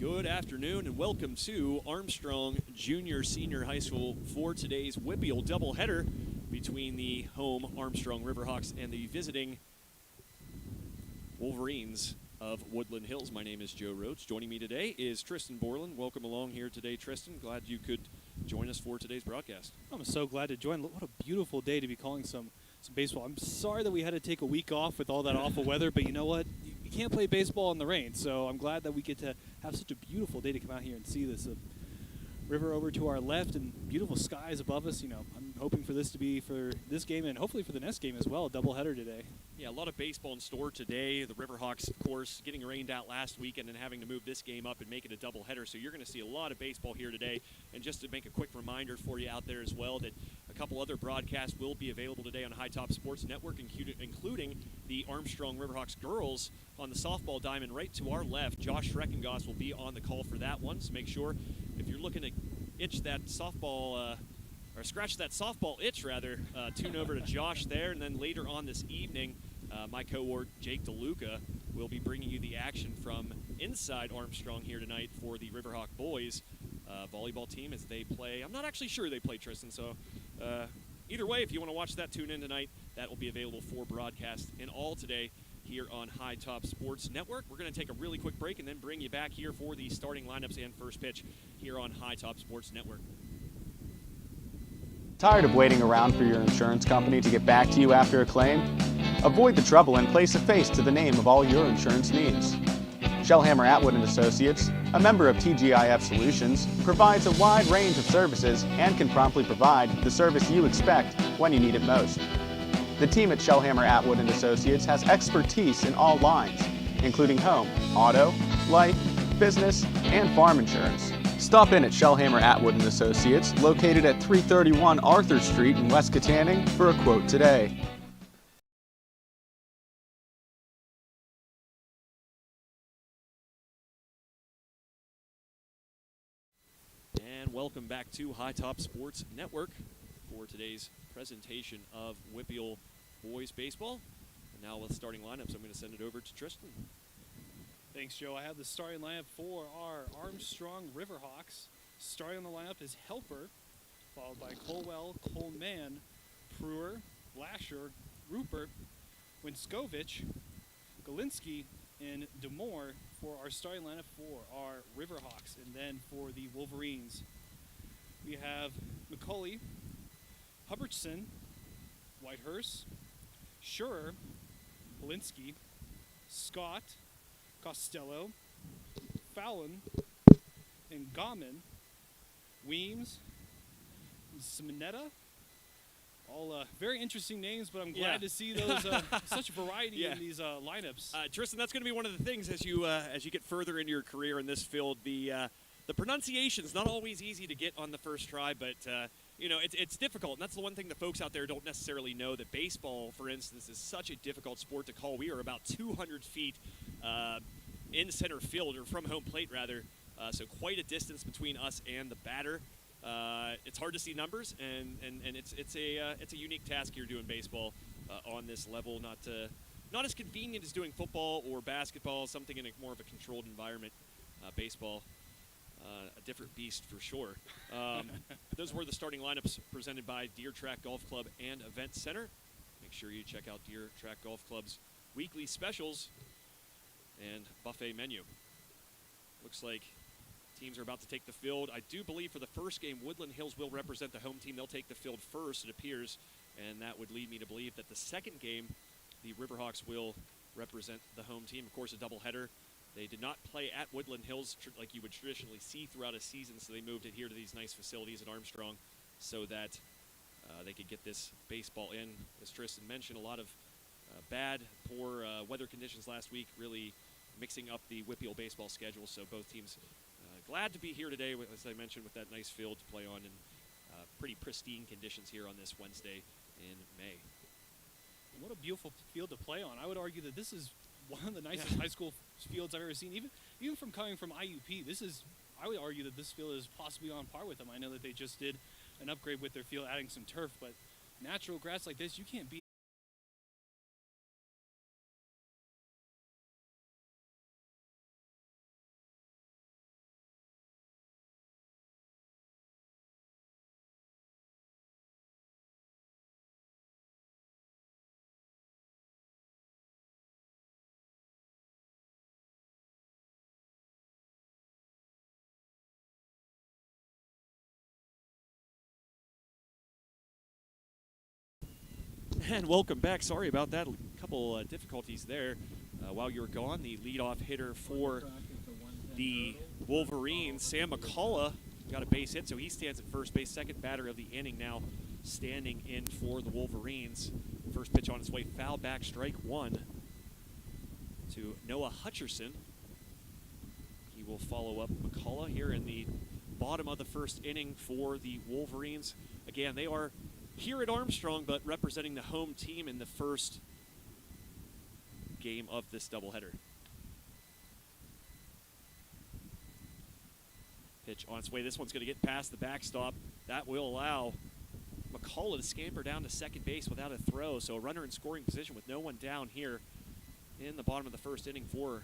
Good afternoon and welcome to Armstrong Junior Senior High School for today's WPIAL doubleheader between the home Armstrong Riverhawks and the visiting Wolverines of Woodland Hills. My name is Joe Roach. Joining me today is Tristan Borland. Welcome along here today, Tristan. Glad you could join us for today's broadcast. I'm so glad to join. What a beautiful day to be calling some baseball. I'm sorry that we had to take a week off with all that awful weather, but you know what? You can't play baseball in the rain, so I'm glad that we get to have such a beautiful day to come out here and see this river over to our left and beautiful skies above us. You know, I'm hoping for this to be for this game and hopefully for the next game as well, a doubleheader today. Yeah, a lot of baseball in store today. The Riverhawks, of course, getting rained out last weekend and having to move this game up and make it a doubleheader. So you're going to see a lot of baseball here today. And just to make a quick reminder for you out there as well that a couple other broadcasts will be available today on High Top Sports Network, including the Armstrong Riverhawks girls on the softball diamond right to our left. Josh Schreckengoss will be on the call for that one. So make sure if you're looking to itch that softball or scratch that softball itch, rather, tune over to Josh there. And then later on this evening, my cohort, Jake DeLuca, will be bringing you the action from inside Armstrong here tonight for the Riverhawk boys volleyball team as they play. I'm not actually sure they play, Tristan, so either way, if you want to watch that, tune in tonight. That will be available for broadcast in all today here on High Top Sports Network. We're going to take a really quick break and then bring you back here for the starting lineups and first pitch here on High Top Sports Network. Tired of waiting around for your insurance company to get back to you after a claim? Avoid the trouble and place a face to the name of all your insurance needs. Shellhammer Atwood & Associates, a member of TGIF Solutions, provides a wide range of services and can promptly provide the service you expect when you need it most. The team at Shellhammer Atwood & Associates has expertise in all lines, including home, auto, life, business, and farm insurance. Stop in at Shellhammer Atwood & Associates, located at 331 Arthur Street in West Katanning, for a quote today. And welcome back to High Top Sports Network for today's presentation of WPIAL boys baseball. And now with starting lineups, I'm going to send it over to Tristan. Thanks, Joe. I have the starting lineup for our Armstrong Riverhawks. Starting on the lineup is Helper, followed by Colwell, Coleman, Pruer, Lasher, Rupert, Winskovich, Galinsky, and DeMore for our starting lineup for our Riverhawks. And then for the Wolverines, we have McCulley, Hubbardson, Whitehurst, Schurer, Galinsky, Scott, Costello, Fallon, and Gauman, Weems, Simonetta. All very interesting names, but I'm glad to see those such variety in these lineups. Tristan, that's going to be one of the things as you get further into your career in this field. The pronunciation's not always easy to get on the first try, but you know, it's difficult, and that's the one thing that folks out there don't necessarily know, that baseball, for instance, is such a difficult sport to call. We are about 200 feet in center field, or from home plate, rather, so quite a distance between us and the batter. It's hard to see numbers, and it's a unique task here doing baseball on this level. Not as convenient as doing football or basketball, something in more of a controlled environment. Baseball, a different beast for sure. Those were the starting lineups presented by Deer Track Golf Club and Event Center. Make sure you check out Deer Track Golf Club's weekly specials and buffet menu. Looks like teams are about to take the field. I do believe for the first game, Woodland Hills will represent the home team. They'll take the field first, it appears, and that would lead me to believe that the second game, the Riverhawks will represent the home team. Of course, a doubleheader. They did not play at Woodland Hills like you would traditionally see throughout a season, so they moved it here to these nice facilities at Armstrong so that they could get this baseball in. As Tristan mentioned, a lot of poor weather conditions last week, really mixing up the WPIAL baseball schedule, so both teams glad to be here today, as I mentioned, with that nice field to play on and pretty pristine conditions here on this Wednesday in May. What a beautiful field to play on. I would argue that this is one of the nicest high school fields I've ever seen. Even from coming from IUP, I would argue that this field is possibly on par with them. I know that they just did an upgrade with their field, adding some turf, but natural grass like this, you can't beat. And welcome back. Sorry about that. A couple difficulties there while you were gone. The leadoff hitter for the Wolverines, Sam McCullough, got a base hit, so he stands at first base. Second batter of the inning now standing in for the Wolverines. First pitch on its way, foul back, strike one to Noah Hutcherson. He will follow up McCullough here in the bottom of the first inning for the Wolverines. Again, they are here at Armstrong, but representing the home team in the first game of this doubleheader. Pitch on its way. This one's going to get past the backstop. That will allow McCullough to scamper down to second base without a throw. So a runner in scoring position with no one down here in the bottom of the first inning for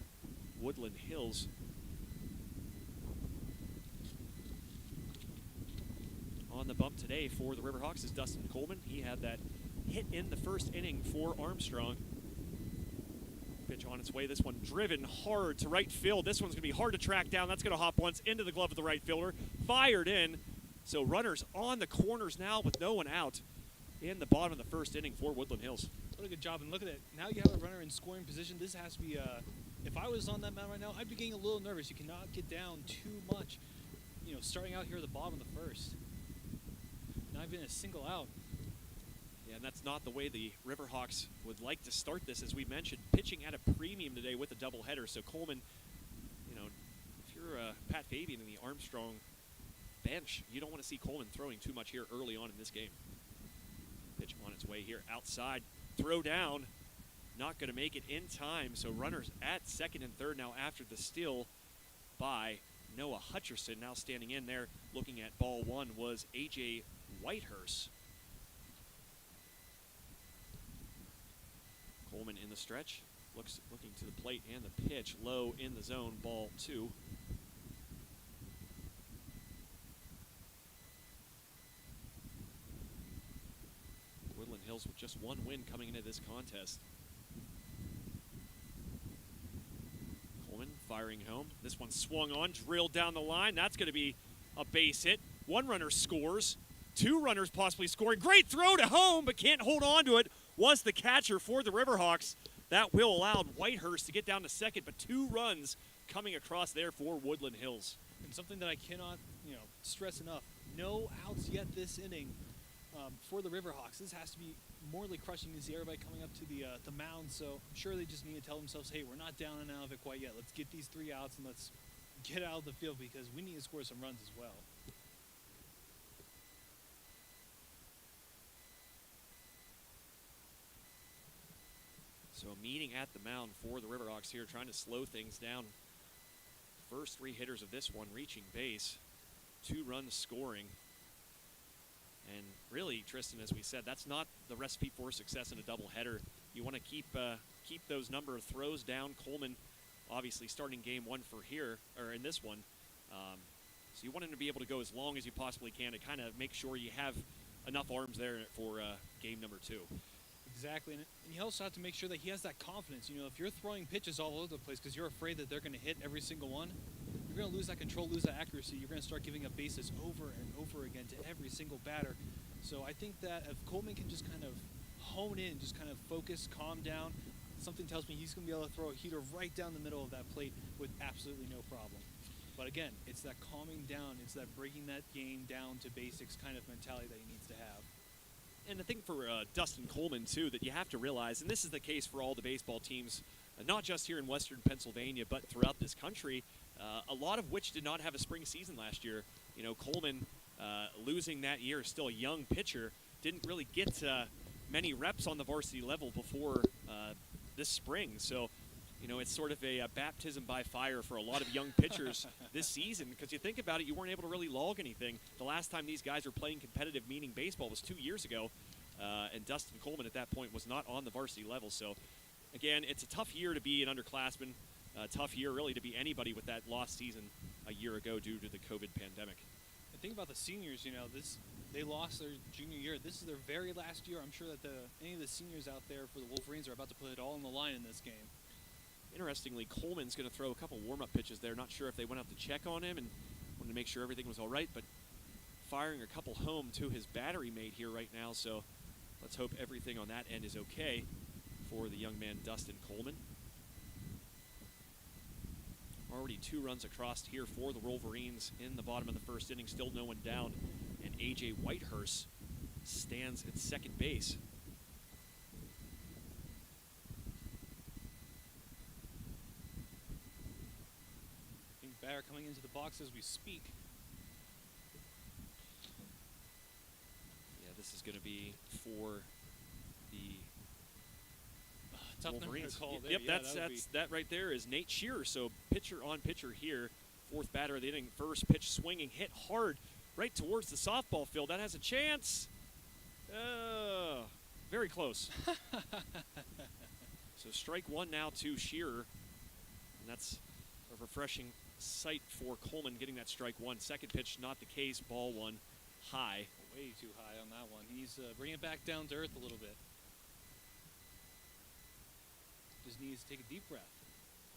Woodland Hills. On the bump today for the Riverhawks is Dustin Coleman. He had that hit in the first inning for Armstrong. Pitch on its way. This one driven hard to right field. This one's going to be hard to track down. That's going to hop once into the glove of the right fielder. Fired in. So runners on the corners now with no one out in the bottom of the first inning for Woodland Hills. What a good job. And look at it. Now you have a runner in scoring position. This has to be, if I was on that mound right now, I'd be getting a little nervous. You cannot get down too much, you know, starting out here at the bottom of the first. Not even a single out. Yeah, and that's not the way the Riverhawks would like to start this, as we mentioned. Pitching at a premium today with a doubleheader. So Coleman, you know, if you're Pat Fabian in the Armstrong bench, you don't want to see Coleman throwing too much here early on in this game. Pitch on its way here outside. Throw down. Not going to make it in time. So runners at second and third now after the steal by Noah Hutcherson. Now standing in there looking at ball one was A.J. Whitehurst. Coleman in the stretch, looking to the plate and the pitch, low in the zone, ball two. Woodland Hills with just one win coming into this contest. Coleman firing home. This one swung on, drilled down the line. That's going to be a base hit. One runner scores. Two runners possibly scoring. Great throw to home, but can't hold on to it. Was the catcher for the Riverhawks. That will allow Whitehurst to get down to second, but two runs coming across there for Woodland Hills. And something that I cannot, you know, stress enough. No outs yet this inning for the Riverhawks. This has to be morally crushing to see everybody coming up to the mound. So I'm sure they just need to tell themselves, hey, we're not down and out of it quite yet. Let's get these three outs and let's get out of the field because we need to score some runs as well. So a meeting at the mound for the Riverhawks here, trying to slow things down. First three hitters of this one reaching base, 2 runs scoring. And really, Tristan, as we said, that's not the recipe for success in a doubleheader. You want to keep those number of throws down. Coleman, obviously, starting game one for here, or in this one. So you want him to be able to go as long as you possibly can to kind of make sure you have enough arms there for game number 2. Exactly, and you also have to make sure that he has that confidence. You know, if you're throwing pitches all over the place because you're afraid that they're going to hit every single one, you're going to lose that control, lose that accuracy. You're going to start giving up bases over and over again to every single batter. So I think that if Coleman can just kind of hone in, just kind of focus, calm down, something tells me he's going to be able to throw a heater right down the middle of that plate with absolutely no problem. But again, it's that calming down, it's that breaking that game down to basics kind of mentality that he needs to have. And the thing for Dustin Coleman, too, that you have to realize, and this is the case for all the baseball teams, not just here in Western Pennsylvania, but throughout this country, a lot of which did not have a spring season last year. You know, Coleman losing that year, still a young pitcher, didn't really get many reps on the varsity level before this spring. So, you know, it's sort of a baptism by fire for a lot of young pitchers this season, because you think about it, you weren't able to really log anything. The last time these guys were playing competitive, meaning baseball, was 2 years ago, and Dustin Coleman at that point was not on the varsity level. So, again, it's a tough year to be an underclassman, a tough year really to be anybody with that lost season a year ago due to the COVID pandemic. And think about the seniors, you know, they lost their junior year. This is their very last year. I'm sure that any of the seniors out there for the Wolverines are about to put it all on the line in this game. Interestingly, Coleman's going to throw a couple warm-up pitches there. Not sure if they went out to check on him and wanted to make sure everything was all right, but firing a couple home to his battery mate here right now. So Let's hope everything on that end is okay for the young man Dustin Coleman. Already 2 runs across here for the Wolverines in the bottom of the first inning. Still no one down. And A.J. Whitehurst stands at second base. I think batter coming into the box as we speak. Yeah, this is going to be for the Tough number to Wolverines. call there. Yep, Yeah, that right there is Nate Shearer. So pitcher on pitcher here. 4th batter of the inning. First pitch swinging, hit hard right towards the softball field. That has a chance. Very close. So strike 1 now to Shearer. And that's a refreshing sight for Coleman getting that strike 1. Second pitch, not the case. Ball 1 high. way too high on that one. He's bringing it back down to earth a little bit. Just needs to take a deep breath.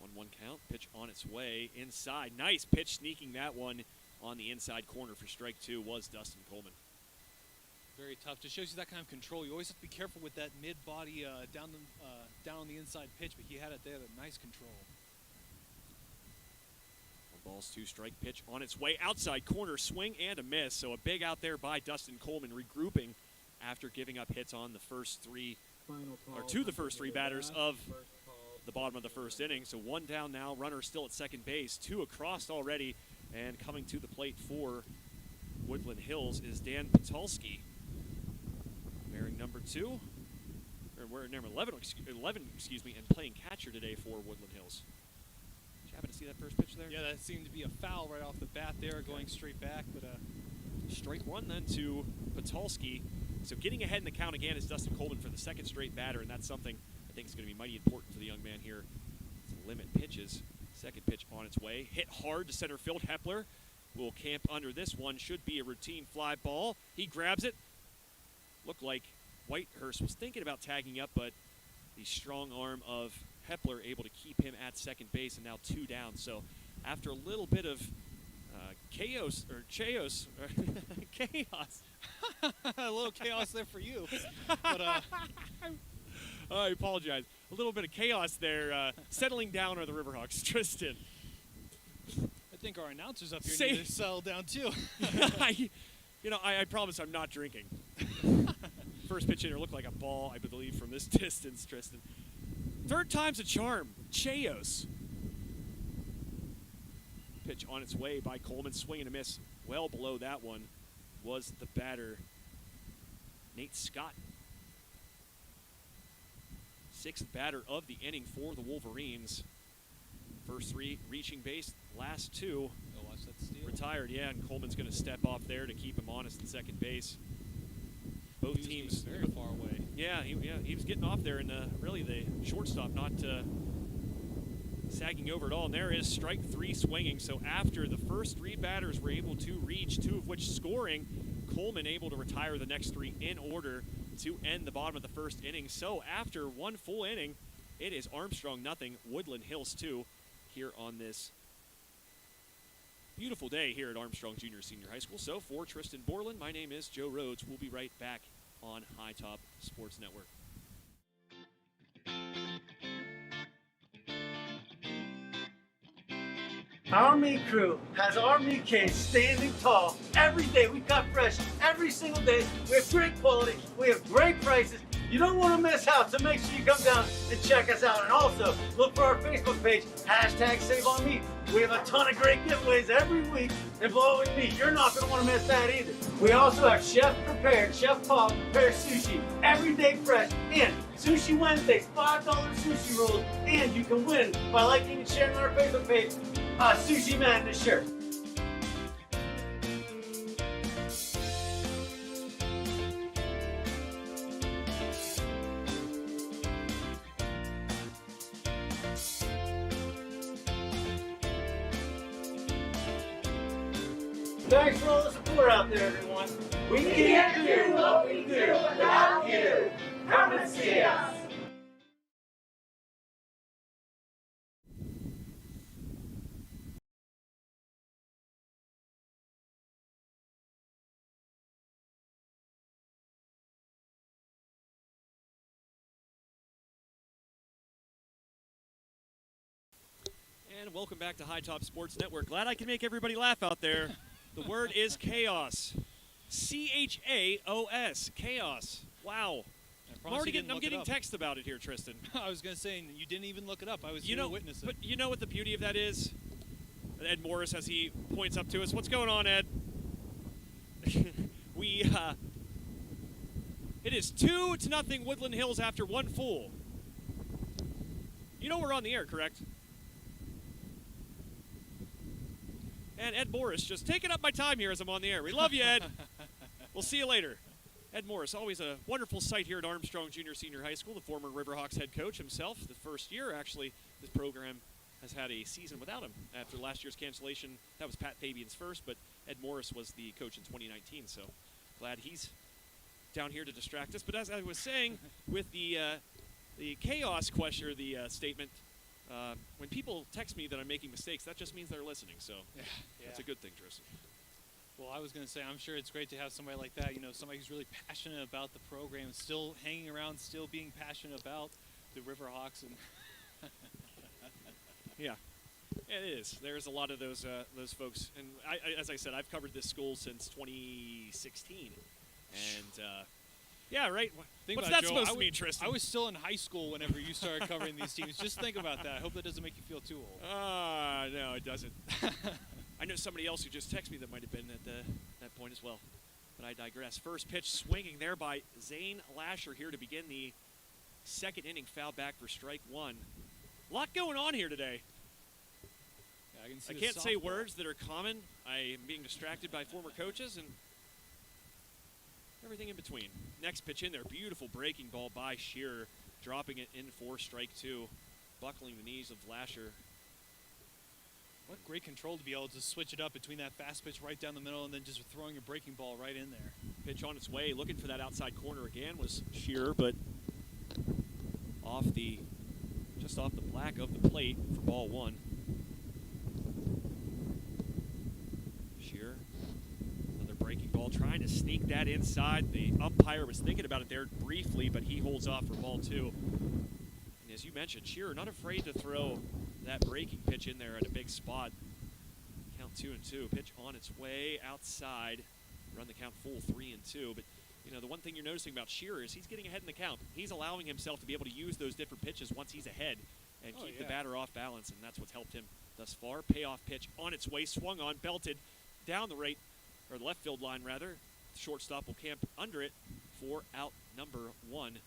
1-1 count. Pitch on its way inside. Nice pitch sneaking that one on the inside corner for strike 2 was Dustin Coleman. Very tough. Just shows you that kind of control. You always have to be careful with that mid-body down on the inside pitch, but he had it there. That nice control. 1 balls 2 strike. Pitch on its way outside corner. Swing and a miss. So a big out there by Dustin Coleman, regrouping after giving up hits on the first 3 or to the first 3 batters of the bottom of the first inning. So 1 down now, runner still at second base, 2 across already, and coming to the plate for Woodland Hills is Dan Patulski, wearing number 2, or wearing number 11, excuse me, and playing catcher today for Woodland Hills. Did you happen to see that first pitch there? Yeah, that seemed to be a foul right off the bat there, going straight back, but strike 1 then to Patulski. So getting ahead in the count again is Dustin Coleman for the second straight batter, and that's something I think is going to be mighty important to the young man here to limit pitches. Second pitch on its way. Hit hard to center field. Hepler will camp under this one. Should be a routine fly ball. He grabs it. Looked like Whitehurst was thinking about tagging up, but the strong arm of Hepler able to keep him at second base, and now 2 down. So after a little bit of chaos, a little chaos there for you. But I apologize. A little bit of chaos there. Settling down are the Riverhawks. Tristan. I think our announcers up here need to settle down too. I promise I'm not drinking. First pitch hitter looked like a ball, I believe, from this distance, Tristan. Third time's a charm. Cheos. Pitch on its way by Coleman. Swing and a miss. Well below that one was the batter, Nate Scott. 6th batter of the inning for the Wolverines. First 3 reaching base, last 2 Oh, watch that steal. retired. Yeah, and Coleman's going to step off there to keep him honest at second base. Both He was teams very far away. Yeah, he was getting off there, and really the shortstop not sagging over at all. And there is strike 3 swinging. So after the first 3 batters were able to reach, 2 of which scoring, Coleman able to retire the next 3 in order to end the bottom of the first inning. So after 1 full inning, it is Armstrong 0, Woodland Hills 2 here on this beautiful day here at Armstrong Junior Senior High School. So for Tristan Borland, my name is Joe Rhodes. We'll be right back on High Top Sports Network. Our meat crew has our meat cage standing tall every day. We cut fresh every single day. We have great quality. We have great prices. You don't want to miss out, so make sure you come down and check us out. And also, look for our Facebook page, #SaveOnMeat. We have a ton of great giveaways every week involving meat. You're not going to want to miss that either. We also have chef-prepared, Chef Paul prepared sushi every day fresh. And Sushi Wednesdays, $5 sushi rolls. And you can win by liking and sharing on our Facebook page Sushi Madness shirt. Thanks for all the support out there, everyone. We can't do what we do without you. Come and see us. And welcome back to High Top Sports Network. Glad I can make everybody laugh out there. The word is chaos. C-H-A-O-S. Chaos. Wow. I'm getting text about it here, Tristan. I was going to say, you didn't even look it up. I was here to witness it. But you know what the beauty of that is? Ed Morris, as he points up to us. What's going on, Ed? It is 2-0 Woodland Hills after one full. You know we're on the air, correct? And Ed Morris just taking up my time here as I'm on the air. We love you, Ed. We'll see you later. Ed Morris, always a wonderful sight here at Armstrong Junior Senior High School, the former Riverhawks head coach himself. The first year, actually, this program has had a season without him. After last year's cancellation, that was Pat Fabian's first, but Ed Morris was the coach in 2019, so glad he's down here to distract us. But as I was saying, with the chaos question, or the statement, when people text me that I'm making mistakes, that just means they're listening, so that's a good thing, Tristan. Well, I was going to say, I'm sure it's great to have somebody like that, somebody who's really passionate about the program, still hanging around, still being passionate about the Riverhawks. And Yeah, it is. There's a lot of those folks. And as I said, I've covered this school since 2016. And, yeah, right. What's that supposed to mean, Tristan? I was still in high school whenever you started covering these teams. Just think about that. I hope that doesn't make you feel too old. No, it doesn't. I know somebody else who just texted me that might have been at that point as well. But I digress. First pitch swinging there by Zane Lasher here to begin the second inning. Foul back for strike one. A lot going on here today. Yeah, I can't say words that are common. I am being distracted by former coaches and everything in between. Next pitch in there. Beautiful breaking ball by Shearer. Dropping it in for strike two. Buckling the knees of Lasher. What great control to be able to switch it up between that fast pitch right down the middle and then just throwing a breaking ball right in there. Pitch on its way, looking for that outside corner again was Shearer, but just off the black of the plate for ball one. Shearer, another breaking ball, trying to sneak that inside. The umpire was thinking about it there briefly, but he holds off for ball two. And as you mentioned, Shearer not afraid to throw that breaking pitch in there at a big spot. Count 2-2. Pitch on its way outside. Run the count full 3-2. But the one thing you're noticing about Shearer is he's getting ahead in the count. He's allowing himself to be able to use those different pitches once he's ahead and keep the batter off balance, and that's what's helped him thus far. Payoff pitch on its way, swung on, belted down the left field line rather. Shortstop will camp under it for out number one.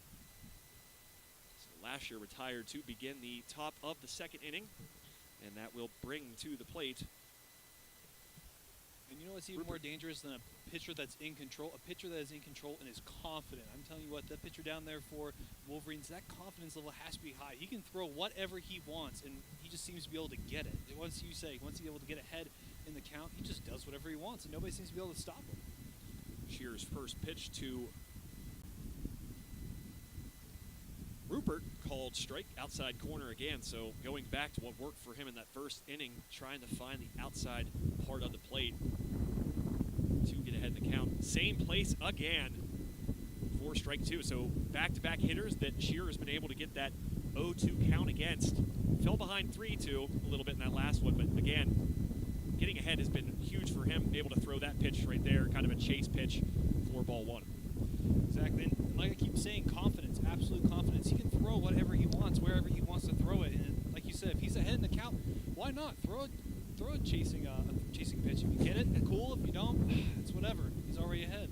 Lasher retired to begin the top of the second inning, and that will bring to the plate. And you know what's even more dangerous than a pitcher that's in control? A pitcher that is in control and is confident. I'm telling you what, that pitcher down there for Wolverines, that confidence level has to be high. He can throw whatever he wants, and he just seems to be able to get it. Once he's able to get ahead in the count, he just does whatever he wants, and nobody seems to be able to stop him. Shearer's first pitch to Rupert called strike, outside corner again. So going back to what worked for him in that first inning, trying to find the outside part of the plate to get ahead in the count. Same place again for strike two. So back-to-back hitters that Shearer has been able to get that 0-2 count against. Fell behind 3-2 a little bit in that last one, but again, getting ahead has been huge for him, able to throw that pitch right there, kind of a chase pitch for ball one. Exactly. And like I keep saying, confidence, absolute confidence. He can throw whatever he wants, wherever he wants to throw it. And like you said, if he's ahead in the count, why not throw a chasing pitch? If you get it, cool. If you don't, it's whatever. He's already ahead.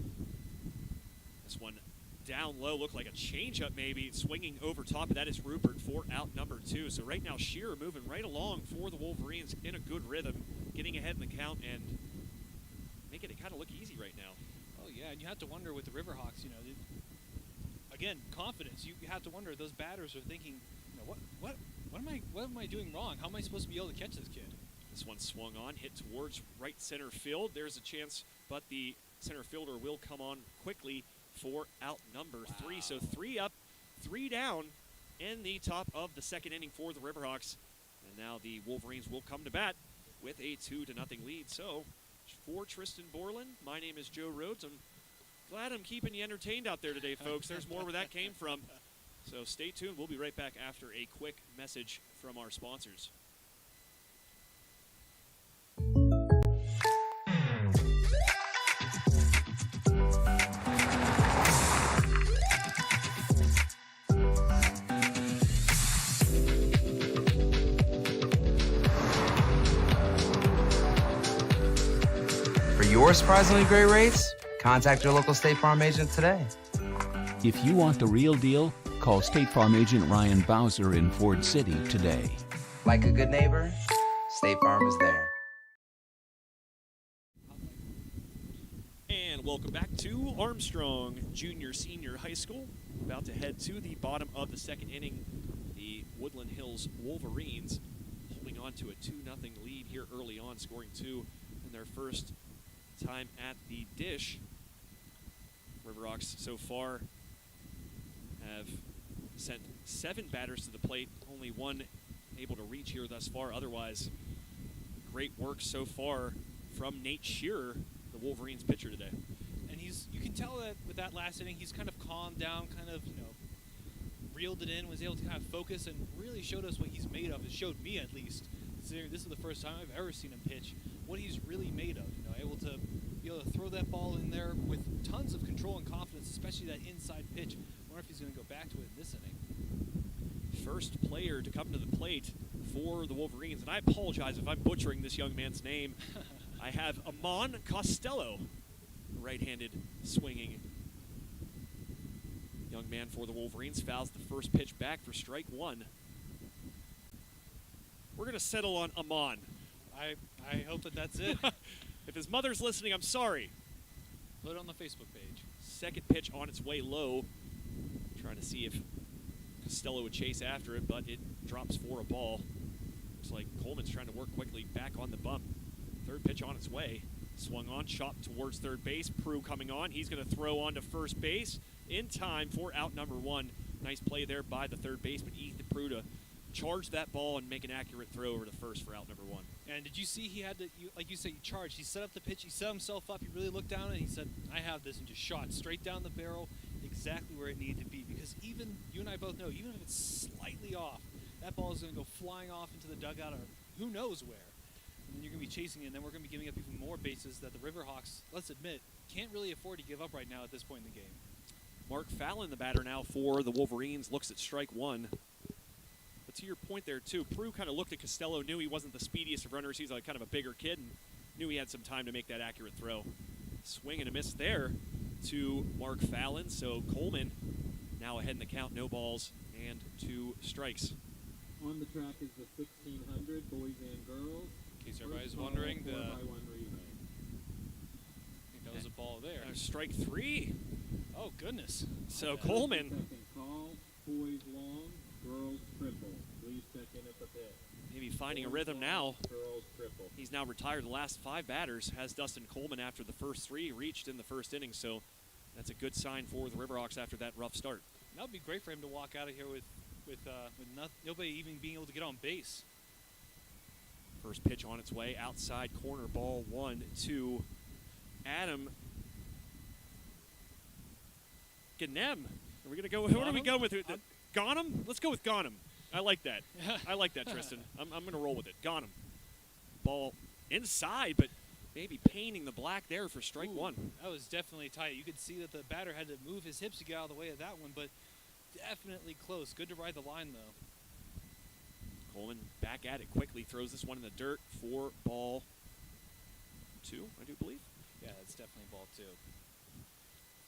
This one down low, looked like a changeup maybe, swinging over top of that is Rupert for out number two. So right now Shearer moving right along for the Wolverines in a good rhythm, getting ahead in the count and making it kind of look easy right now. Oh yeah, and you have to wonder with the Riverhawks, again, confidence. You have to wonder, those batters are thinking, what am I doing wrong? How am I supposed to be able to catch this kid? This one swung on, hit towards right center field. There's a chance, but the center fielder will come on quickly for out number three. So 3 up, 3 down in the top of the second inning for the Riverhawks. And now the Wolverines will come to bat with a 2-0 lead. So for Tristan Borland, my name is Joe Rhodes. I'm glad I'm keeping you entertained out there today, folks. There's more where that came from. So stay tuned. We'll be right back after a quick message from our sponsors. your surprisingly great rates? Contact your local State Farm agent today. If you want the real deal, call State Farm agent Ryan Bowser in Ford City today. Like a good neighbor, State Farm is there. And welcome back to Armstrong Junior Senior High School. About to head to the bottom of the second inning. The Woodland Hills Wolverines holding on to a 2-0 lead here early on, scoring 2 in their first time at the dish. Riverhawks so far have sent 7 batters to the plate, only 1 able to reach here thus far. Otherwise, great work so far from Nate Shearer, the Wolverines pitcher today. And you can tell that with that last inning, he's kind of calmed down, kind of, reeled it in, was able to kind of focus and really showed us what he's made of. It showed me, at least, considering this is the first time I've ever seen him pitch, what he's really made of. Able to throw that ball in there with tons of control and confidence, especially that inside pitch. I wonder if he's going to go back to it in this inning. First player to come to the plate for the Wolverines, and I apologize if I'm butchering this young man's name. I have Amon Costello, right-handed swinging young man for the Wolverines, fouls the first pitch back for strike 1. We're going to settle on Amon. I hope that's it. If his mother's listening, I'm sorry. Put it on the Facebook page. Second pitch on its way low. Trying to see if Costello would chase after it, but it drops for a ball. Looks like Coleman's trying to work quickly back on the bump. Third pitch on its way. Swung on, chopped towards third base. Prue coming on. He's going to throw on to first base in time for out number 1. Nice play there by the third baseman, Ethan Prue, to charge that ball and make an accurate throw over to first for out number 1. And did you see he had to, like you said, he charged. He set up the pitch. He set himself up. He really looked down and he said, I have this, and just shot straight down the barrel, exactly where it needed to be. Because even, you and I both know, even if it's slightly off, that ball is going to go flying off into the dugout or who knows where. And then you're going to be chasing it, and then we're going to be giving up even more bases that the Riverhawks, let's admit, can't really afford to give up right now at this point in the game. Mark Fallon, the batter now for the Wolverines, looks at strike 1. But to your point there, too, Prue kind of looked at Costello, knew he wasn't the speediest of runners. He's kind of a bigger kid and knew he had some time to make that accurate throw. Swing and a miss there to Mark Fallon. So Coleman now ahead in the count, no balls and 2 strikes. On the track is the 1600 boys and girls. In case everybody's wondering, I think that was a ball there. Strike 3. Oh, goodness. So Coleman. Second call, boys long, girls triple. Please check in at the pit. Maybe finding a rhythm now. Girls triple. He's now retired the last 5 batters, has Dustin Coleman after the first 3 reached in the first inning. So that's a good sign for the Riverhawks after that rough start. That would be great for him to walk out of here with nobody even being able to get on base. First pitch on its way, outside corner, ball 1 to Adam Ganem. Are we going to go? What are we going with? Ghanem? Let's go with Ghanem. I like that. I like that, Tristan. I'm going to roll with it. Ghanem. Ball inside, but maybe painting the black there for strike 1. That was definitely tight. You could see that the batter had to move his hips to get out of the way of that one, but definitely close. Good to ride the line, though. Coleman back at it quickly, throws this one in the dirt for ball 2, I do believe. Yeah, it's definitely ball 2.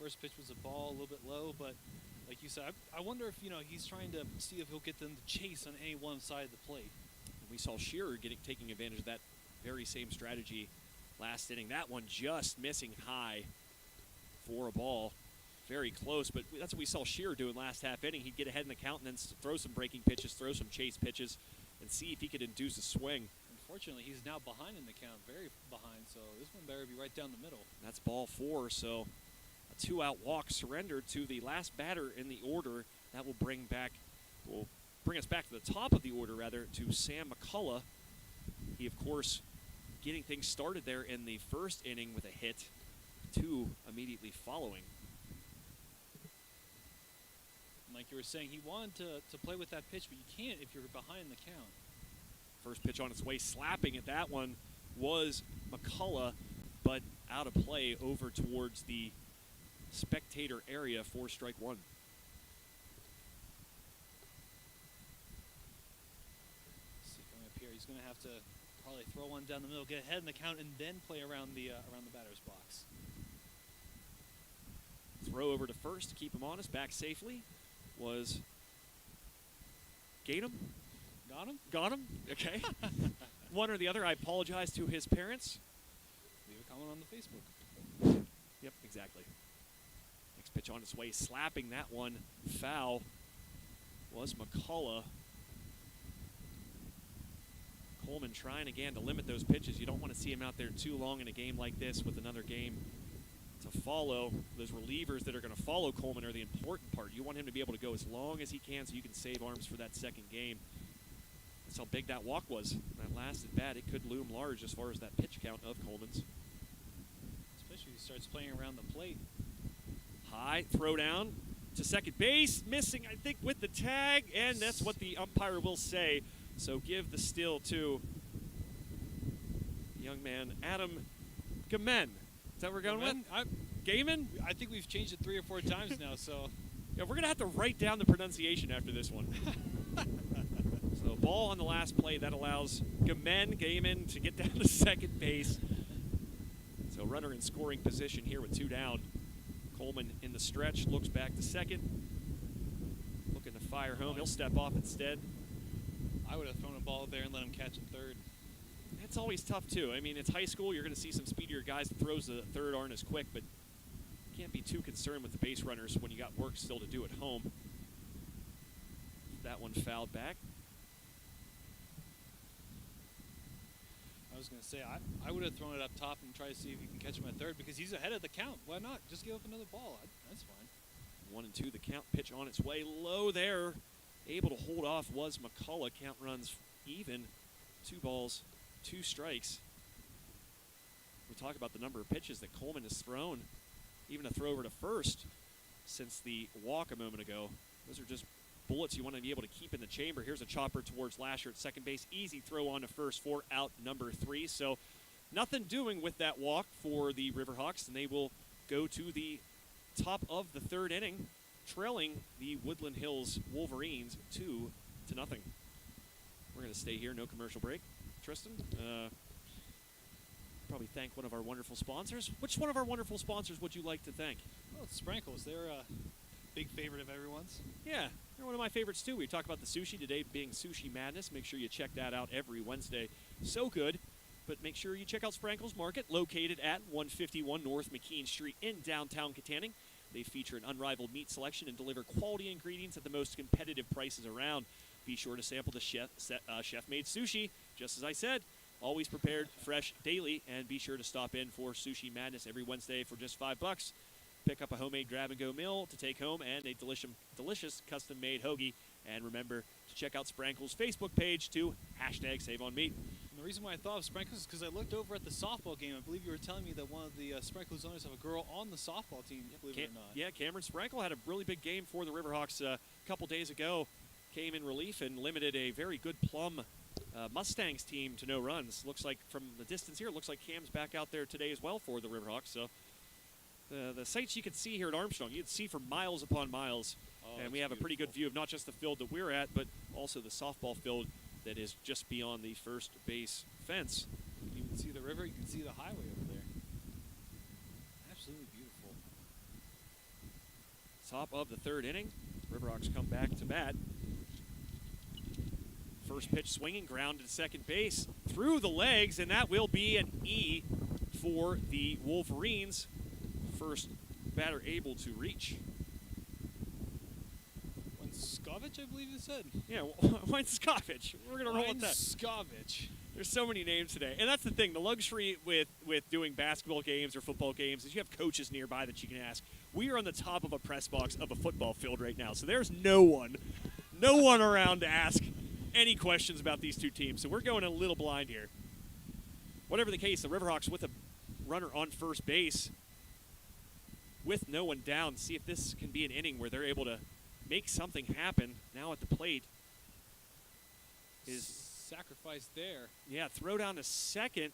First pitch was a ball, a little bit low, but like you said, I wonder if, he's trying to see if he'll get them to chase on any one side of the plate. And we saw Shearer taking advantage of that very same strategy last inning. That one just missing high for a ball. Very close, but that's what we saw Shearer do in last half inning. He'd get ahead in the count and then throw some breaking pitches, throw some chase pitches, and see if he could induce a swing. Unfortunately, he's now behind in the count, very behind, so this one better be right down the middle. That's ball 4, so a 2-out walk surrendered to the last batter in the order. That will bring us back to the top of the order, to Sam McCullough. He, of course, getting things started there in the first inning with a hit, 2 immediately following. Like you were saying, he wanted to play with that pitch, but you can't if you're behind the count. First pitch on its way, slapping at that one was McCullough, but out of play over towards the spectator area for strike 1. See, coming up here, he's going to have to probably throw one down the middle, get ahead in the count, and then play around the batter's box. Throw over to first to keep him honest. Back safely was Gatum. Got him? Got him? Okay. One or the other. I apologize to his parents. Leave a comment on the Facebook. Yep, exactly. Next pitch on its way, slapping that one foul was McCullough. Coleman trying again to limit those pitches. You don't want to see him out there too long in a game like this with another game to follow. Those relievers that are going to follow Coleman are the important part. You want him to be able to go as long as he can so you can save arms for that second game. That's how big that walk was. That last at bat, it could loom large as far as that pitch count of Coleman's. Especially if he starts playing around the plate. High throw down to second base, missing, I think, with the tag, and that's what the umpire will say. So give the steal to young man Adam Gamen. Is that what we're going with? Gaiman? I think we've changed it 3 or 4 times now, so. Yeah, we're going to have to write down the pronunciation after this one. So ball on the last play. That allows Gaiman to get down to second base. So runner in scoring position here with 2 down. Coleman in the stretch, looks back to second. Looking to fire home. He'll step off instead. I would have thrown a ball there and let him catch it third. It's always tough, too. I mean, it's high school. You're going to see some speedier guys. The throws to the third aren't as quick, but you can't be too concerned with the base runners when you got work still to do at home. That one fouled back. I was going to say, I would have thrown it up top and tried to see if you can catch him at third because he's ahead of the count. Why not? Just give up another ball. That's fine. 1 and 2, the count. Pitch on its way low there. Able to hold off was McCullough. Count runs even. 2 balls, 2 strikes. We talk about the number of pitches that Coleman has thrown. Even a throw over to first since the walk a moment ago. Those are just bullets you want to be able to keep in the chamber. Here's a chopper towards Lasher at second base. Easy throw on to first for out number 3. So nothing doing with that walk for the Riverhawks, and they will go to the top of the 3rd inning, trailing the Woodland Hills Wolverines 2-0. We're going to stay here, no commercial break. Tristan, probably thank one of our wonderful sponsors. Which one of our wonderful sponsors would you like to thank? Oh, it's Sprinkles. They're a big favorite of everyone's. Yeah, they're one of my favorites too. We talk about the sushi today being Sushi Madness. Make sure you check that out every Wednesday. So good. But make sure you check out Sprinkles Market, located at 151 North McKean Street in downtown Katanning. They feature an unrivaled meat selection and deliver quality ingredients at the most competitive prices around. Be sure to sample the chef-made sushi. Just as I said, always prepared, fresh, daily, and be sure to stop in for Sushi Madness every Wednesday for just $5. Pick up a homemade grab-and-go meal to take home and a delicious custom-made hoagie. And remember to check out Sprankle's Facebook page to #SaveOnMeat. And the reason why I thought of Sprinkles is because I looked over at the softball game. I believe you were telling me that one of the Sprinkles owners have a girl on the softball team, believe it or not. Yeah, Cameron Sprankle had a really big game for the Riverhawks a couple days ago. Came in relief and limited a very good Plum Mustangs team to no runs. Looks like from the distance here, looks like Cam's back out there today as well for the Riverhawks. So the sights you can see here at Armstrong, you can see for miles upon miles. And we have a pretty good view of not just the field that we're at, but also the softball field that is just beyond the first base fence. You can see the river, you can see the highway over there. Absolutely beautiful. Top of the 3rd inning, Riverhawks come back to bat. First pitch swinging, ground to second base, through the legs, and that will be an E for the Wolverines. First batter able to reach. Wentzkovich, I believe you said. Yeah, Wentzkovich. We're going to roll with that. Wentzkovich. There's so many names today. And that's the thing. The luxury with doing basketball games or football games is you have coaches nearby that you can ask. We are on the top of a press box of a football field right now, so there's no one around to ask any questions about these two teams. So we're going a little blind here. Whatever the case, the Riverhawks with a runner on first base with no one down. See if this can be an inning where they're able to make something happen. Now at the plate is sacrifice there. Yeah, throw down to second.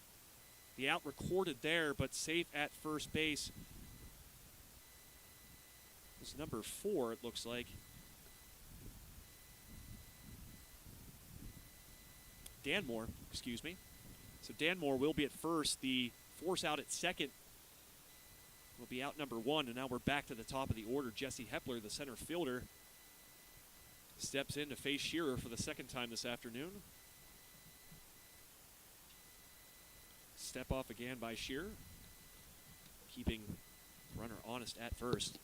The out recorded there, but safe at first base. It's number 4, it looks like. Danmore, excuse me. So Danmore will be at first. The force out at second will be out number 1, and now we're back to the top of the order. Jesse Hepler, the center fielder, steps in to face Shearer for the second time this afternoon. Step off again by Shearer, keeping runner honest at first.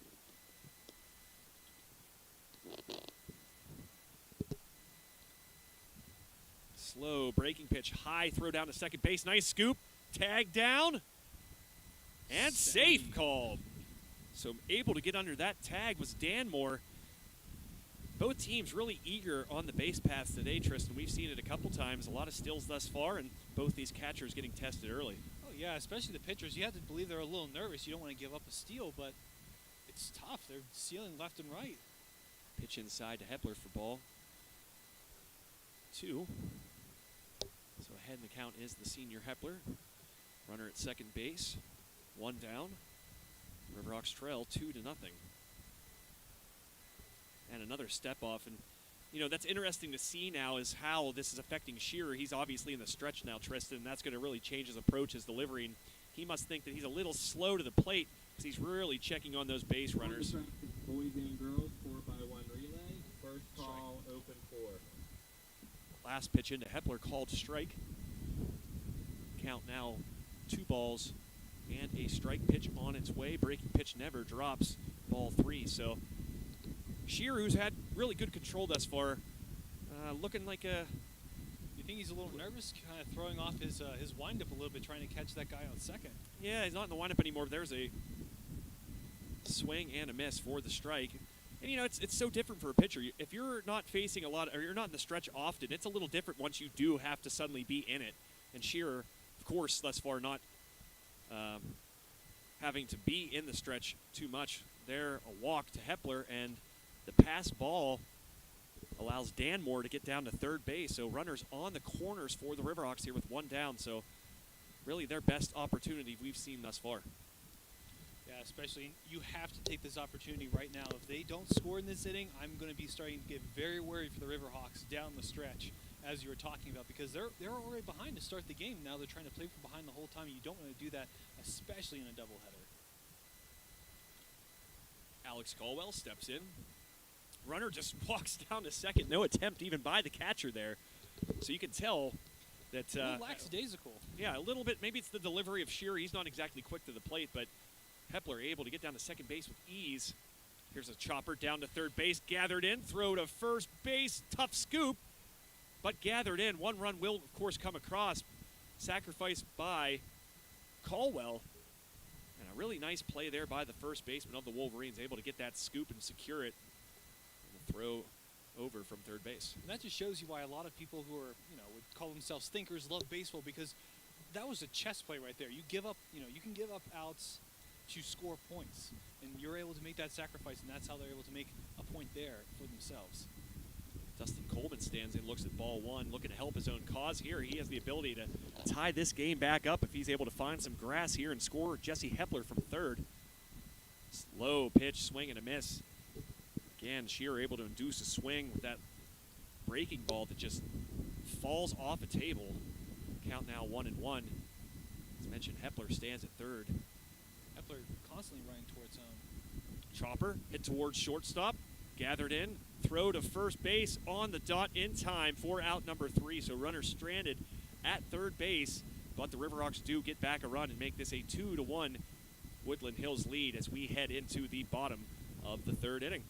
Slow breaking pitch, high throw down to second base. Nice scoop, tag down, and safe called. So able to get under that tag was Danmore. Both teams really eager on the base paths today, Tristan. We've seen it a couple times. A lot of steals thus far, and both these catchers getting tested early. Oh, yeah, especially the pitchers. You have to believe they're a little nervous. You don't want to give up a steal, but it's tough. They're stealing left and right. Pitch inside to Hepler for ball 2. So ahead in the count is the senior Hepler. Runner at second base, 1 down. Riverhawks trail 2-0. And another step off, and you know that's interesting to see now is how this is affecting Shearer. He's obviously in the stretch now, Tristan, and that's going to really change his approach, his delivery. And he must think that he's a little slow to the plate because he's really checking on those base runners. Boys and girls, 4x1 relay. First call, open 4. Last pitch into Hepler, called strike. Count now 2 balls and a strike pitch on its way. Breaking pitch never drops, ball 3. So Shearer, who's had really good control thus far, looking like a... You think he's a little nervous, kind of throwing off his windup a little bit, trying to catch that guy on second? Yeah, he's not in the windup anymore. There's a swing and a miss for the strike. And, you know, it's so different for a pitcher. If you're not facing a lot, or you're not in the stretch often, it's a little different once you do have to suddenly be in it. And Shearer, of course, thus far not having to be in the stretch too much. There, a walk to Hepler, and the pass ball allows Danmore to get down to third base. So runners on the corners for the Riverhawks here with 1 down. So really their best opportunity we've seen thus far. Yeah, especially you have to take this opportunity right now. If they don't score in this inning, I'm going to be starting to get very worried for the Riverhawks down the stretch, as you were talking about, because they're already behind to start the game. Now they're trying to play from behind the whole time. You don't want to do that, especially in a doubleheader. Alex Caldwell steps in. Runner just walks down to second. No attempt even by the catcher there. So you can tell that... a little lackadaisical. Yeah, a little bit. Maybe it's the delivery of Shearer. He's not exactly quick to the plate, but Hepler able to get down to second base with ease. Here's a chopper down to third base. Gathered in. Throw to first base. Tough scoop, but gathered in. 1 run will, of course, come across. Sacrificed by Caldwell. And a really nice play there by the first baseman of the Wolverines, able to get that scoop and secure it. And throw over from third base. And that just shows you why a lot of people who are, would call themselves thinkers love baseball, because that was a chess play right there. You give up, you can give up outs to score points, and you're able to make that sacrifice, and that's how they're able to make a point there for themselves. Dustin Coleman stands in, looks at ball 1, looking to help his own cause here. He has the ability to tie this game back up if he's able to find some grass here and score. Jesse Hepler from third. Slow pitch, swing and a miss. Again, Shearer able to induce a swing with that breaking ball that just falls off a table. Count now 1-1. As mentioned, Hepler stands at third. Hepler constantly running towards home. Chopper hit towards shortstop. Gathered in. Throw to first base on the dot in time for out number 3. So runner stranded at third base. But the Riverhawks do get back a run and make this a 2-1 Woodland Hills lead as we head into the bottom of the third inning.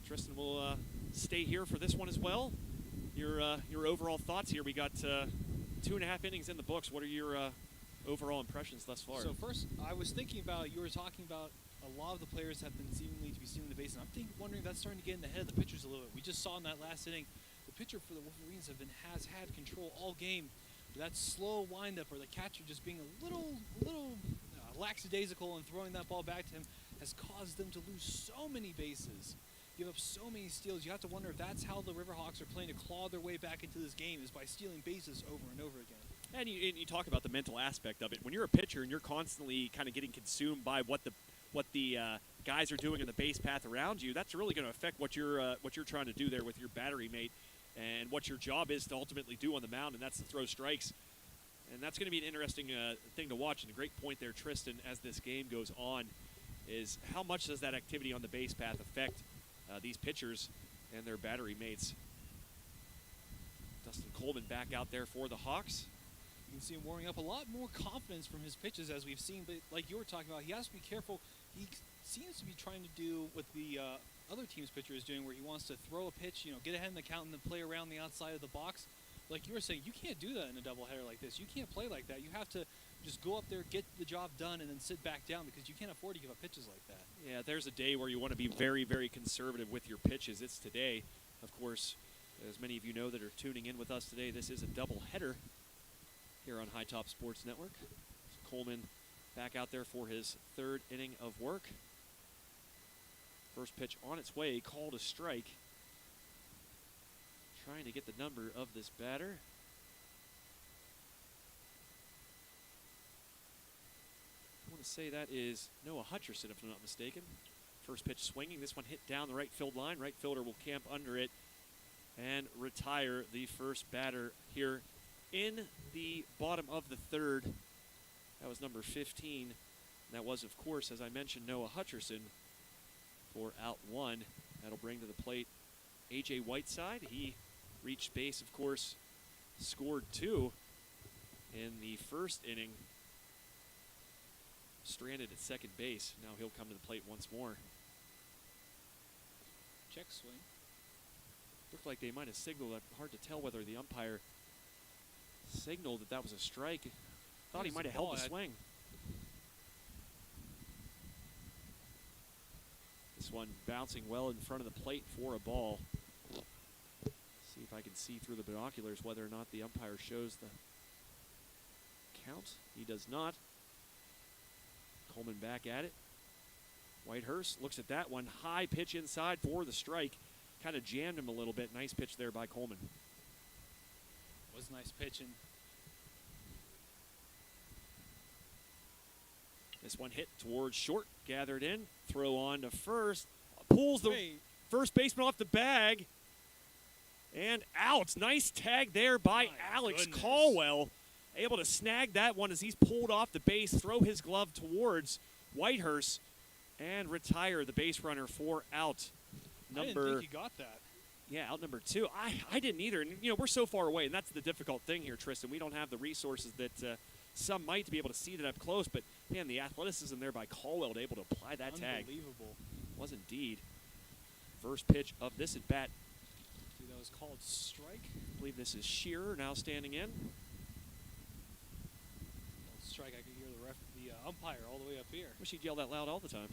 Tristan will stay here for this one as well. Your overall thoughts here. We got 2.5 innings in the books. What are your overall impressions thus far? So first, I was thinking about, you were talking about a lot of the players have been seemingly to be stealing the base, and I'm wondering if that's starting to get in the head of the pitchers a little bit. We just saw in that last inning, the pitcher for the Wolverines has had control all game. But that slow windup, or the catcher just being a little lackadaisical and throwing that ball back to him, has caused them to lose so many bases, give up so many steals. You have to wonder if that's how the Riverhawks are playing to claw their way back into this game, is by stealing bases over and over again. And you talk about the mental aspect of it. When you're a pitcher and you're constantly kind of getting consumed by what the guys are doing in the base path around you, that's really going to affect what you're trying to do there with your battery mate. and what your job is to ultimately do on the mound, and that's to throw strikes. And that's going to be an interesting thing to watch. And a great point there, Tristan, as this game goes on, is how much does that activity on the base path affect these pitchers and their battery mates. Dustin Coleman back out there for the Hawks. You can see him warming up, a lot more confidence from his pitches as we've seen, but like you were talking about, he has to be careful. He seems to be trying to do what the other team's pitcher is doing, where he wants to throw a pitch, get ahead in the count and then play around the outside of the box. Like you were saying, you can't do that in a doubleheader like this. You can't play like that. You have to just go up there, get the job done, and then sit back down, because you can't afford to give up pitches like that. Yeah, there's a day where you want to be very, very conservative with your pitches. It's today. Of course, as many of you know that are tuning in with us today, this is a doubleheader here on High Top Sports Network. So Coleman back out there for his third inning of work. First pitch on its way, called a strike. Trying to get the number of this batter. I want to say that is Noah Hutcherson, if I'm not mistaken. First pitch swinging. This one hit down the right field line. Right fielder will camp under it and retire the first batter here in the bottom of the third. That was number 15. That was, of course, as I mentioned, Noah Hutcherson for out one. That'll bring to the plate A.J. Whiteside. He reached base, of course, scored 2 in the first inning. Stranded at second base. Now he'll come to the plate once more. Check swing. Looked like they might have signaled that. Hard to tell whether the umpire signaled that that was a strike. Thought he might have held the swing. This one bouncing well in front of the plate for a ball. See if I can see through the binoculars whether or not the umpire shows the count. He does not. Coleman back at it. Whitehurst looks at that one. High pitch inside for the strike. Kind of jammed him a little bit. Nice pitch there by Coleman. Was nice pitching. This one hit towards short. Gathered in. Throw on to first. Pulls the first baseman off the bag. And out. Nice tag there by Alex Caldwell. Able to snag that one as he's pulled off the base, throw his glove towards Whitehurst, and retire the base runner for out number. I didn't think he got that. Yeah, out number 2. I didn't either. And, we're so far away, and that's the difficult thing here, Tristan. We don't have the resources that some might to be able to see that up close, but, man, the athleticism there by Caldwell to able to apply that tag. Unbelievable. Was indeed. First pitch of this at bat. Dude, that was called strike. I believe this is Shearer now standing in. Strike, I could hear the umpire all the way up here. Wish he'd yell that loud all the time.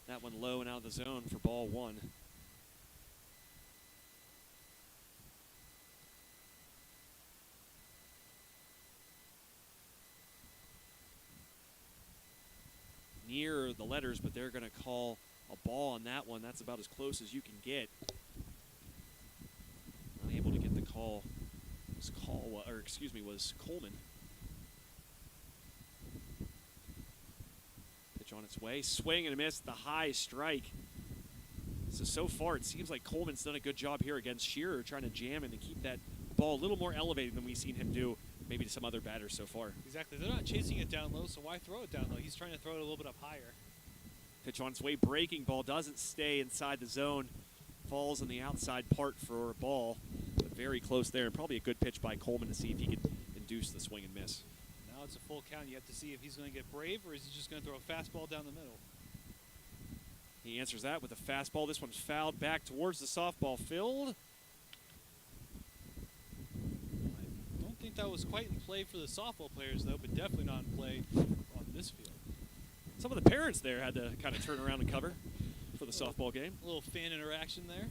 That one low and out of the zone for ball 1. Near the letters, but they're going to call a ball on that one. That's about as close as you can get. Unable to get the call. Was Coleman. On its way, swing and a miss, the high strike. So far it seems like Coleman's done a good job here against Shearer, trying to jam him and keep that ball a little more elevated than we've seen him do maybe to some other batters so far. Exactly. They're not chasing it down low, so why throw it down low? He's trying to throw it a little bit up higher. Pitch on its way, breaking ball, doesn't stay inside the zone, falls on the outside part for a ball, but very close there, and probably a good pitch by Coleman to see if he can induce the swing and miss. Now it's a full count. You have to see if he's going to get brave or is he just going to throw a fastball down the middle. He answers that with a fastball. This one's fouled back towards the softball field. I don't think that was quite in play for the softball players, though, but definitely not in play on this field. Some of the parents there had to kind of turn around and cover for the softball game. A little fan interaction there.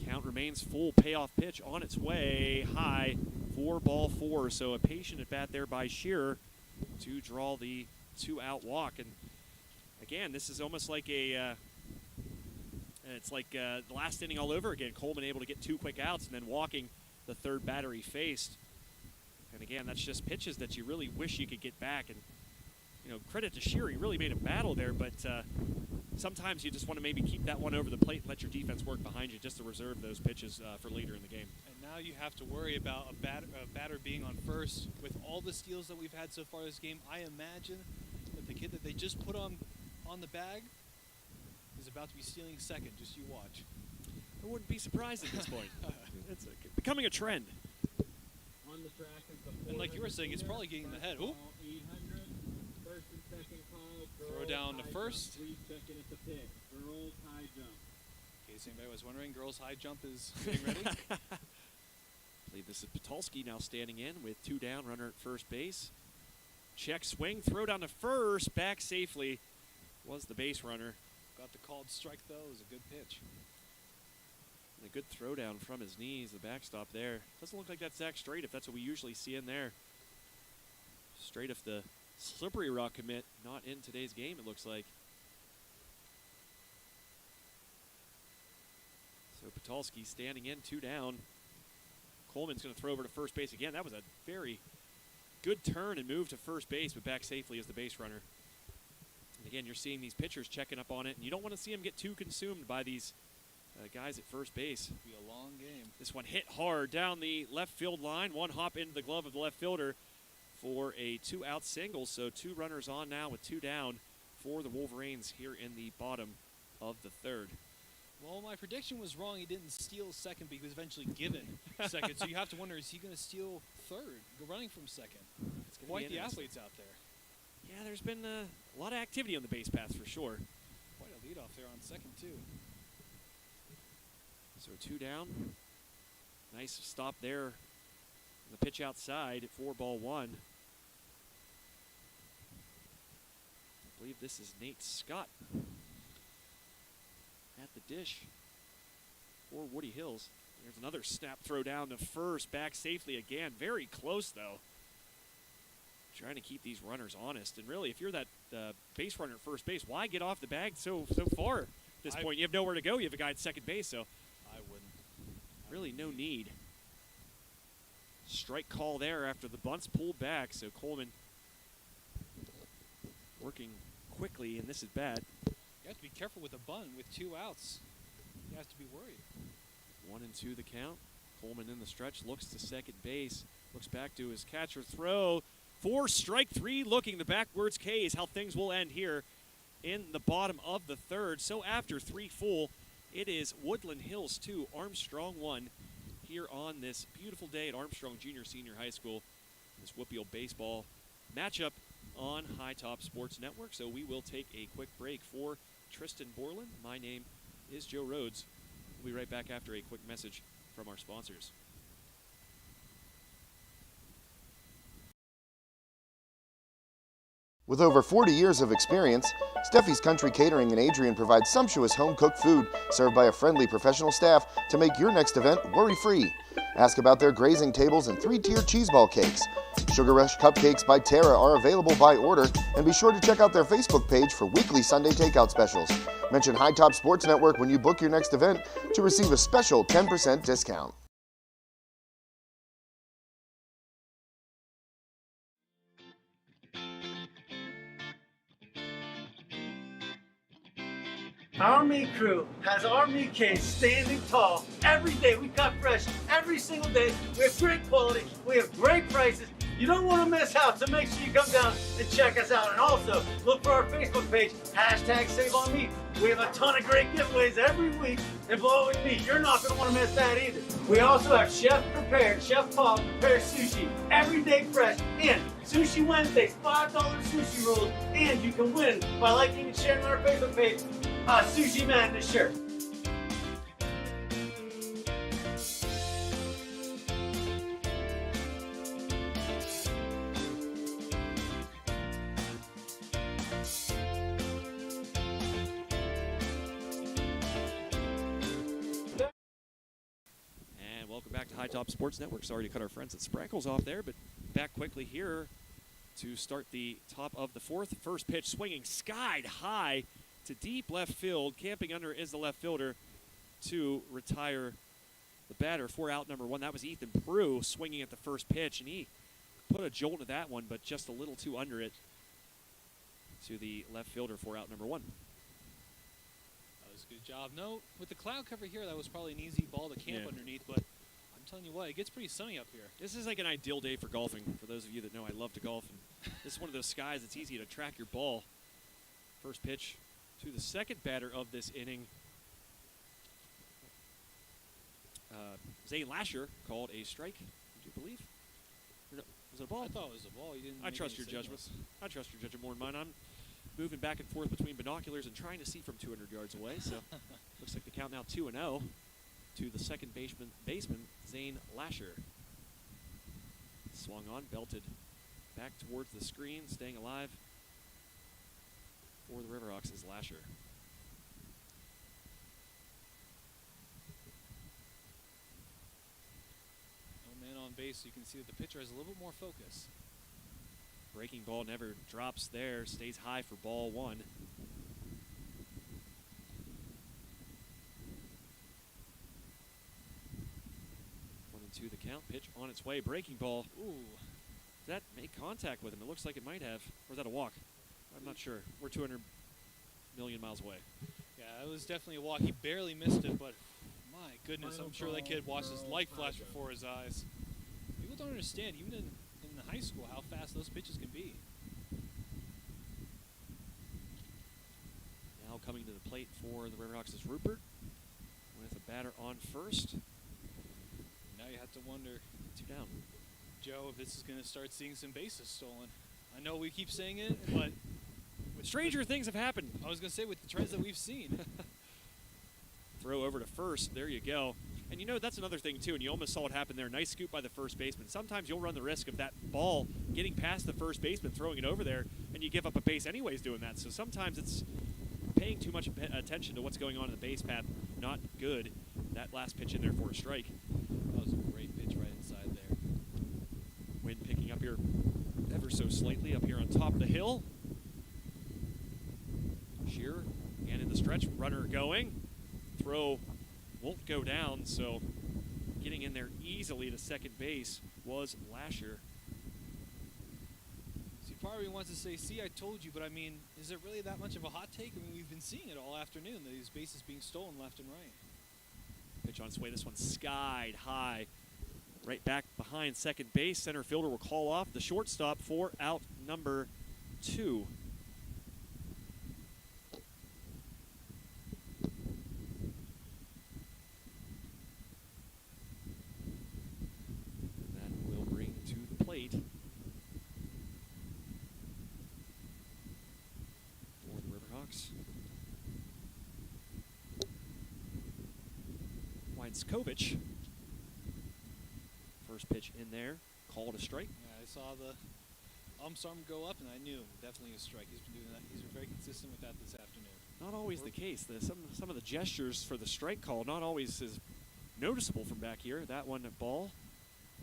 Count remains full. Payoff pitch on its way high for ball 4. So a patient at bat there by Shearer to draw the 2-out walk. And again, this is almost like the last inning all over again. Coleman able to get 2 quick outs and then walking the third batter he faced. And again, that's just pitches that you really wish you could get back. And credit to Shear. He really made a battle there, but sometimes you just want to maybe keep that one over the plate and let your defense work behind you just to reserve those pitches for later in the game. And now you have to worry about a batter being on first. With all the steals that we've had so far this game, I imagine that the kid that they just put on the bag is about to be stealing second. Just you watch. I wouldn't be surprised at this point. It's becoming a trend. On the track is the And like you were saying, it's probably getting in the head. Oop. 800. First and second call. Throw down to first. Please check in at the pit. Girls high jump. In case anybody was wondering, girls high jump is getting ready. I believe this is Patulski now standing in with 2 down, runner at first base. Check swing, throw down to first, back safely was the base runner. Got the called strike though. It was a good pitch. And a good throw down from his knees, the backstop there. Doesn't look like that's Zach Straight if that's what we usually see in there. Straight if the Slippery Rock commit, not in today's game it looks like. So Patulski standing in, 2 down. Coleman's going to throw over to first base again. That was a very good turn and move to first base, but back safely as the base runner. And again, you're seeing these pitchers checking up on it, and you don't want to see them get too consumed by these guys at first base. It'll be a long game. This one hit hard down the left field line. One hop into the glove of the left fielder for a 2-out single. So 2 runners on now with 2 down for the Wolverines here in the bottom of the 3rd. Well, my prediction was wrong. He didn't steal second, but he was eventually given second. So you have to wonder, is he going to steal third, go running from second? It's gonna Quite be the interesting. athletes out there. Yeah, there's been a lot of activity on the base paths for sure. Quite a leadoff there on second, too. So 2 down. Nice stop there. The pitch outside, 4-1. I believe this is Nate Scott at the dish for Woody Hills. There's another snap throw down to first, back safely again. Very close, though. Trying to keep these runners honest. And really, if you're that base runner at first base, why get off the bag so far at this point? You have nowhere to go. You have a guy at second base, so I wouldn't. really no need. Strike call there after the bunt's pulled back, so Coleman working quickly, and this is bad. You have to be careful with a bunt with 2 outs. You have to be worried. 1-2 the count. Coleman in the stretch, looks to second base, looks back to his catcher throw. 4, strike 3, looking the backwards K is how things will end here in the bottom of the 3rd. So after 3 full, it is Woodland Hills 2, Armstrong 1 here on this beautiful day at Armstrong Junior Senior High School. This WPIAL baseball matchup on High Top Sports Network. So we will take a quick break for Tristan Borland. My name is Joe Rhodes. We'll be right back after a quick message from our sponsors. With over 40 years of experience, Steffi's Country Catering in Adrian provides sumptuous home-cooked food served by a friendly professional staff to make your next event worry-free. Ask about their grazing tables and 3-tier cheeseball cakes. Sugar Rush Cupcakes by Tara are available by order, and be sure to check out their Facebook page for weekly Sunday takeout specials. Mention High Top Sports Network when you book your next event to receive a special 10% discount. Our meat crew has our meat case standing tall. Every day we cut fresh, every single day. We have great quality, we have great prices. You don't want to miss out, so make sure you come down and check us out. And also, look for our Facebook page, #SaveOnMeat. We have a ton of great giveaways every week involving meat. You're not going to want to miss that either. We also have chef-prepared, Chef Paul prepared sushi, every day fresh. And Sushi Wednesdays, $5 sushi rolls. And you can win by liking and sharing on our Facebook page a Sushi Madness shirt. And welcome back to High Top Sports Network. Sorry to cut our friends at Sprackles off there, but back quickly here to start the top of the 4th. First pitch swinging skied high to deep left field. Camping under is the left fielder to retire the batter for out number 1. That was Ethan Prue swinging at the first pitch, and he put a jolt into that one, but just a little too under it. to the left fielder for out number 1. That was a good job. No, with the cloud cover here, that was probably an easy ball to camp underneath, but I'm telling you what, it gets pretty sunny up here. This is like an ideal day for golfing. For those of you that know, I love to golf, and this is one of those skies that's easy to track your ball. First pitch to the second batter of this inning. Zane Lasher called a strike, would you believe? Or no, was it a ball? I thought it was a ball. You didn't I make trust any your signals. judgment. I trust your judgment more than mine. I'm moving back and forth between binoculars and trying to see from 200 yards away. So looks like the count now 2-0 to the second baseman Zane Lasher. Swung on, belted back towards the screen, staying alive for the Riverhawks is Lasher. No man on base, so you can see that the pitcher has a little bit more focus. Breaking ball never drops there, stays high for ball 1. 1-2 the count, pitch on its way, breaking ball. Ooh, did that make contact with him? It looks like it might have. Or is that a walk? I'm not sure. We're 200 million miles away. Yeah, it was definitely a walk. He barely missed it, but my goodness, I'm sure that kid watched his life flash before his eyes. People don't understand, even in high school, how fast those pitches can be. Now coming to the plate for the Riverhawks is Rupert with a batter on first. Now you have to wonder, 2 down. Joe, if this is going to start seeing some bases stolen. I know we keep saying it, but stranger things have happened. I was going to say, with the trends that we've seen. Throw over to first. There you go. And you know, that's another thing, too, and you almost saw it happen there. Nice scoop by the first baseman. Sometimes you'll run the risk of that ball getting past the first baseman, throwing it over there, and you give up a base anyways doing that. So sometimes it's paying too much attention to what's going on in the base path. Not good. That last pitch in there for a strike. That was a great pitch right inside there. Wind picking up here ever so slightly up here on top of the hill. Shearer, and in the stretch, runner going. Throw won't go down, so getting in there easily to second base was Lasher. See, part of me wants to say, see, I told you, but I mean, is it really that much of a hot take? I mean, we've been seeing it all afternoon, these bases being stolen left and right. Pitch on its way, this one skied high. Right back behind second base. Center fielder will call off the shortstop for out number 2. That will bring to the plate for the Riverhawks Winskovich. First pitch in there, called a strike. Yeah, I saw the Armstrong go up, and I knew definitely a strike. He's been doing that. He's been very consistent with that this afternoon. Not always the case. Some of the gestures for the strike call not always is noticeable from back here. That one ball,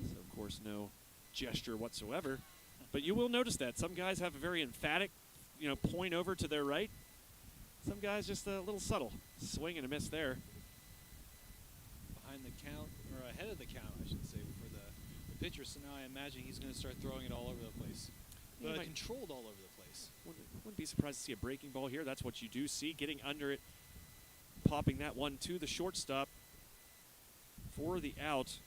so of course no gesture whatsoever. But you will notice that some guys have a very emphatic, point over to their right. Some guys just a little subtle, swing and a miss there. Behind the count, or ahead of the count, I should say, for the pitcher. So now I imagine he's going to start throwing it all over the place. But controlled all over the place. Wouldn't be surprised to see a breaking ball here. That's what you do see. Getting under it, popping that one to the shortstop for the out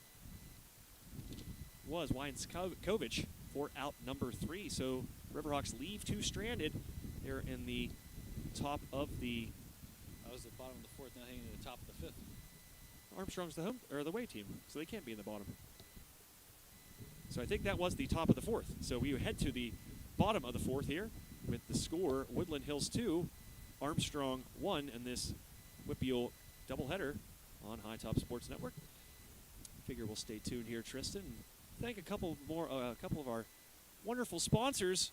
was Winskovich for out number 3. So Riverhawks leave 2 stranded. They're in the top of the. That was the bottom of the 4th, now heading to the top of the 5th. Armstrong's the away team, so they can't be in the bottom. So I think that was the top of the 4th. So we head to the bottom of the 4th here with the score: Woodland Hills 2, Armstrong 1, and this WPIAL doubleheader on High Top Sports Network. Figure we'll stay tuned here, Tristan. Thank a couple of our wonderful sponsors.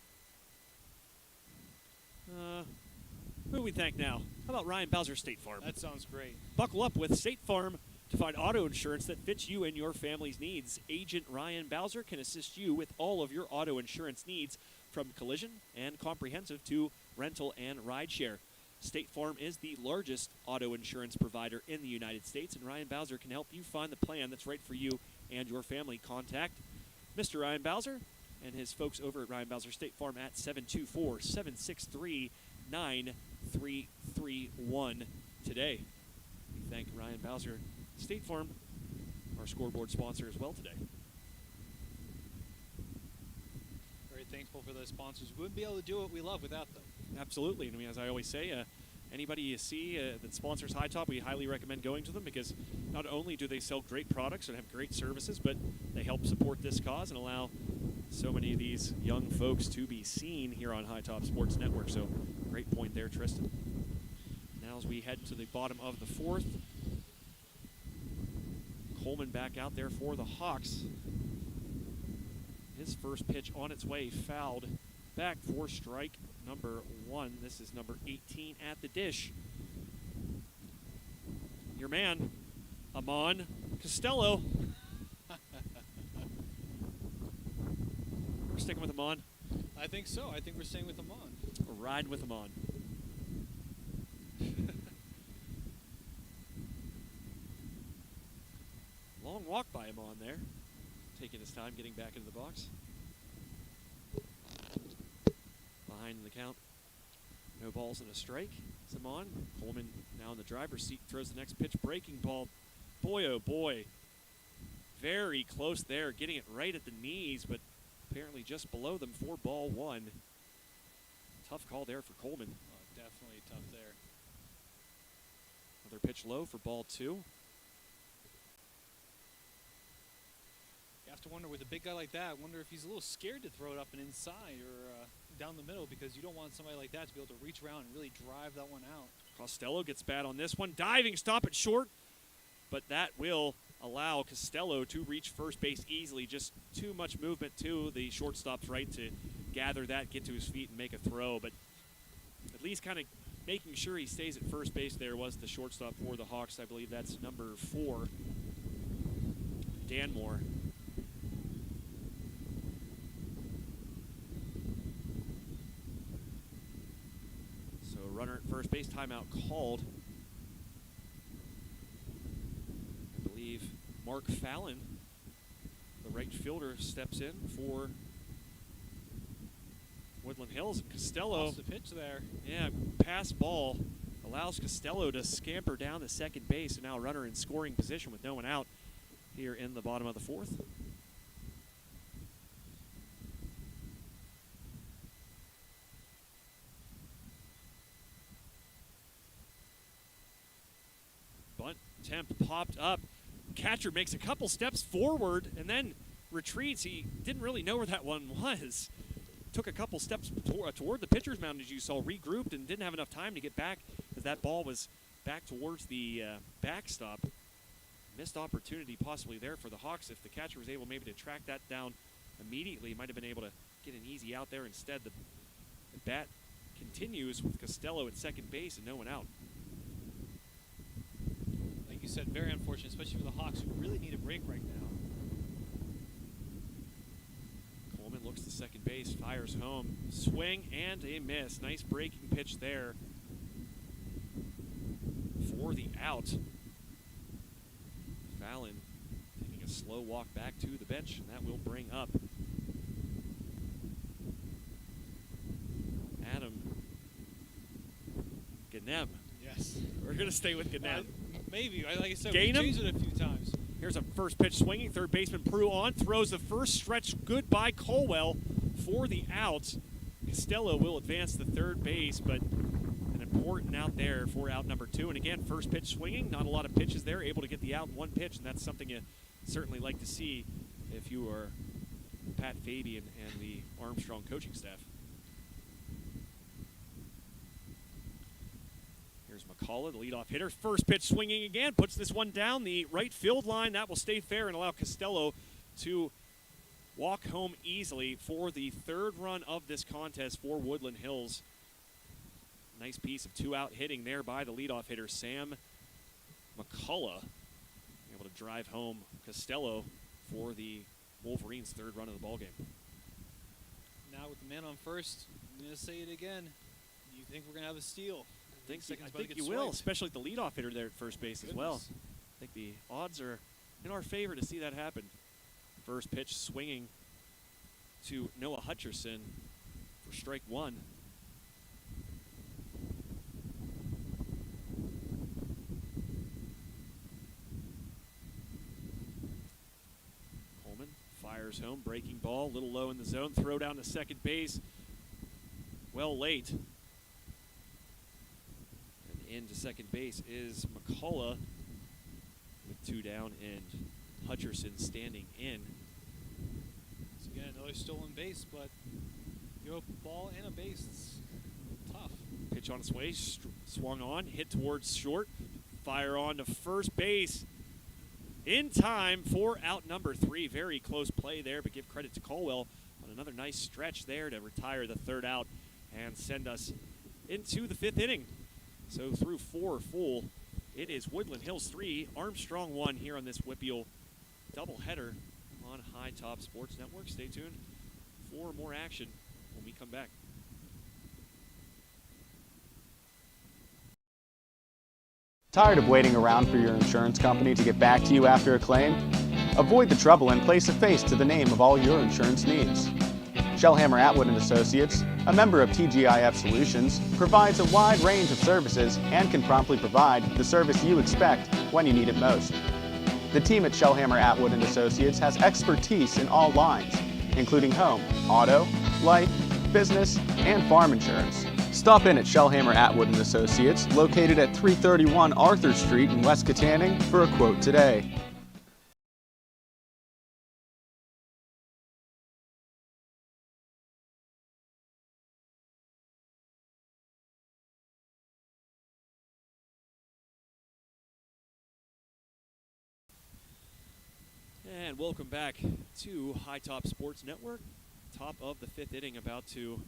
Who do we thank now? How about Ryan Bowser State Farm? That sounds great. Buckle up with State Farm to find auto insurance that fits you and your family's needs. Agent Ryan Bowser can assist you with all of your auto insurance needs, from collision and comprehensive to rental and rideshare. State Farm is the largest auto insurance provider in the United States, and Ryan Bowser can help you find the plan that's right for you and your family. Contact Mr. Ryan Bowser and his folks over at Ryan Bowser State Farm at 724-763-9331 today. We thank Ryan Bowser State Farm, our scoreboard sponsor as well today. Very thankful for those sponsors. We wouldn't be able to do what we love without them. Absolutely. And I mean, as I always say, anybody you see that sponsors High Top, we highly recommend going to them because not only do they sell great products and have great services, but they help support this cause and allow so many of these young folks to be seen here on High Top Sports Network. So great point there, Tristan. Now as we head to the bottom of the fourth, Coleman back out there for the Hawks. His first pitch on its way, fouled back for strike number 1. This is number 18 at the dish. Your man, Amon Costello. We're sticking with Amon. I think so. I think we're staying with Amon. We're riding with Amon. Long walk by Amon there. Taking his time getting back into the box. Behind in the count. No balls and a strike. Amon. Coleman now in the driver's seat. Throws the next pitch. Breaking ball. Boy, oh boy. Very close there. Getting it right at the knees, but apparently just below them for ball 1. Tough call there for Coleman. Oh, definitely tough there. Another pitch low for ball 2. You have to wonder with a big guy like that, I wonder if he's a little scared to throw it up and inside or down the middle because you don't want somebody like that to be able to reach around and really drive that one out. Costello gets bad on this one. Diving stop at short, but that will allow Costello to reach first base easily. Just too much movement to the shortstop's right to gather that, get to his feet, and make a throw. But at least kind of making sure he stays at first base there was the shortstop for the Hawks. I believe that's number 4, Danmore. So runner at first base, timeout called. I believe Mark Fallon, the right fielder, steps in for Woodland Hills. And Costello, lost the pitch there. Yeah, pass ball allows Costello to scamper down the second base, and now runner in scoring position with no one out here in the bottom of the fourth. Bunt attempt popped up. Catcher makes a couple steps forward and then retreats. He didn't really know where that one was. Took a couple steps toward the pitcher's mound, as you saw, regrouped, and didn't have enough time to get back as that ball was back towards the backstop. Missed opportunity possibly there for the Hawks. If the catcher was able maybe to track that down immediately, might have been able to get an easy out there. Instead, the bat continues with Costello at second base and no one out. Like you said, very unfortunate, especially for the Hawks, who really need a break right now. Coleman looks to second base, fires home. Swing and a miss. Nice breaking pitch there for the out. Fallon taking a slow walk back to the bench, and that will bring up Adam Ganem. Yes. We're going to stay with Ganem. Maybe. Like I said, Gainem? we changed it a few times. Here's a first pitch swinging. Third baseman Prue on. Throws the first stretch. Goodbye Colwell for the out. Costello will advance to third base, but an important out there for out number 2. And again, first pitch swinging. Not a lot of pitches there. Able to get the out in one pitch, and that's something you certainly like to see if you are Pat Fabian and the Armstrong coaching staff. Here's McCullough, the leadoff hitter. First pitch swinging again. Puts this one down the right field line. That will stay fair and allow Costello to walk home easily for the third run of this contest for Woodland Hills. Nice piece of 2-out hitting there by the leadoff hitter, Sam McCullough. Able to drive home Costello for the Wolverines' third run of the ballgame. Now with the man on first, I'm going to say it again. Do you think we're going to have a steal? I think you will, especially the leadoff hitter there at first base as well. I think the odds are in our favor to see that happen. First pitch swinging to Noah Hutcherson for strike one. Coleman fires home, breaking ball, a little low in the zone, throw down to second base. Well late. And into second base is McCullough with two down and Hutcherson standing in. So again, another stolen base, but you have a ball and a base. It's tough. Pitch on its way, swung on, hit towards short, fire on to first base. In time for out number 3. Very close play there, but give credit to Colwell on another nice stretch there to retire the third out and send us into the 5th inning. So through 4 full, it is Woodland Hills 3, Armstrong 1 here on this WPIAL doubleheader on High Top Sports Network. Stay tuned for more action when we come back. Tired of waiting around for your insurance company to get back to you after a claim? Avoid the trouble and place a face to the name of all your insurance needs. Shellhammer Atwood & Associates, a member of TGIF Solutions, provides a wide range of services and can promptly provide the service you expect when you need it most. The team at Shellhammer Atwood & Associates has expertise in all lines, including home, auto, life, business, and farm insurance. Stop in at Shellhammer Atwood & Associates, located at 331 Arthur Street in West Katanning, for a quote today. And welcome back to High Top Sports Network. Top of the 5th inning about to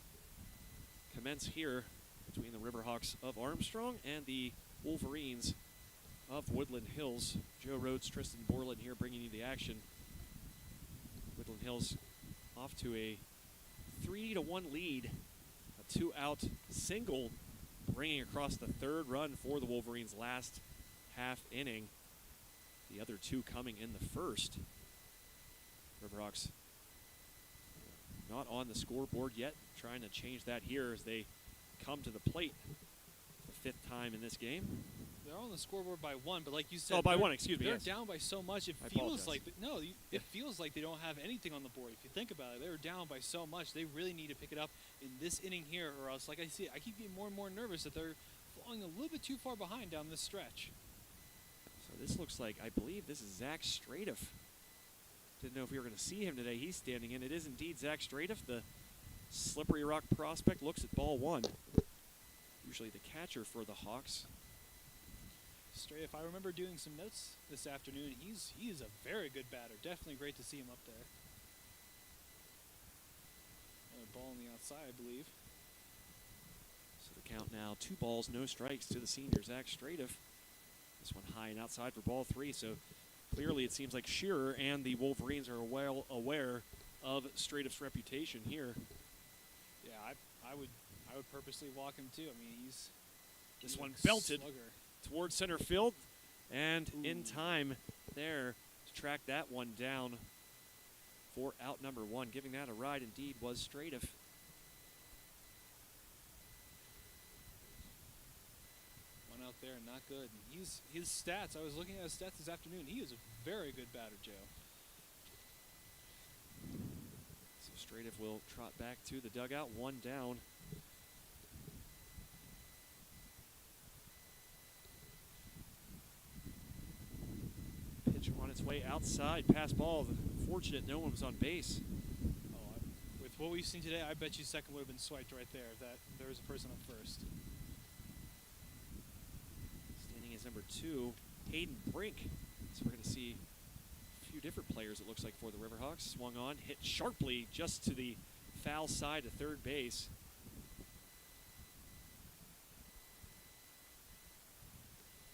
commence here between the Riverhawks of Armstrong and the Wolverines of Woodland Hills. Joe Rhodes, Tristan Borland here bringing you the action. Woodland Hills off to a 3-1 lead. A 2-out single bringing across the 3rd run for the Wolverines last half inning. The other 2 coming in the 1st. Riverhawks not on the scoreboard yet, trying to change that here as they come to the plate the 5th time in this game. They're on the scoreboard by 1, but like you said, oh, by 1, excuse me. They're yes. down by so much. It I feels apologize. like it feels like they don't have anything on the board. If you think about it, they're down by so much. They really need to pick it up in this inning here, or else, like I see, I keep getting more and more nervous that they're falling a little bit too far behind down this stretch. So this looks like, I believe this is Zach Stratoff. Didn't know if we were going to see him today. He's standing in. It is indeed Zach Stratoff, the Slippery Rock prospect. Looks at ball 1. Usually the catcher for the Hawks. Stratoff, I remember doing some notes this afternoon. He is a very good batter. Definitely great to see him up there. A ball on the outside, I believe. So the count now, 2 balls, no strikes to the senior, Zach Stratoff. This one high and outside for ball 3, so clearly it seems like Shearer and the Wolverines are well aware of Stratoff's reputation here. Yeah, I would purposely walk him too. I mean, he's This one a belted slugger. towards center field, and in time there to track that one down for out number 1. Giving that a ride indeed was Stratoff. One out there, not good. And his stats, I was looking at his stats this afternoon. He is a very good batter, Joe. So Stratoff will trot back to the dugout, 1 down. Pitch on its way outside, pass ball. Fortunate no one was on base. Oh, with what we've seen today, I bet you second would have been swiped right there if there was a person on first. Standing as number 2, Hayden Brink. So we're going to see a few different players, it looks like, for the Riverhawks. Swung on, hit sharply just to the foul side of third base.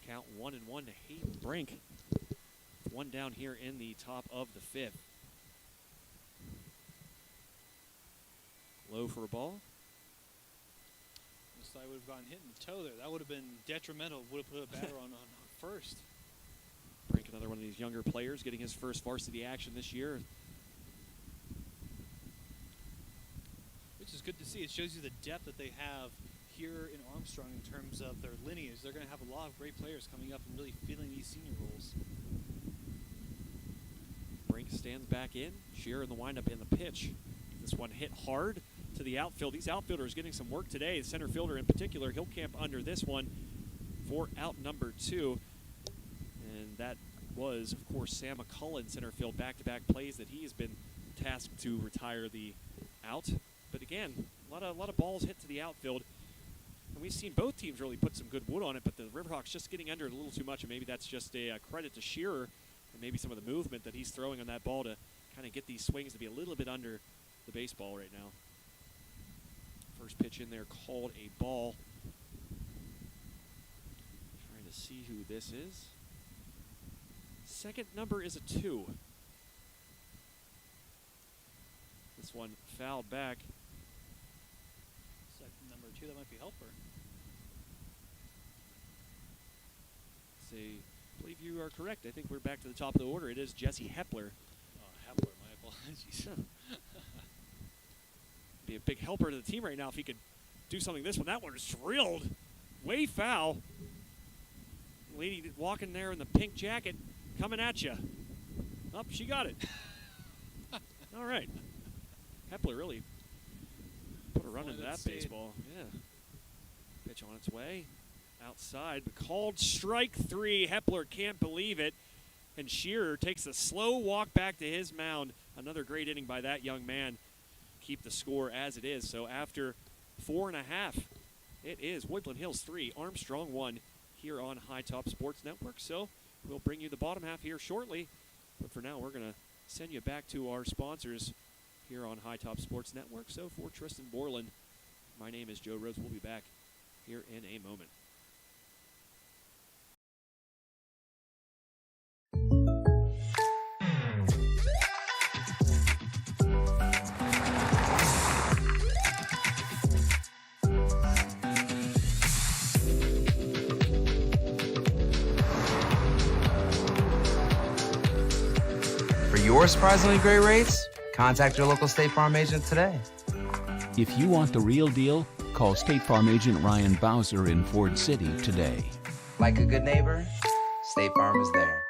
Count 1-1 to Hayden Brink. 1 down here in the top of the 5th. Low for a ball. Looks like I would have gotten hit in the toe there. That would have been detrimental. Would have put a batter on first. Brink, another one of these younger players, getting his first varsity action this year. is good to see. It shows you the depth that they have here in Armstrong in terms of their lineage. They're going to have a lot of great players coming up and really filling these senior roles. Brink stands back in. Shearer in the windup in the pitch. This one hit hard to the outfield. These outfielders getting some work today. The center fielder in particular, he'll camp under this one for out number 2. And that was, of course, Sam McCullen, center field, back-to-back plays that he has been tasked to retire the out. But again, a lot of balls hit to the outfield. And we've seen both teams really put some good wood on it, but the Riverhawks just getting under it a little too much, and maybe that's just a credit to Shearer and maybe some of the movement that he's throwing on that ball to kind of get these swings to be a little bit under the baseball right now. First pitch in there called a ball. Trying to see who this is. Second number is a 2. This one fouled back. Second number 2, that might be Helper. I believe you are correct. I think we're back to the top of the order. It is Jesse Hepler. Oh, Hepler, my apologies. Be a big helper to the team right now if he could do something this one. That one is drilled way foul. Lady walking there in the pink jacket coming at you. Oh, she got it. All right. Hepler really put a run into that baseball. Yeah. Pitch on its way. Outside. Called strike 3. Hepler can't believe it. And Shearer takes a slow walk back to his mound. Another great inning by that young man. Keep the score as it is. So after 4.5, it is Woodland Hills 3, Armstrong 1 here on High Top Sports Network. So we'll bring you the bottom half here shortly. But for now, we're going to send you back to our sponsors here on High Top Sports Network. So for Tristan Borland, my name is Joe Rose. We'll be back here in a moment. For your surprisingly great rates, contact your local State Farm agent today. If you want the real deal, call State Farm agent Ryan Bowser in Ford City today. Like a good neighbor, State Farm is there.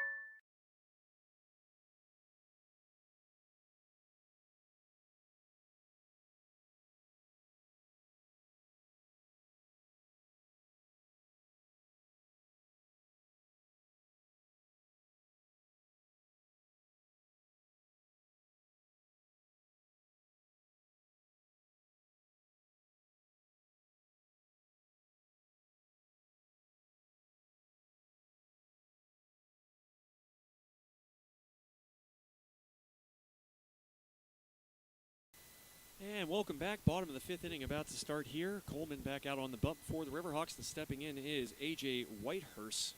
And welcome back. Bottom of the 5th inning about to start here. Coleman back out on the bump for the Riverhawks. And stepping in is A.J. Whitehurst.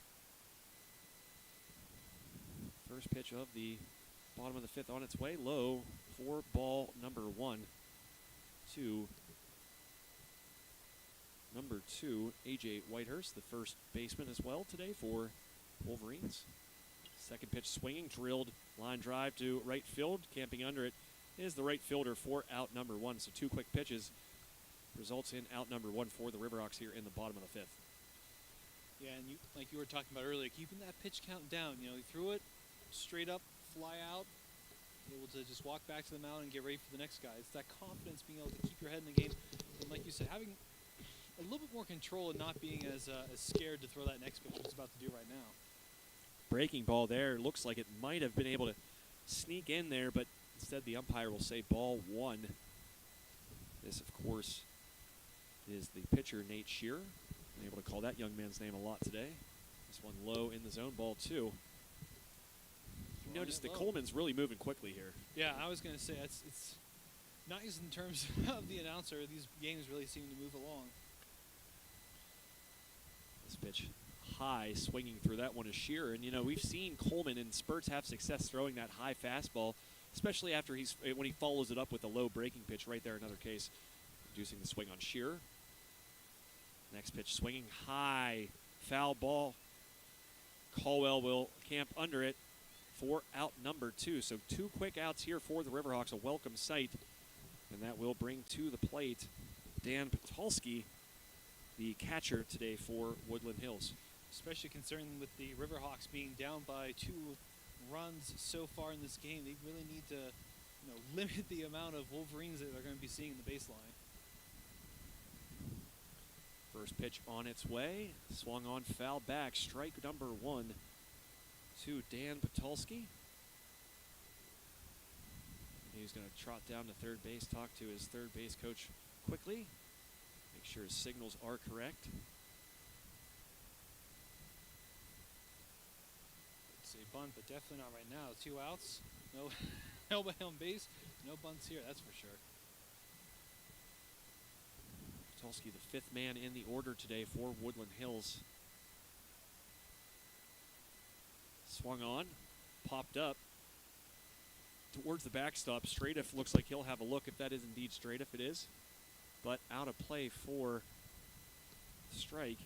First pitch of the bottom of the 5th on its way. Low for ball number 1 to number 2, A.J. Whitehurst, the first baseman as well today for Wolverines. Second pitch swinging, drilled line drive to right field. Camping under it is the right fielder for out number 1. So 2 quick pitches results in out number 1 for the Riverhawks here in the bottom of the 5th. Yeah, and like you were talking about earlier, keeping that pitch count down. You know, he threw it straight up, fly out, able to just walk back to the mound and get ready for the next guy. It's that confidence, being able to keep your head in the game, and like you said, having a little bit more control and not being as scared to throw that next pitch, which he's about to do right now. Breaking ball there. Looks like it might have been able to sneak in there, but instead the umpire will say ball 1. This, of course, is the pitcher, Nate Shearer. Been able to call that young man's name a lot today. This one low in the zone, ball 2. You notice that Coleman's really moving quickly here. Yeah, I was going to say, it's nice in terms of the announcer. These games really seem to move along. This pitch high, swinging through that one is Shearer. And, you know, we've seen Coleman in spurts have success throwing that high fastball, especially after when he follows it up with a low breaking pitch right there, another case, reducing the swing on Shearer. Next pitch swinging high, foul ball. Caldwell will camp under it for out number 2. So 2 quick outs here for the Riverhawks, a welcome sight And that will bring to the plate Dan Patulski, the catcher today for Woodland Hills. Especially concerning with the Riverhawks being down by 2 runs so far in this game, they really need to limit the amount of Wolverines that they're going to be seeing in the baseline. First pitch on its way, swung on, foul back, strike number 1 to Dan Patulski. He's going to trot down to third base, talk to his third base coach quickly, make sure his signals are correct. It's a bunt, but definitely not right now. 2 outs, no nobody on base, no bunts here, that's for sure. Patulski, the 5th man in the order today for Woodland Hills. Swung on, popped up towards the backstop. Straightiff looks like he'll have a look if that is indeed Straightiff. It is, but out of play for strike.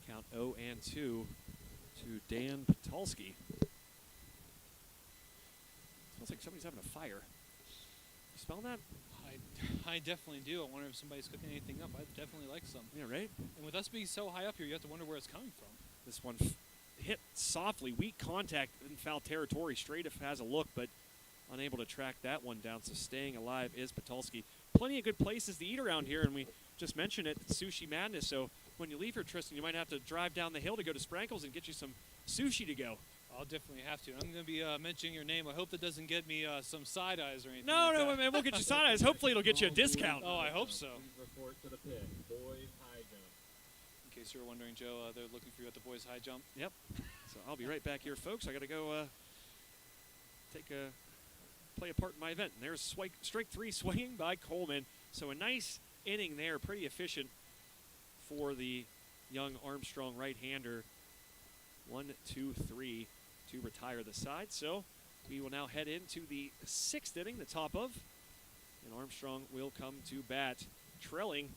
Count 0-2 to Dan Patulski. Smells like somebody's having a fire. You smell that? I definitely do. I wonder if somebody's cooking anything up. I'd definitely like some. Yeah, right? And with us being so high up here, you have to wonder where it's coming from. This one hit softly, weak contact in foul territory. Straightiff has a look, but unable to track that one down. So staying alive is Patulski. Plenty of good places to eat around here, and we just mentioned it, it's Sushi Madness. So when you leave here, Tristan, you might have to drive down the hill to go to Sprankles and get you some sushi to go. I'll definitely have to. I'm going to be mentioning your name. I hope that doesn't get me some side eyes or anything. No, like no, that. man, we'll get you side eyes. Hopefully it'll get you a discount. Oh, I hope so. Please report to the pit. Boys high jump. In case you were wondering, Joe, they're looking for you at the boys' high jump. Yep. So I'll be right back here, folks. I got to go play a part in my event. And there's strike 3 swinging by Coleman. So a nice inning there, pretty efficient for the young Armstrong right-hander. 1, 2, 3 to retire the side. So we will now head into the 6th inning, the top of, and Armstrong will come to bat, trailing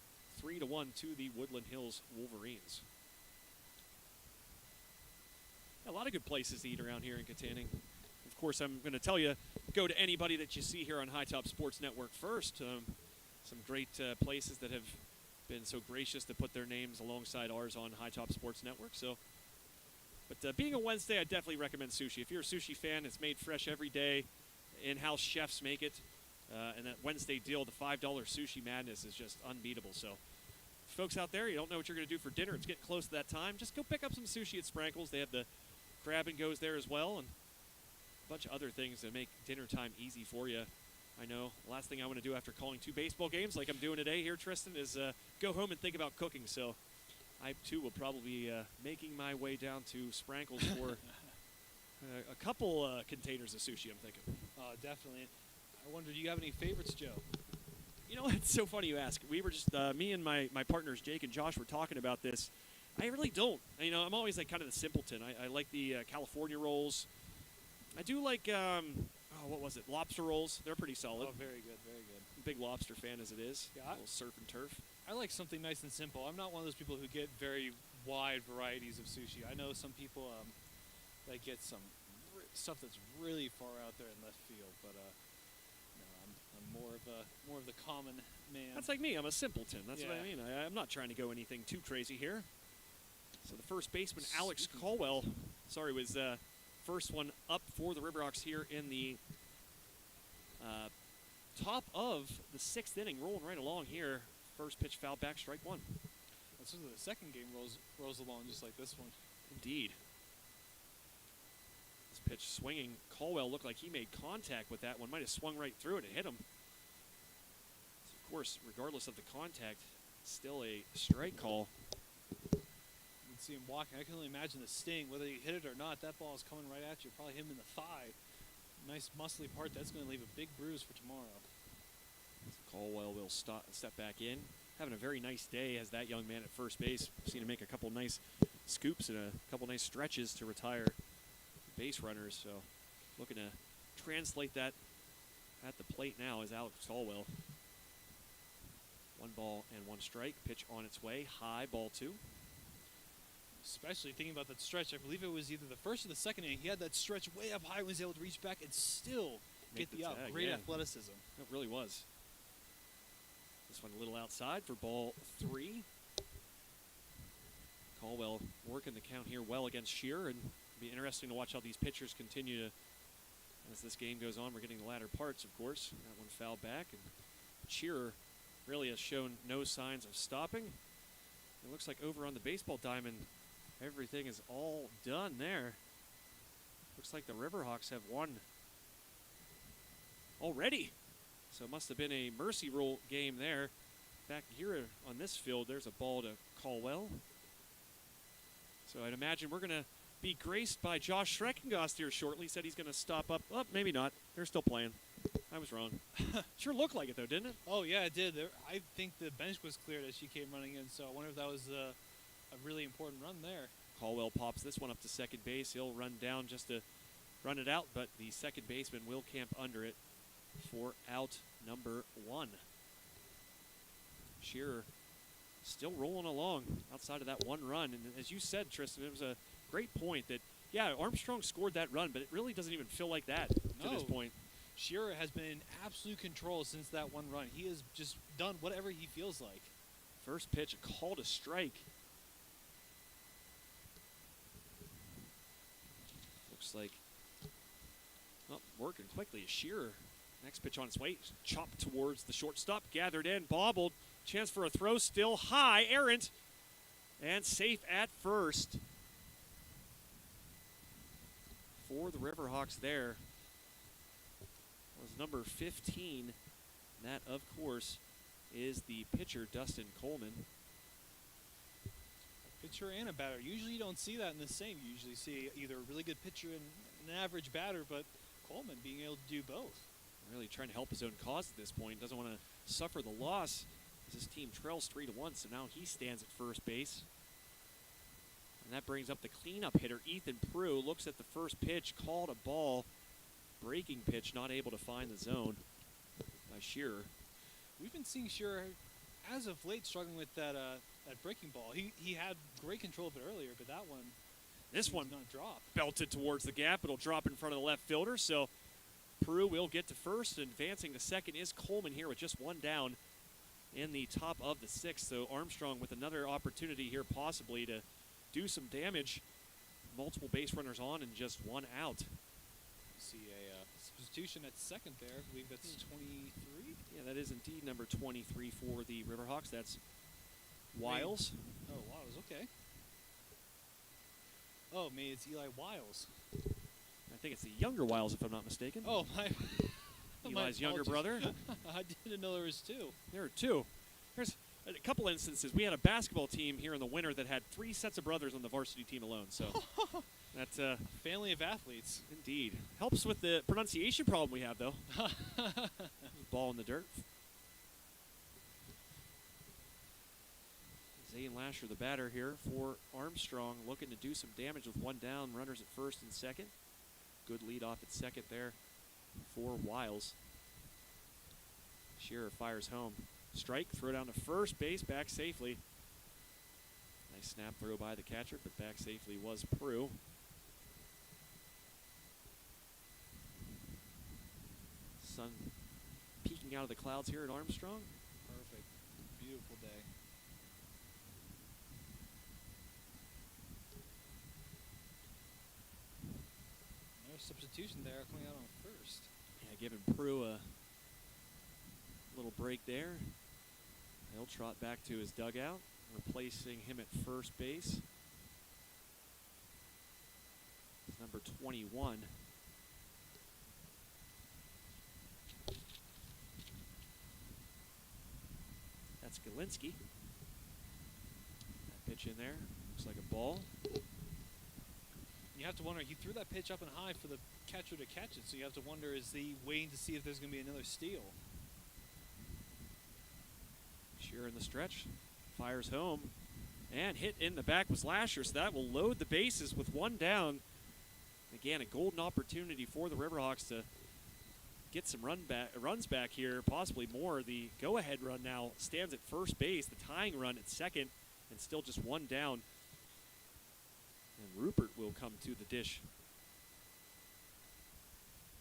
3-1 to the Woodland Hills Wolverines. A lot of good places to eat around here in Katanning. Of course, I'm going to tell you, go to anybody that you see here on High Top Sports Network first. Some great places that have been so gracious to put their names alongside ours on High Top Sports Network. So, but being a Wednesday, I definitely recommend sushi. If you're a sushi fan, it's made fresh every day. In-house chefs make it. And that Wednesday deal, the $5 Sushi Madness, is just unbeatable. So, folks out there, you don't know what you're going to do for dinner. It's getting close to that time. Just go pick up some sushi at Sprankles. They have the grab and goes there as well, and a bunch of other things that make dinner time easy for you. I know the last thing I want to do after calling 2 baseball games like I'm doing today here, Tristan, is go home and think about cooking. So I, too, will probably be making my way down to Sprankles for a couple containers of sushi, I'm thinking. Definitely. I wonder, do you have any favorites, Joe? You know, it's so funny you ask. We were just, me and my partners, Jake and Josh, were talking about this. I really don't. You know, I'm always like kind of the simpleton. I like the California rolls. I do like, what was it, lobster rolls. They're pretty solid. Oh, very good, very good. Big lobster fan as it is. Yeah, a little surf and turf. I like something nice and simple. I'm not one of those people who get very wide varieties of sushi. I know some people that get some stuff that's really far out there in left field, but I'm more of the common man. That's like me. I'm a simpleton. That's what I Yeah. mean. I'm not trying to go anything too crazy here. So the first baseman, Alex Caldwell, was first one up for the Riverhawks here in the top of the 6th inning, rolling right along here. First pitch foul back, strike 1. This is the second game rolls along just like this one. Indeed. This pitch swinging. Caldwell looked like he made contact with that one. Might have swung right through it and hit him. So of course, regardless of the contact, still a strike call. You can see him walking. I can only imagine the sting. Whether he hit it or not, that ball is coming right at you. Probably hit him in the thigh. Nice muscly part. That's going to leave a big bruise for tomorrow. Caldwell will step back in. Having a very nice day as that young man at first base. Seen him make a couple nice scoops and a couple nice stretches to retire base runners. So looking to translate that at the plate now is Alex Caldwell. 1 ball and 1 strike. Pitch on its way. High, ball 2. Especially thinking about that stretch, I believe it was either the first or the second inning. He had that stretch way up high, was able to reach back and still get the out. tag, Great yeah. athleticism. It really was. This one a little outside for ball 3. Caldwell working the count here well against Shearer, and it'll be interesting to watch how these pitchers continue to, as this game goes on. We're getting the latter parts, of course. That one fouled back, and Shearer really has shown no signs of stopping. It looks like over on the baseball diamond, everything is all done there. Looks like the Riverhawks have won already. So it must have been a mercy rule game there. Back here on this field, there's a ball to Caldwell. So I'd imagine we're going to be graced by Josh Schreckengast here shortly. Said he's going to stop up. Oh, maybe not. They're still playing. I was wrong. Sure looked like it, though, didn't it? Oh, yeah, it did. I think the bench was cleared as she came running in, so I wonder if that was a really important run there. Caldwell pops this one up to second base. He'll run down just to run it out, but the second baseman will camp under it for out number 1. Shearer still rolling along outside of that one run. And as you said, Tristan, it was a great point that, yeah, Armstrong scored that run, but it really doesn't even feel like that to this point. Shearer has been in absolute control since that one run. He has just done whatever he feels like. First pitch, a call to strike. Looks like, well, working quickly. Shearer, next pitch on its way, chopped towards the shortstop, gathered in, bobbled. Chance for a throw, still high, errant, and safe at first. For the Riverhawks there was number 15. That, of course, is the pitcher, Dustin Coleman. A pitcher and a batter. Usually you don't see that in the same. You usually see either a really good pitcher and an average batter, but Coleman being able to do both. Really trying to help his own cause at this point. Doesn't want to suffer the loss as his team trails 3-1, so now he stands at first base. And that brings up the cleanup hitter, Ethan Prue. Looks at the first pitch, called a ball. Breaking pitch, not able to find the zone by Shearer. We've been seeing Shearer, as of late, struggling with that breaking ball. He had great control of it earlier, but that one, this one not drop. Belted towards the gap. It'll drop in front of the left fielder, so Prue will get to first. Advancing to second is Coleman here with just one down in the top of the 6th. So Armstrong with another opportunity here possibly to do some damage. Multiple base runners on and just one out. See a substitution at second there. I believe that's 23. Yeah, that is indeed number 23 for the Riverhawks. That's Wiles. Oh, Wiles, okay. Oh, maybe it's Eli Wiles. I think it's the younger Wiles, if I'm not mistaken. Oh, my. Eli's younger brother. I didn't know there was 2. There are 2. There's a couple instances. We had a basketball team here in the winter that had 3 sets of brothers on the varsity team alone. So that's a family of athletes. Indeed. Helps with the pronunciation problem we have, though. Ball in the dirt. Zane Lasher, the batter here for Armstrong, looking to do some damage with one down. Runners at first and second. Good lead off at second there for Wiles. Shearer fires home. Strike, throw down to first base, back safely. Nice snap throw by the catcher, but back safely was Prue. Sun peeking out of the clouds here at Armstrong. Perfect. Beautiful day. No substitution there coming out on first. Yeah, giving Prue a little break there. He'll trot back to his dugout, replacing him at first base. It's number 21. That's Galinsky. That pitch in there looks like a ball. You have to wonder, he threw that pitch up and high for the catcher to catch it, so you have to wonder, is he waiting to see if there's going to be another steal? Shearer in the stretch, fires home, and hit in the back was Lasher, so that will load the bases with one down. Again, a golden opportunity for the Riverhawks to get some runs back here, possibly more. The go-ahead run now stands at first base, the tying run at second, and still just one down. And Rupert will come to the dish.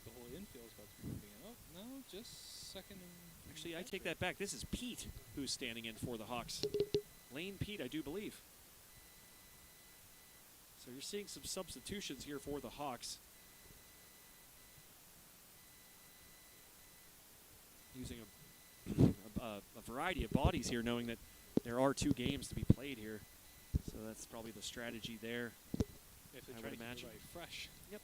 The whole infield's about to be moving in. Oh, no, just second and... Actually, I take that back. This is Pete who's standing in for the Hawks. Lane Pete, I do believe. So you're seeing some substitutions here for the Hawks. Using a variety of bodies here, knowing that there are 2 games to be played here. So that's probably the strategy there. If they I try would to imagine. keep everybody fresh. Yep.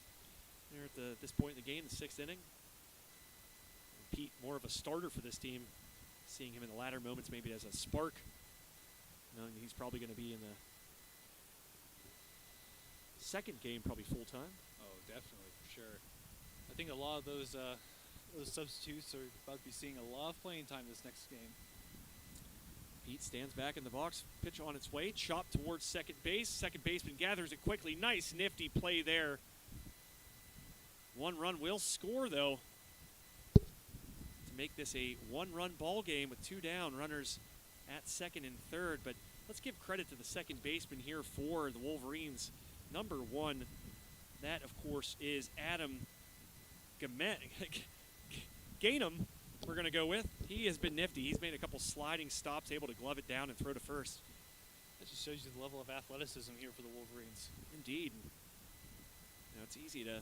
They're at this point in the game, the 6th inning. And Pete, more of a starter for this team. Seeing him in the latter moments maybe as a spark. Knowing he's probably going to be in the second game, probably full-time. Oh, definitely, for sure. I think a lot of those substitutes are about to be seeing a lot of playing time this next game. Pete stands back in the box, pitch on its way, chop towards second base. Second baseman gathers it quickly. Nice, nifty play there. 1 run will score, though, to make this a 1-run ball game with 2 down, runners at second and third. But let's give credit to the second baseman here for the Wolverines. Number 1, that, of course, is Adam Gainham, we're going to go with. He has been nifty. He's made a couple sliding stops, able to glove it down and throw to first. That just shows you the level of athleticism here for the Wolverines. Indeed. You know, it's easy to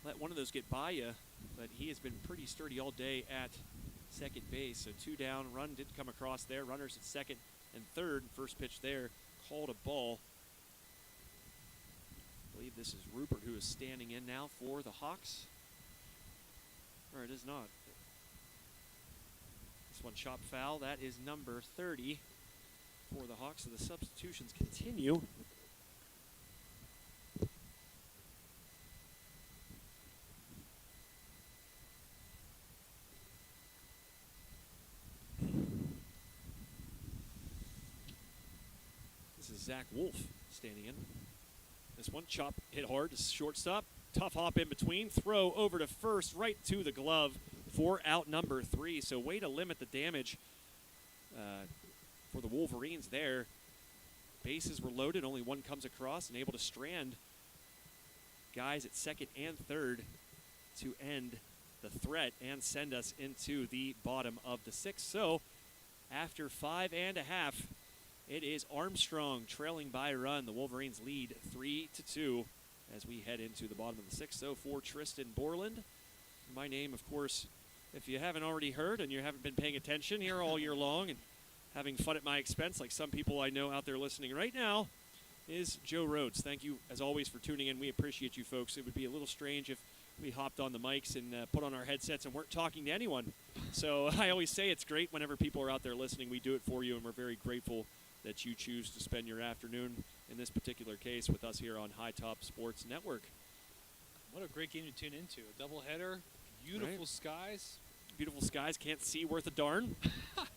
let one of those get by you, but he has been pretty sturdy all day at second base. So 2 down, run did come across there. Runners at second and third. First pitch there, called a ball. I believe this is Rupert who is standing in now for the Hawks. Or it is not. This one chopped foul. That is number 30 for the Hawks. So the substitutions continue. This is Zach Wolf standing in. This one chop hit hard to shortstop. Tough hop in between. Throw over to first, right to the glove for out number 3. So way to limit the damage for the Wolverines there. Bases were loaded. Only one comes across and able to strand guys at second and third to end the threat and send us into the bottom of the 6th. So after 5 1/2, it is Armstrong trailing by a run. The Wolverines lead 3-2 as we head into the bottom of the 6th. So for Tristan Borland, my name, of course, if you haven't already heard and you haven't been paying attention here all year long and having fun at my expense, like some people I know out there listening right now, is Joe Rhodes. Thank you, as always, for tuning in. We appreciate you folks. It would be a little strange if we hopped on the mics and put on our headsets and weren't talking to anyone. So I always say it's great whenever people are out there listening. We do it for you, and we're very grateful that you choose to spend your afternoon, in this particular case, with us here on High Top Sports Network. What a great game to tune into. A doubleheader, beautiful skies. Beautiful skies, can't see worth a darn.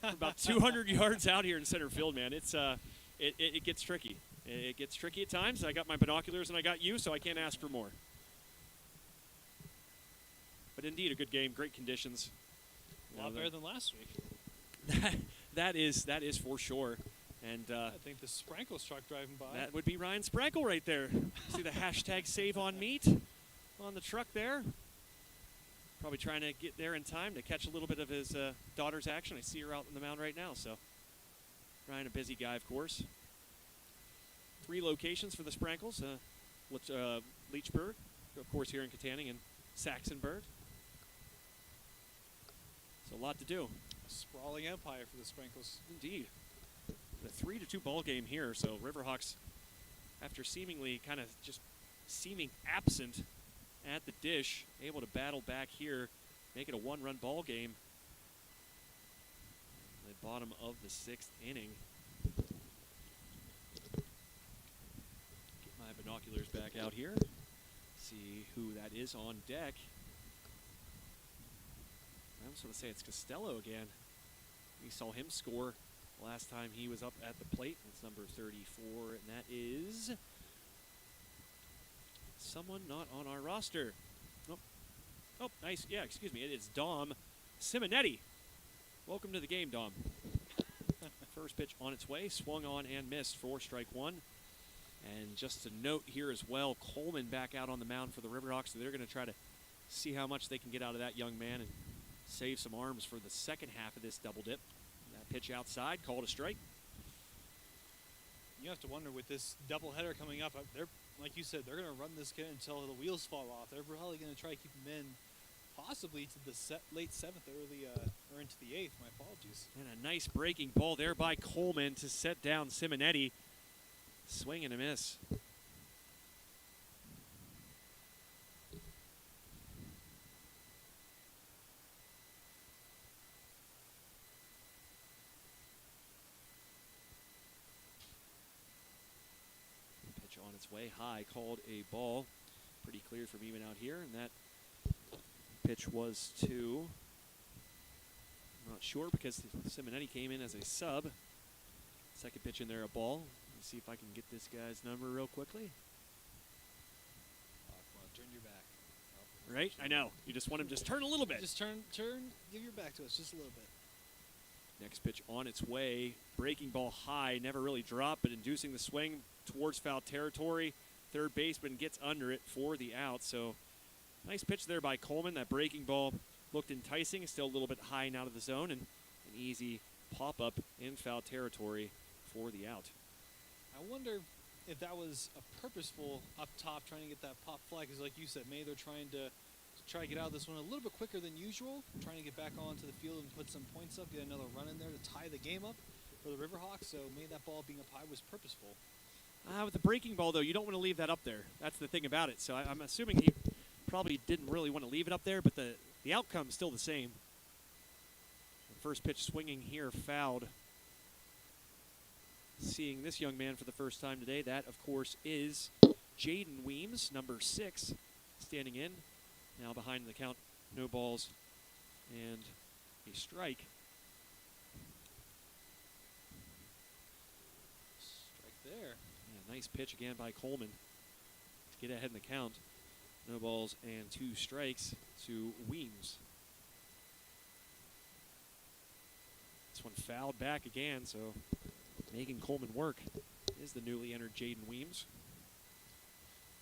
About 200 yards out here in center field, man. It's it gets tricky. It gets tricky at times. I got my binoculars and I got you, so I can't ask for more. But indeed, a good game, great conditions. A lot better than last week. that is for sure. And I think the Sprankles truck driving by. That would be Ryan Sprankle right there. See the hashtag save on meat on the truck there. Probably trying to get there in time to catch a little bit of his daughter's action. I see her out on the mound right now. So Ryan, a busy guy, of course. 3 locations for the Sprankles. Leechburg, of course, here in Katanning, and Saxonburg. So a lot to do. A sprawling empire for the Sprankles. Indeed. A 3-2 ball game here. So Riverhawks, after seemingly kind of just seeming absent at the dish, able to battle back here, make it a 1-run ball game. The bottom of the 6th inning. Get my binoculars back out here. See who that is on deck. I almost want to say it's Costello again. We saw him score last time he was up at the plate. It's number 34, and that is someone not on our roster. Oh, nice. Yeah, excuse me. It is Dom Simonetti. Welcome to the game, Dom. First pitch on its way, swung on and missed for strike 1. And just a note here as well, Coleman back out on the mound for the Riverhawks, so they're going to try to see how much they can get out of that young man and save some arms for the second half of this double dip. That pitch outside, called a strike. You have to wonder with this doubleheader coming up, they're like you said, they're going to run this kid until the wheels fall off. They're probably going to try to keep him in, possibly to the late 7th, or into the 8th. My apologies. And a nice breaking ball there by Coleman to set down Simonetti. Swing and a miss. Pitch on its way high, called a ball. Pretty clear from even out here, and that pitch was to, I'm not sure because Simonetti came in as a sub. Second pitch in there, a ball. Let's see if I can get this guy's number real quickly. Come on, turn your back. Oh, Right? I know. You just want him to just turn a little bit. Just turn, give your back to us just a little bit. Next pitch on its way. Breaking ball high, never really dropped, but inducing the swing towards foul territory. Third baseman gets under it for the out. So nice pitch there by Coleman. That breaking ball looked enticing, still a little bit high and out of the zone, and an easy pop-up in foul territory for the out. I wonder if that was a purposeful up top trying to get that pop fly, because like you said, maybe they're trying to get out of this one a little bit quicker than usual, trying to get back onto the field and put some points up, get another run in there to tie the game up for the Riverhawks. So maybe that ball being up high was purposeful. With the breaking ball, though, you don't want to leave that up there. That's the thing about it. So I'm assuming he probably didn't really want to leave it up there, but the outcome's still the same. The first pitch swinging here, fouled. Seeing this young man for the first time today, that, of course, is Jaden Weems, number 6, standing in. Now behind the count, no balls and a strike. Strike there. Yeah, nice pitch again by Coleman to get ahead in the count. No balls and 2 strikes to Weems. This one fouled back again, so making Coleman work is the newly entered Jaden Weems.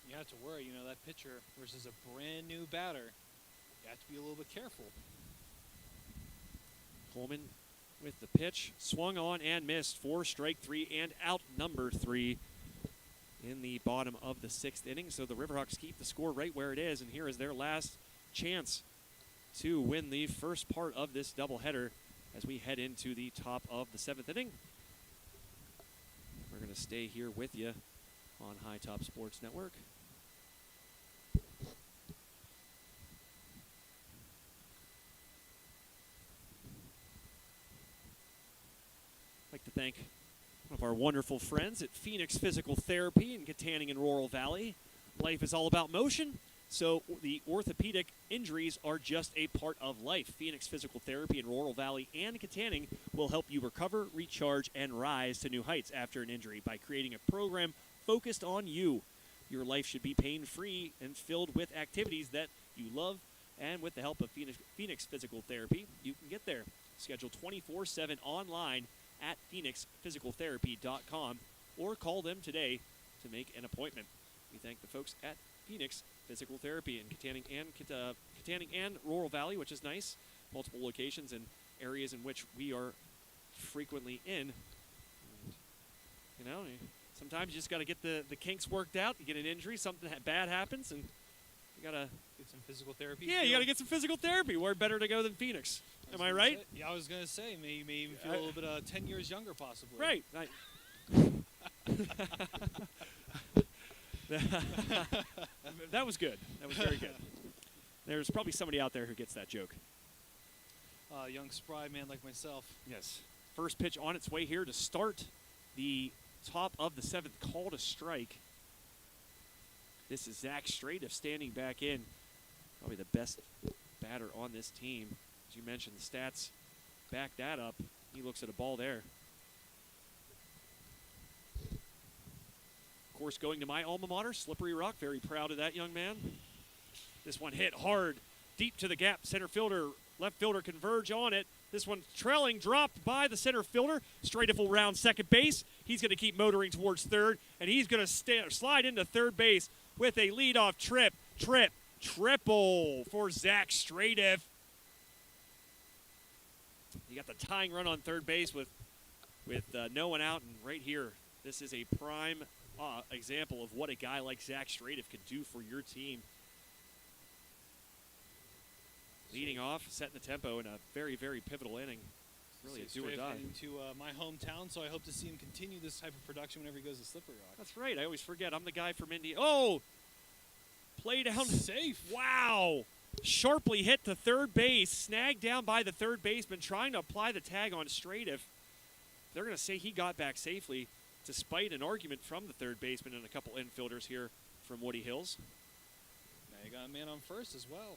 You have to worry, that pitcher versus a brand new batter. You have to be a little bit careful. Coleman with the pitch, swung on and missed for strike 3 and out number 3 in the bottom of the 6th inning. So the Riverhawks keep the score right where it is, and here is their last chance to win the first part of this doubleheader as we head into the top of the 7th inning. We're going to stay here with you on High Top Sports Network. I'd like to thank one of our wonderful friends at Phoenix Physical Therapy in Katanning and Laurel Valley. Life is all about motion, so the orthopedic injuries are just a part of life. Phoenix Physical Therapy in Laurel Valley and Katanning will help you recover, recharge, and rise to new heights after an injury by creating a program focused on you. Your life should be pain-free and filled with activities that you love, and with the help of Phoenix Physical Therapy, you can get there. Schedule 24/7 online at phoenixphysicaltherapy.com or call them today to make an appointment. We thank the folks at Phoenix Physical Therapy in Katanning and Laurel Valley, which is nice. Multiple locations and areas in which we are frequently in. And, sometimes you just got to get the kinks worked out. You get an injury, something bad happens, and you got to get some physical therapy. Yeah, you got to get some physical therapy. Where better to go than Phoenix? Am I right? Yeah, I was going to say, you may even feel a little bit 10 years younger, possibly. Right. That was good. That was very good. There's probably somebody out there who gets that joke. Young, spry man like myself. Yes. First pitch on its way here to start the top of the 7th, called a strike. This is Zach Straight standing back in. Probably the best batter on this team. As you mentioned, the stats back that up. He looks at a ball there. Of course, going to my alma mater, Slippery Rock. Very proud of that young man. This one hit hard, deep to the gap. Center fielder, left fielder converge on it. This one trailing, dropped by the center fielder. Straight will round second base. He's going to keep motoring towards third, and he's going to slide into third base with a leadoff trip. triple for Zach Stradiff. You got the tying run on third base with no one out, and right here, this is a prime example of what a guy like Zach Stradiff could do for your team. Leading off, setting the tempo in a very, very pivotal inning. Really a do or die. Heading to my hometown, so I hope to see him continue this type of production whenever he goes to Slippery Rock. That's right. I always forget. I'm the guy from Indy. Oh! Play down. Safe. Wow! Sharply hit to third base. Snagged down by the third baseman, trying to apply the tag on Stradiff. They're going to say he got back safely, despite an argument from the third baseman and a couple infielders here from Woody Hills. Now you got a man on first as well.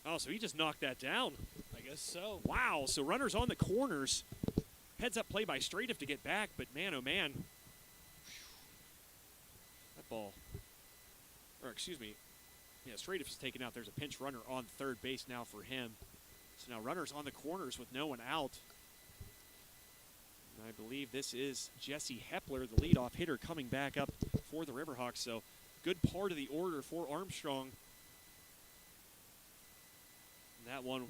Oh, so he just knocked that down. I guess so. Wow, so runners on the corners. Heads up play by Stradiff to get back, but man, oh man. That ball, or excuse me, yeah, Stradiff is taken out. There's a pinch runner on third base now for him. So now runners on the corners with no one out. And I believe this is Jesse Hepler, the leadoff hitter, coming back up for the Riverhawks. So good part of the order for Armstrong. That one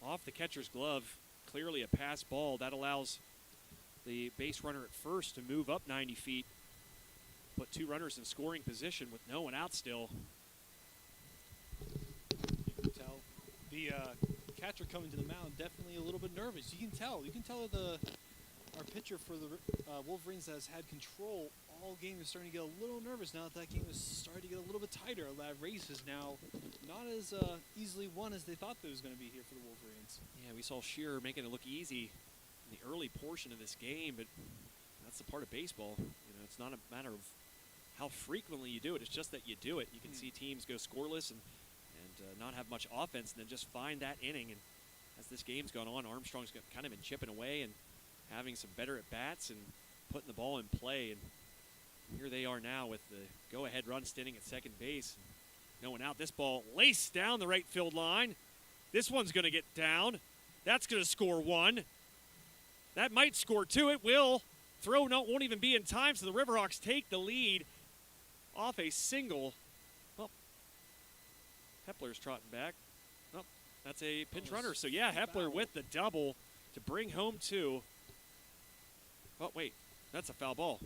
off the catcher's glove, clearly a pass ball. That allows the base runner at first to move up 90 feet, put two runners in scoring position with no one out still. You can tell the catcher coming to the mound definitely a little bit nervous. You can tell our pitcher for the Wolverines that has had control all game is starting to get a little nervous now that game is starting to get a little bit tighter. That race is now not as easily won as they thought that it was going to be here for the Wolverines. Yeah, we saw Shearer making it look easy in the early portion of this game, but that's the part of baseball. You know, it's not a matter of how frequently you do it. It's just that you do it. You can see teams go scoreless and not have much offense and then just find that inning. And as this game's gone on, Armstrong's kind of been chipping away and having some better at-bats and putting the ball in play. And here they are now with the go-ahead run standing at second base. No one out. This ball laced down the right field line. This one's going to get down. That's going to score one. That might score two. It will. Throw won't even be in time, so the Riverhawks take the lead off a single. Well, Hepler's trotting back. Oh, that's a pinch runner. So, yeah, Hepler with the double to bring home two. Oh, wait. That's a foul ball.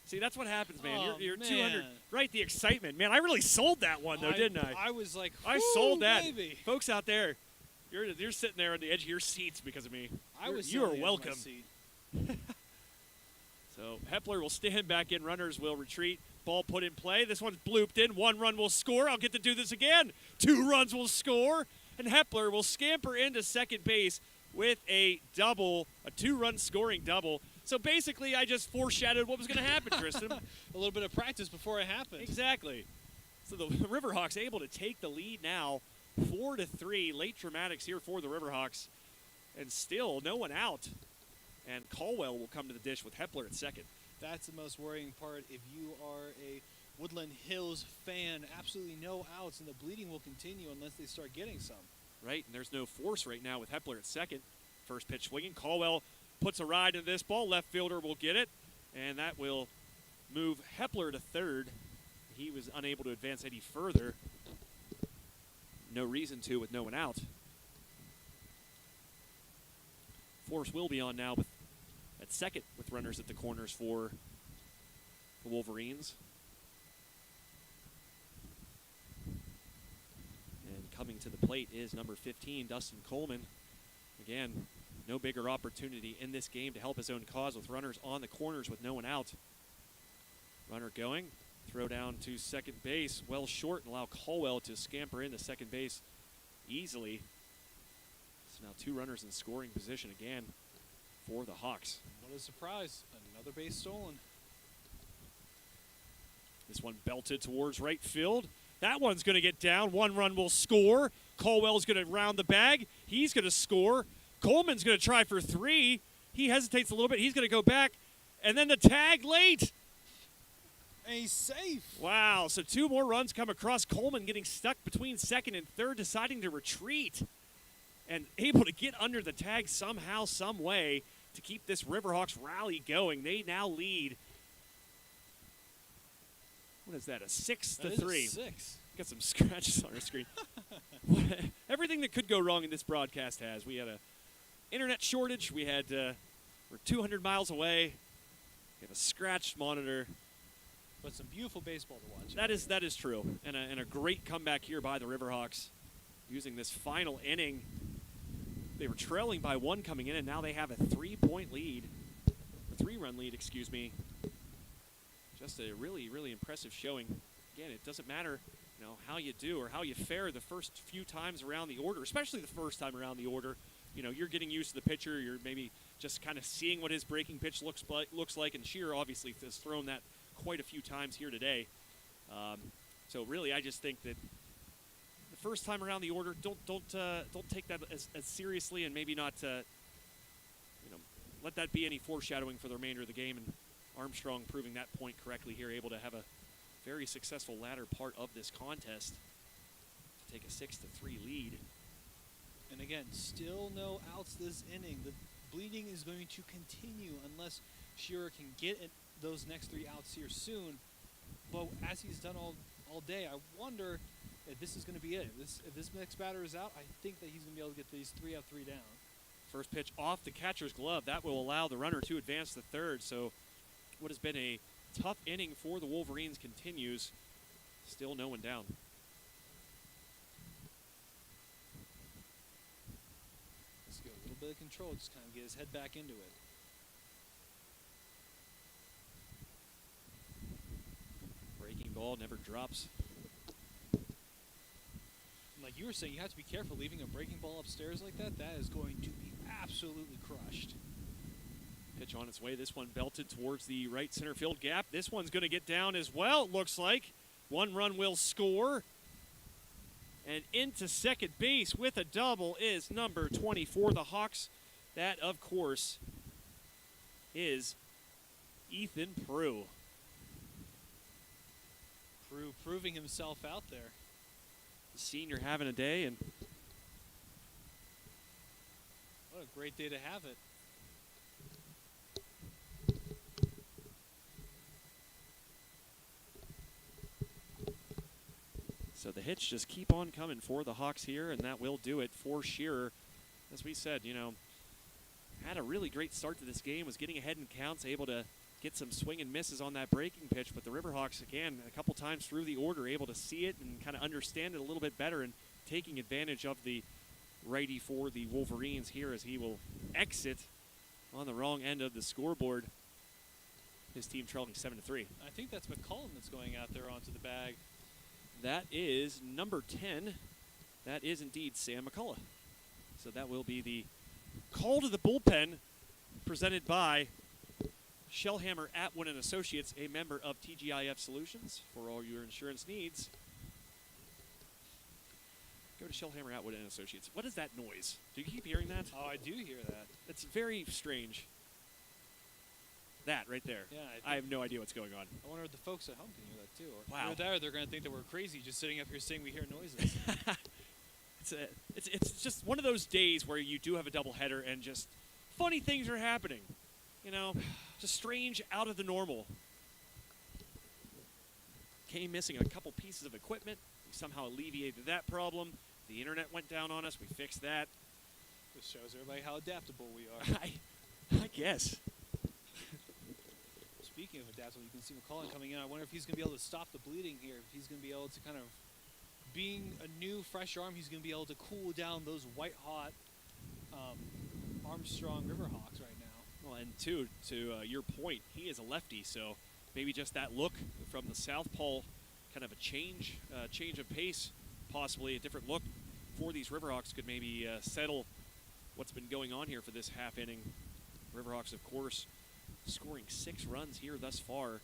See, that's what happens, man. You're 200. Right, the excitement. Man, I really sold that one, though, didn't I? I was like, I sold that. Baby. Folks out there, you're sitting there on the edge of your seats because of me. You are welcome. So Hepler will stand back in. Runners will retreat. Ball put in play. This one's blooped in. One run will score. I'll get to do this again. Two runs will score. And Hepler will scamper into second base with a double, a two-run scoring double. So basically, I just foreshadowed what was going to happen, Tristan. A little bit of practice before it happened. Exactly. So the Riverhawks able to take the lead now, 4-3. Late dramatics here for the Riverhawks. And still no one out. And Caldwell will come to the dish with Hepler at second. That's the most worrying part. If you are a Woodland Hills fan, absolutely no outs, and the bleeding will continue unless they start getting some. Right, and there's no force right now with Hepler at second. First pitch swinging. Caldwell puts a ride into this ball. Left fielder will get it, and that will move Hepler to third. He was unable to advance any further. No reason to with no one out. Force will be on now at second with runners at the corners for the Wolverines. And coming to the plate is number 15, Dustin Coleman. Again, no bigger opportunity in this game to help his own cause with runners on the corners with no one out. Runner going, throw down to second base, well short, and allow Caldwell to scamper into second base easily. So now two runners in scoring position again for the Hawks. What a surprise. Another base stolen. This one belted towards right field. That one's going to get down. One run will score. Caldwell's going to round the bag. He's going to score. Coleman's going to try for three. He hesitates a little bit. He's going to go back. And then the tag late. And he's safe. Wow. So two more runs come across. Coleman getting stuck between second and third, deciding to retreat. And able to get under the tag somehow, some way to keep this Riverhawks rally going. They now lead What is that, a 6 to That is a 3? 6. Got some scratches on our screen. Everything that could go wrong in this broadcast has. We had a internet shortage. We had, we're 200 miles away. We have a scratched monitor. But some beautiful baseball to watch. That is true. And a great comeback here by the Riverhawks using this final inning. They were trailing by 1 coming in, and now they have a 3-point lead. A 3-run lead, excuse me. Just a really, really impressive showing. Again, it doesn't matter, how you do or how you fare the first few times around the order, especially the first time around the order. You're getting used to the pitcher. You're maybe just kind of seeing what his breaking pitch looks like, and Shearer obviously has thrown that quite a few times here today. So really, I just think that the first time around the order, don't take that as seriously, and maybe not let that be any foreshadowing for the remainder of the game. And Armstrong proving that point correctly here, able to have a very successful latter part of this contest to take a 6-3 lead. And again, still no outs this inning. The bleeding is going to continue unless Shearer can get those next 3 outs here soon. But as he's done all day, I wonder if this is going to be it. If this next batter is out, I think that he's going to be able to get these 3 out, 3 down. First pitch off the catcher's glove. That will allow the runner to advance to third. So what has been a tough inning for the Wolverines continues. Still no one down. Let's get a little bit of control, just kind of get his head back into it. Breaking ball never drops. Like you were saying, you have to be careful leaving a breaking ball upstairs like that. That is going to be absolutely crushed. Pitch on its way. This one belted towards the right center field gap. This one's going to get down as well, it looks like. 1 run will score. And into second base with a double is number 24, the Hawks. That, of course, is Ethan Prue. Prue proving himself out there. The senior having a day, and what a great day to have it. so the hits just keep on coming for the Hawks here, and that will do it for Shearer. As we said, had a really great start to this game, was getting ahead in counts, able to get some swing and misses on that breaking pitch, but the Riverhawks, again, a couple times through the order, able to see it and kind of understand it a little bit better, and taking advantage of the righty for the Wolverines here as he will exit on the wrong end of the scoreboard. His team trailing 7-3. I think that's McCollum that's going out there onto the bag. That is number 10. That is indeed Sam McCullough. So that will be the call to the bullpen presented by Shellhammer Atwood & Associates, a member of TGIF Solutions for all your insurance needs. Go to Shellhammer Atwood & Associates. What is that noise? Do you keep hearing that? Oh, I do hear that. It's very strange. That right there. Yeah, I have no idea what's going on. I wonder if the folks at home can hear that too. Or Wow. Either they're going to think that we're crazy just sitting up here saying we hear noises. It's just one of those days where you do have a doubleheader and just funny things are happening. Just strange, out of the normal. Came missing a couple pieces of equipment. We somehow alleviated that problem. The internet went down on us. We fixed that. This shows everybody how adaptable we are. I guess. Speaking of adaptable, you can see McCollum coming in. I wonder if he's going to be able to stop the bleeding here. If he's going to be able to kind of, being a new, fresh arm, he's going to be able to cool down those white-hot Armstrong Riverhawks right now. Well, and to your point, he is a lefty, so maybe just that look from the southpaw, kind of a change of pace, possibly a different look for these Riverhawks could maybe settle what's been going on here for this half inning. Riverhawks, of course, scoring 6 runs here thus far,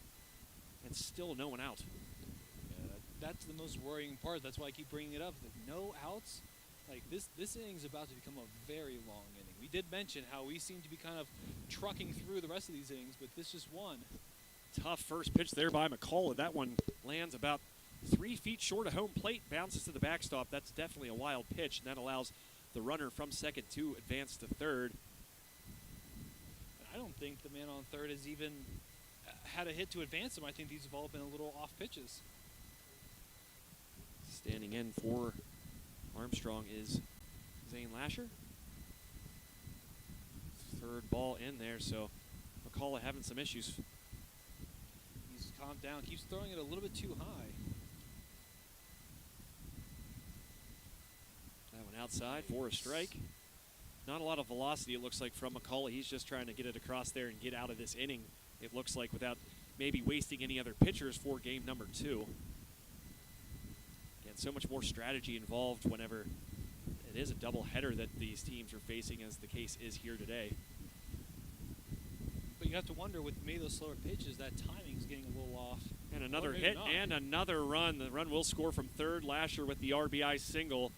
and still no one out. Yeah, that's the most worrying part. That's why I keep bringing it up. No outs. Like this inning is about to become a very long inning. We did mention how we seem to be kind of trucking through the rest of these innings, but this just one. Tough first pitch there by McCullough. That one lands about 3 feet short of home plate, bounces to the backstop. That's definitely a wild pitch, and that allows the runner from second to advance to third. I don't think the man on third is even had a hit to advance them, I think these have all been a little off pitches. Standing in for Armstrong is Zane Lasher. Third ball in there, so McCullough having some issues. He's calmed down, keeps throwing it a little bit too high. That one outside for a strike. Not a lot of velocity, it looks like, from McCullough. He's just trying to get it across there and get out of this inning, it looks like, without maybe wasting any other pitchers for game number 2. Again, so much more strategy involved whenever it is a doubleheader that these teams are facing, as the case is here today. But you have to wonder, with maybe those slower pitches, that timing's getting a little off. And another Or maybe hit not. and another run. The run will score from third. Lasher with the RBI single.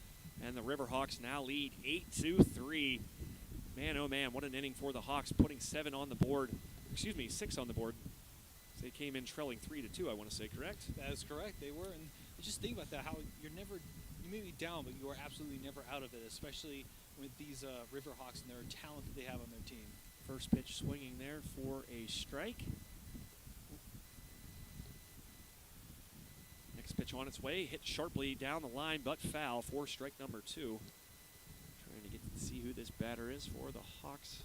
And the Riverhawks now lead 8-3. Man, oh man, what an inning for the Hawks, putting 7 on the board. Excuse me, 6 on the board. So they came in trailing 3-2, I want to say, correct? That is correct. They were, and just think about that, how you may be down, but you are absolutely never out of it, especially with these Riverhawks and their talent that they have on their team. First pitch swinging there for a strike. Next pitch on its way, hit sharply down the line, but foul for strike number 2. Trying to get to see who this batter is for the Hawks.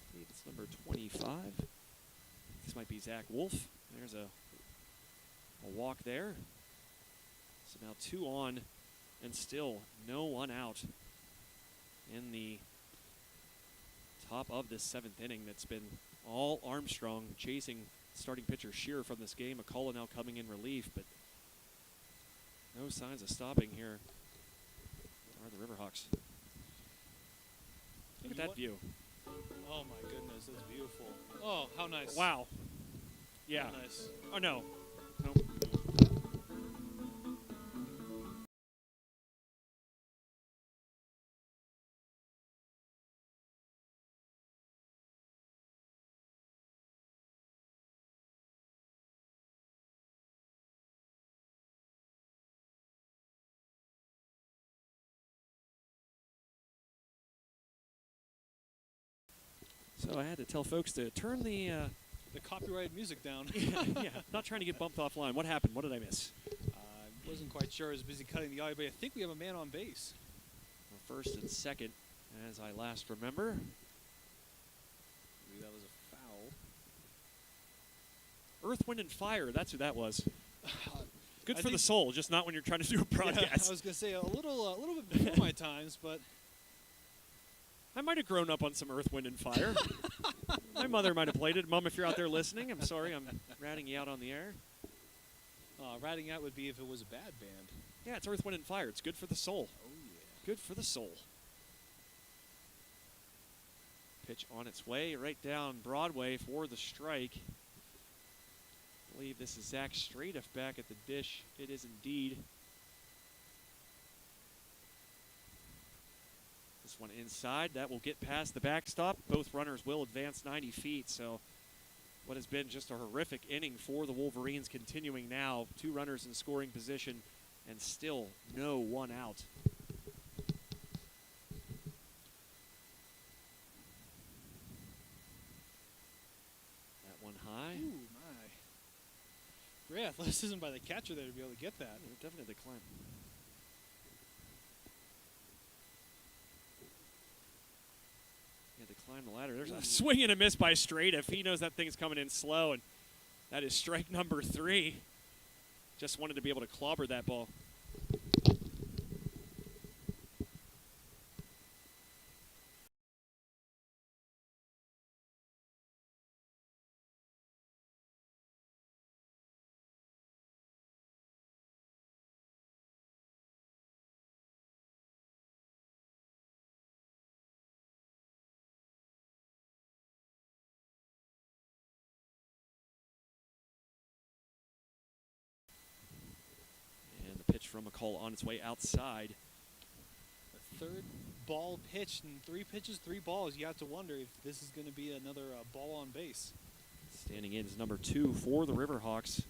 I believe it's number 25. This might be Zach Wolf. There's a walk there. So now 2 on, and still no one out in the top of this 7th inning. That's been all Armstrong chasing starting pitcher Shearer from this game. McCullough now coming in relief, but no signs of stopping here are the Riverhawks. Look at that view. Oh my goodness, that's beautiful. Oh, how nice. Wow. Yeah. How nice. Oh no. No. So I had to tell folks to turn the copyrighted music down. yeah, not trying to get bumped offline. What happened? What did I miss? I wasn't quite sure. I was busy cutting the audio, but I think we have a man on base. Well, first and second, as I last remember. I believe that was a foul. Earth, Wind, and Fire. That's who that was. Good I for the think- soul, just not when you're trying to do a broadcast. Yeah, I was going to say a little bit before my times, but I might have grown up on some Earth, Wind, and Fire. My mother might have played it. Mom, if you're out there listening, I'm sorry I'm ratting you out on the air. ratting out would be if it was a bad band. Yeah, it's Earth, Wind, and Fire. It's good for the soul. Oh, yeah. Good for the soul. Pitch on its way right down Broadway for the strike. I believe this is Zach Stratoff back at the dish. It is indeed. This one inside. That will get past the backstop. Both runners will advance 90 feet. So what has been just a horrific inning for the Wolverines continuing now. 2 runners in scoring position and still no one out. That one high. Ooh, my. Great athleticism by the catcher there to be able to get that. Yeah, definitely climb. To climb the ladder. There's a swing and a miss by Stratoff. He knows that thing's coming in slow, and that is strike number 3. Just wanted to be able to clobber that ball. Pitch from McCall on its way outside. The third ball pitched in 3 pitches, 3 balls. You have to wonder if this is going to be another ball on base. Standing in is number 2 for the Riverhawks.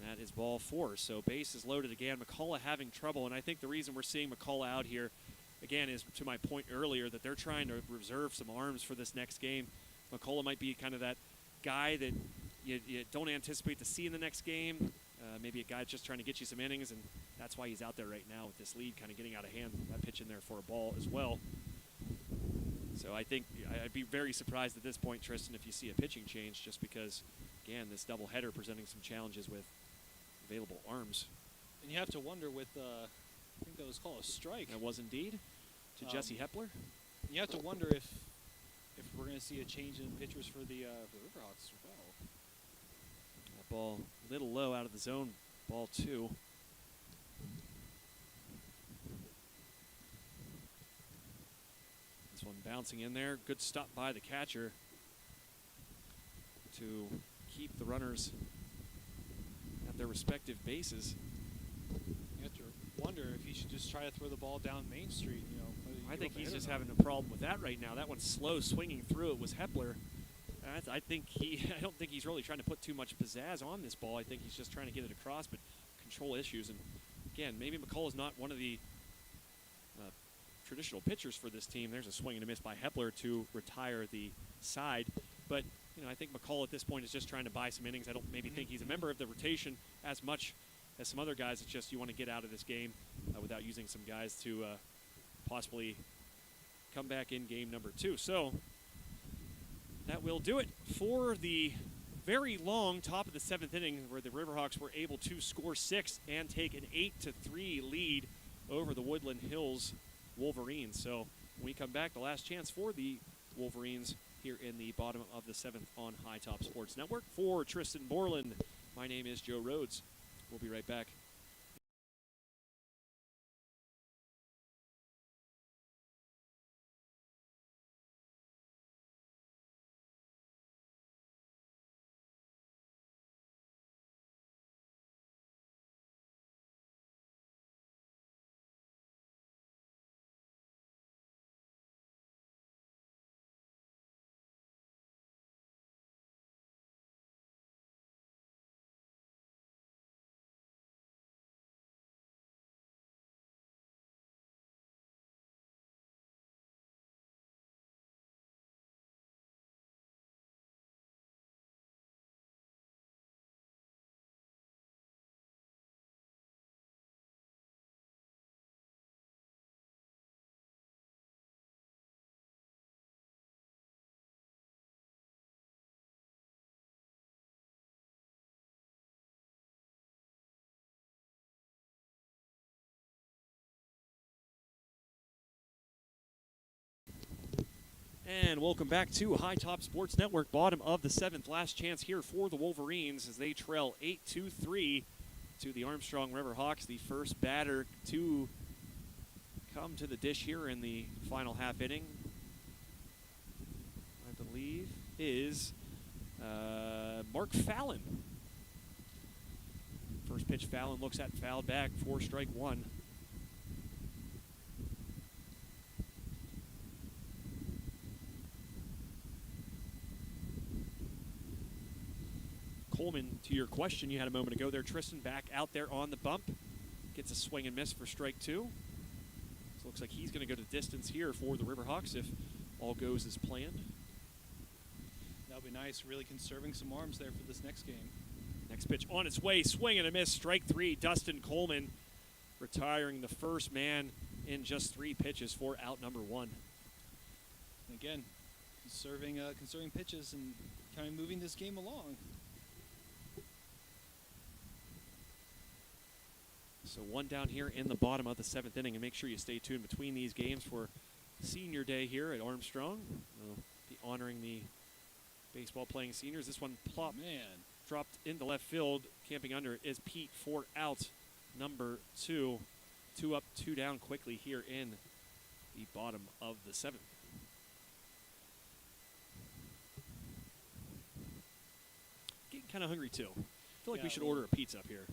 That is ball 4. So base is loaded again. McCullough having trouble, and I think the reason we're seeing McCullough out here again is to my point earlier that they're trying to reserve some arms for this next game. McCullough might be kind of that guy that you don't anticipate to see in the next game. Maybe a guy just trying to get you some innings, and that's why he's out there right now with this lead kind of getting out of hand. That pitch in there for a ball as well. So I think I'd be very surprised at this point, Tristan, if you see a pitching change, just because, again, this doubleheader presenting some challenges with available arms. And you have to wonder with, I think that was called a strike. That was indeed to Jesse Hepler. You have to wonder if we're going to see a change in pitchers for the Riverhawks as well. That ball a little low out of the zone, ball 2. This one bouncing in there. Good stop by the catcher to keep the runners at their respective bases. You have to wonder if he should just try to throw the ball down Main Street. You know, I think he's just having a problem with that right now. That one's slow swinging through. It was Hepler. I don't think he's really trying to put too much pizzazz on this ball. I think he's just trying to get it across, but control issues. And again, maybe McCullough's not one of the traditional pitchers for this team. There's a swing and a miss by Hepler to retire the side. But I think McCullough at this point is just trying to buy some innings. I don't maybe think he's a member of the rotation as much as some other guys. It's just you want to get out of this game without using some guys to possibly come back in game number 2. So that will do it for the very long top of the 7th inning, where the Riverhawks were able to score 6 and take an 8-3 lead over the Woodland Hills Wolverines. So when we come back, the last chance for the Wolverines here in the bottom of the 7th on High Top Sports Network. For Tristan Borland, my name is Joe Rhodes. We'll be right back. And welcome back to High Top Sports Network, bottom of the 7th. Last chance here for the Wolverines as they trail 8-3 to the Armstrong Riverhawks. The first batter to come to the dish here in the final half inning, I believe, is Mark Fallon. First pitch, Fallon looks at, fouled back for strike 1. Coleman, to your question you had a moment ago there, Tristan, back out there on the bump. Gets a swing and miss for strike 2. So looks like he's going to go to distance here for the Riverhawks if all goes as planned. That'll be nice, really conserving some arms there for this next game. Next pitch on its way, swing and a miss, strike 3. Dustin Coleman retiring the first man in just 3 pitches for out number 1. And again, conserving pitches and kind of moving this game along. So 1 down here in the bottom of the 7th inning, and make sure you stay tuned between these games for senior day here at Armstrong. We'll be honoring the baseball playing seniors. This one dropped into left field. Camping under is Pete for out number 2. 2 up, 2 down quickly here in the bottom of the 7th. Getting kind of hungry too. I feel like we should order a pizza up here.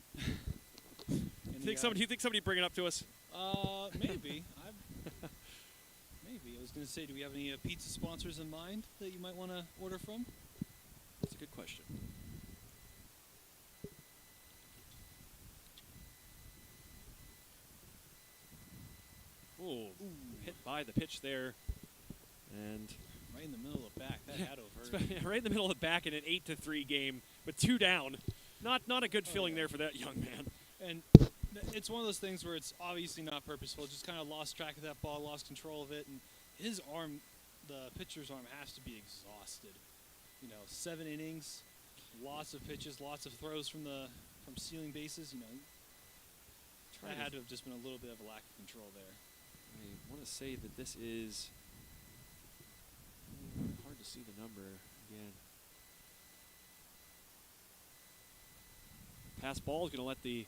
Do you think somebody bring it up to us? Maybe. Maybe. I was going to say, do we have any pizza sponsors in mind that you might want to order from? That's a good question. Ooh, hit by the pitch there. And Right in the middle of the back. That had to have hurt. Right in the middle of the back in an 8-3 game with 2 down. Not a good feeling there for that young man. And it's one of those things where it's obviously not purposeful. Just kind of lost track of that ball, lost control of it, and his arm, the pitcher's arm, has to be exhausted. 7 innings, lots of pitches, lots of throws from stealing bases. That had to have just been a little bit of a lack of control there. I want to say that this is hard to see the number again. Pass ball is going to let the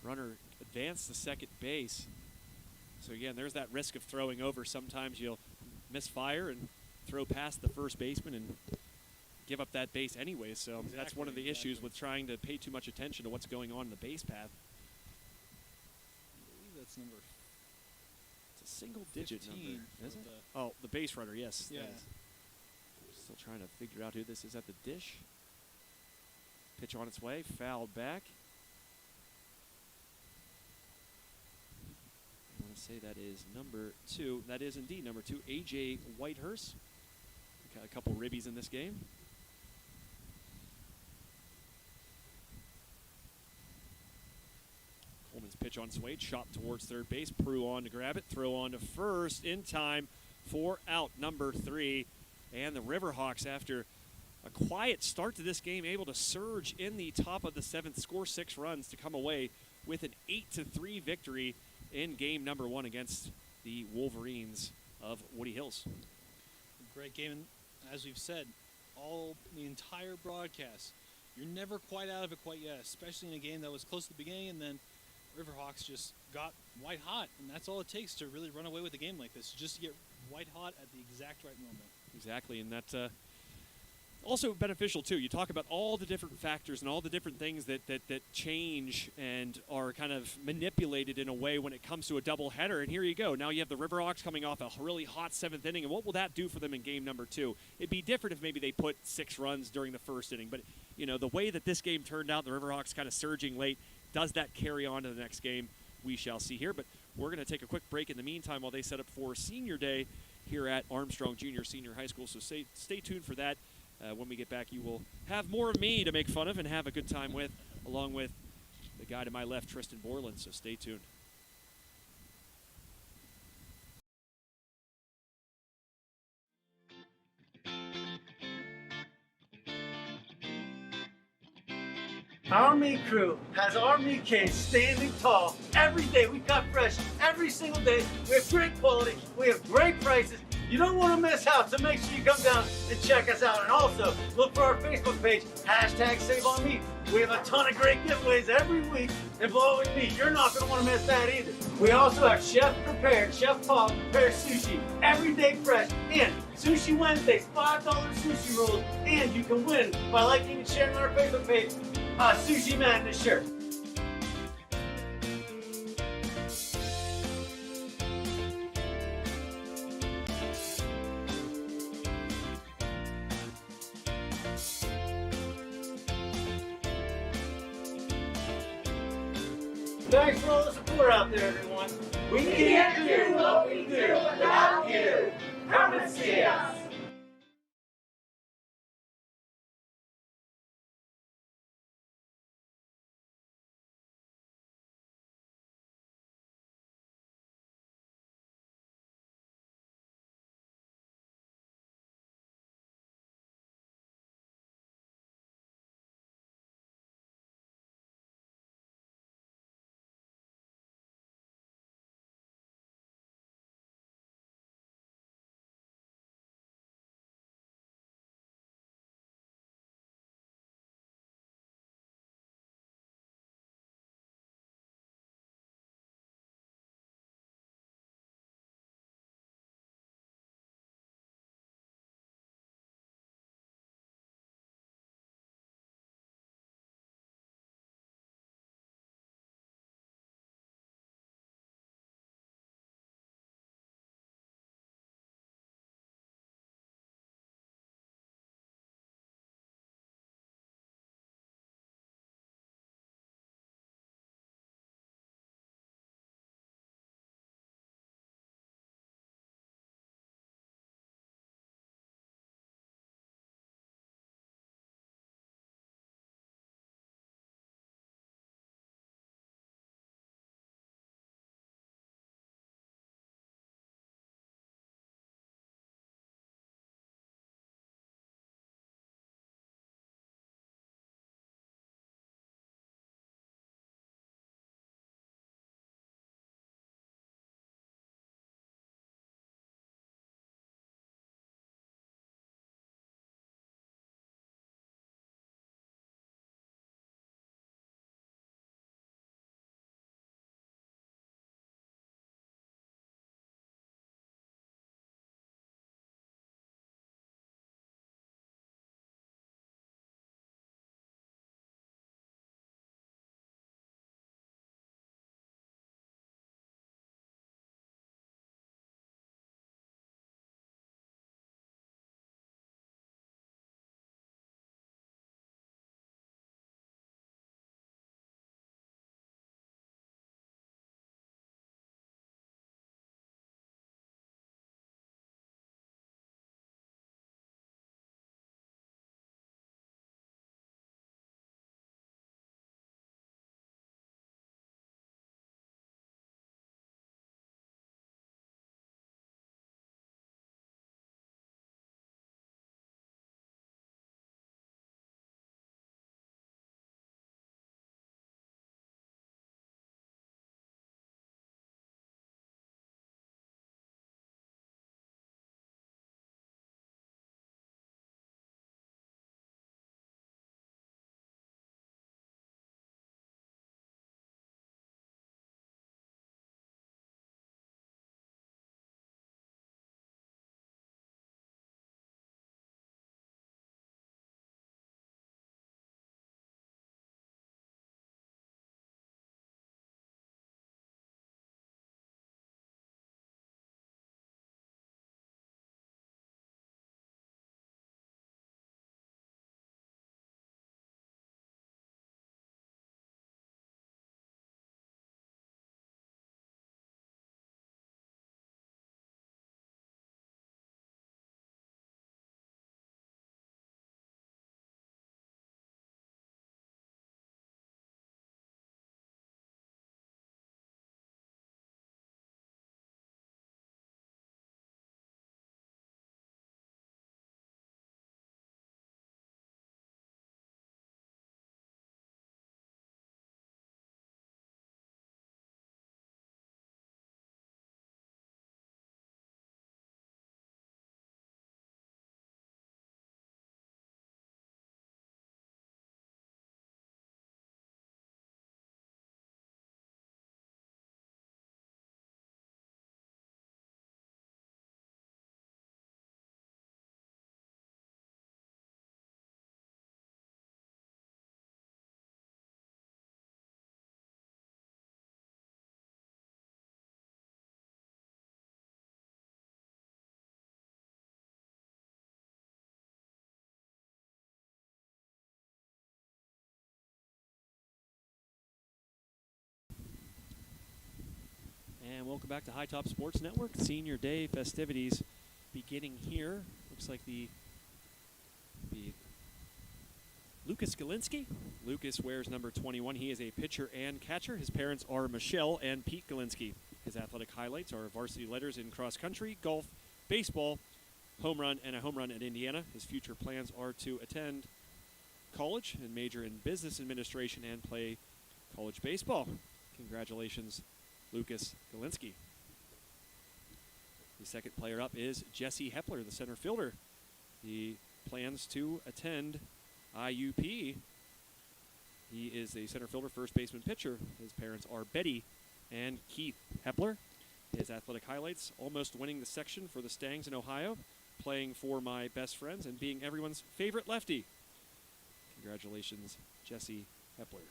runner advance to second base. So again, there's that risk of throwing over. Sometimes you'll misfire and throw past the first baseman and give up that base anyway. So that's one of the issues with trying to pay too much attention to what's going on in the base path. I believe that's number. It's a single-digit number, is it? Oh, the base runner, yes. Yeah. Still trying to figure out who this is at the dish. Pitch on its way, fouled back. I want to say that is number 2. That is indeed number 2, A.J. Whitehurst. Got a couple ribbies in this game. Coleman's pitch on its way, chopped towards third base. Prue on to grab it, throw on to first in time for out number 3. And the Riverhawks, after a quiet start to this game, able to surge in the top of the 7th, score 6 runs to come away with an 8-3 victory in game number 1 against the Wolverines of Woody Hills. Great game, and as we've said, the entire broadcast, you're never quite out of it quite yet, especially in a game that was close to the beginning, and then Riverhawks just got white hot, and that's all it takes to really run away with a game like this, just to get white hot at the exact right moment. Exactly, and that's also beneficial too. You talk about all the different factors and all the different things that change and are kind of manipulated in a way when it comes to a doubleheader. And here you go. Now you have the Riverhawks coming off a really hot 7th inning, and what will that do for them in game number 2? It'd be different if maybe they put 6 runs during the first inning, but the way that this game turned out, the Riverhawks kind of surging late, does that carry on to the next game? We shall see here, but we're going to take a quick break in the meantime while they set up for Senior Day here at Armstrong Junior Senior High School, so stay tuned for that. When we get back, you will have more of me to make fun of and have a good time with, along with the guy to my left, Tristan Borland, so stay tuned. Our meat crew has our meat case standing tall every day. We cut fresh every single day. We have great quality. We have great prices. You don't want to miss out, so make sure you come down and check us out. And also, look for our Facebook page, #SaveOnMeat. We have a ton of great giveaways every week involving meat. You're not going to want to miss that either. We also have Chef Paul prepared sushi every day fresh. And Sushi Wednesdays, $5 sushi rolls. And you can win by liking and sharing on our Facebook page a Sushi Madness shirt. Thanks for all the support out there, everyone. We can't do what we do without you. Come and see us. welcome back to High Top Sports Network. Senior Day festivities beginning here. Looks like the Lucas Galinsky. Lucas wears number 21. He is a pitcher and catcher. His parents are Michelle and Pete Galinsky. His athletic highlights are varsity letters in cross country, golf, baseball, home run, and a home run at Indiana. His future plans are to attend college and major in business administration and play college baseball. Congratulations, Lucas Galinsky. The second player up is Jesse Hepler, the center fielder. He plans to attend IUP. He is a center fielder, first baseman, pitcher. His parents are Betty and Keith Hepler. His athletic highlights: almost winning the section for the Stangs in Ohio, playing for my best friends, and being everyone's favorite lefty. Congratulations, Jesse Hepler.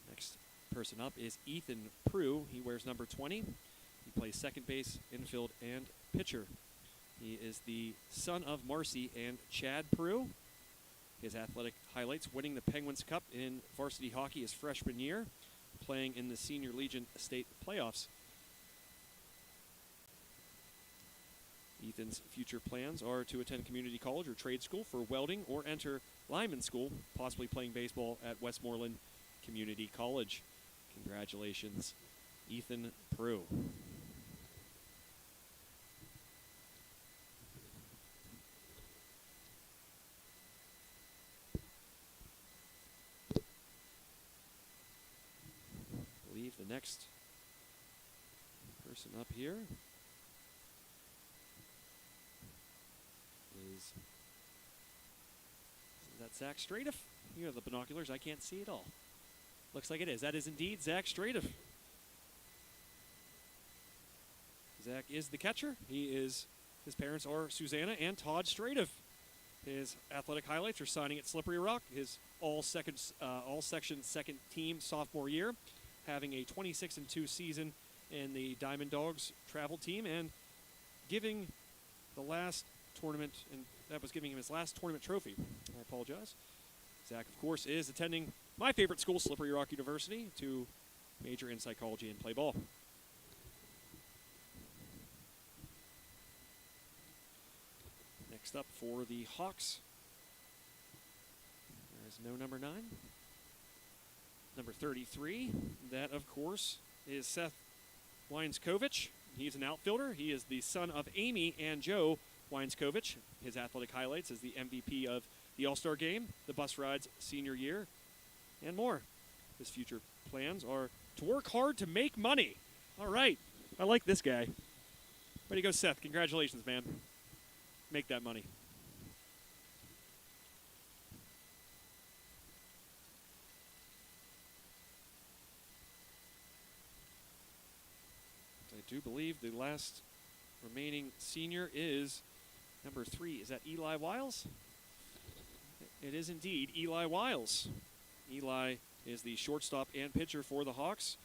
Next person up is Ethan Prue. He wears number 20. He plays second base, infield, and pitcher. He is the son of Marcy and Chad Prue. His athletic highlights: winning the Penguins Cup in varsity hockey his freshman year, playing in the Senior Legion state playoffs. Ethan's future plans are to attend community college or trade school for welding, or enter lineman school, possibly playing baseball at Westmoreland Community College. Congratulations, Ethan Prue. I believe the next person up here is that Zach Stratiff? You have the binoculars. I can't see it all. Looks like it is. That is indeed Zach Stratiff. Zach is the catcher. His parents are Susanna and Todd Stratiff. His athletic highlights are signing at Slippery Rock, his all-section second team sophomore year, having a 26-2 season in the Diamond Dogs travel team, and giving the last tournament, and that was giving him his last tournament trophy. I apologize. Zach, of course, is attending my favorite school, Slippery Rock University, to major in psychology and play ball. Next up for the Hawks, there is no number 9. Number 33, that, of course, is Seth Wineskovich. He's an outfielder. He is the son of Amy and Joe Wineskovich. His athletic highlights is the MVP of the All-Star Game, the bus rides senior year, and more. His future plans are to work hard to make money. All right. I like this guy. Way to go, Seth. Congratulations, man. Make that money. I do believe the last remaining senior is number 3. Is that Eli Wiles? It is indeed Eli Wiles. Eli is the shortstop and pitcher for the Hawks.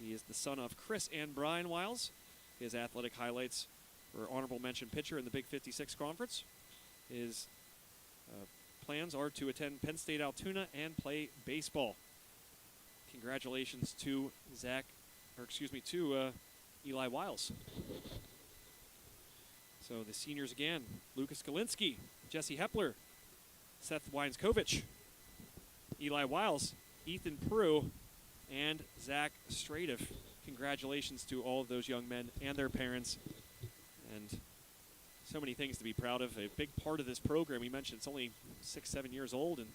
He is the son of Chris and Brian Wiles. His athletic highlights were honorable mention pitcher in the Big 56 Conference. His plans are to attend Penn State Altoona and play baseball. Congratulations to Eli Wiles. So the seniors again: Lucas Galinsky, Jesse Hepler, Seth Wineskovich, Eli Wiles, Ethan Prue, and Zach Stratiff. Congratulations to all of those young men and their parents. And so many things to be proud of. A big part of this program, we mentioned it's only 6-7 years old, and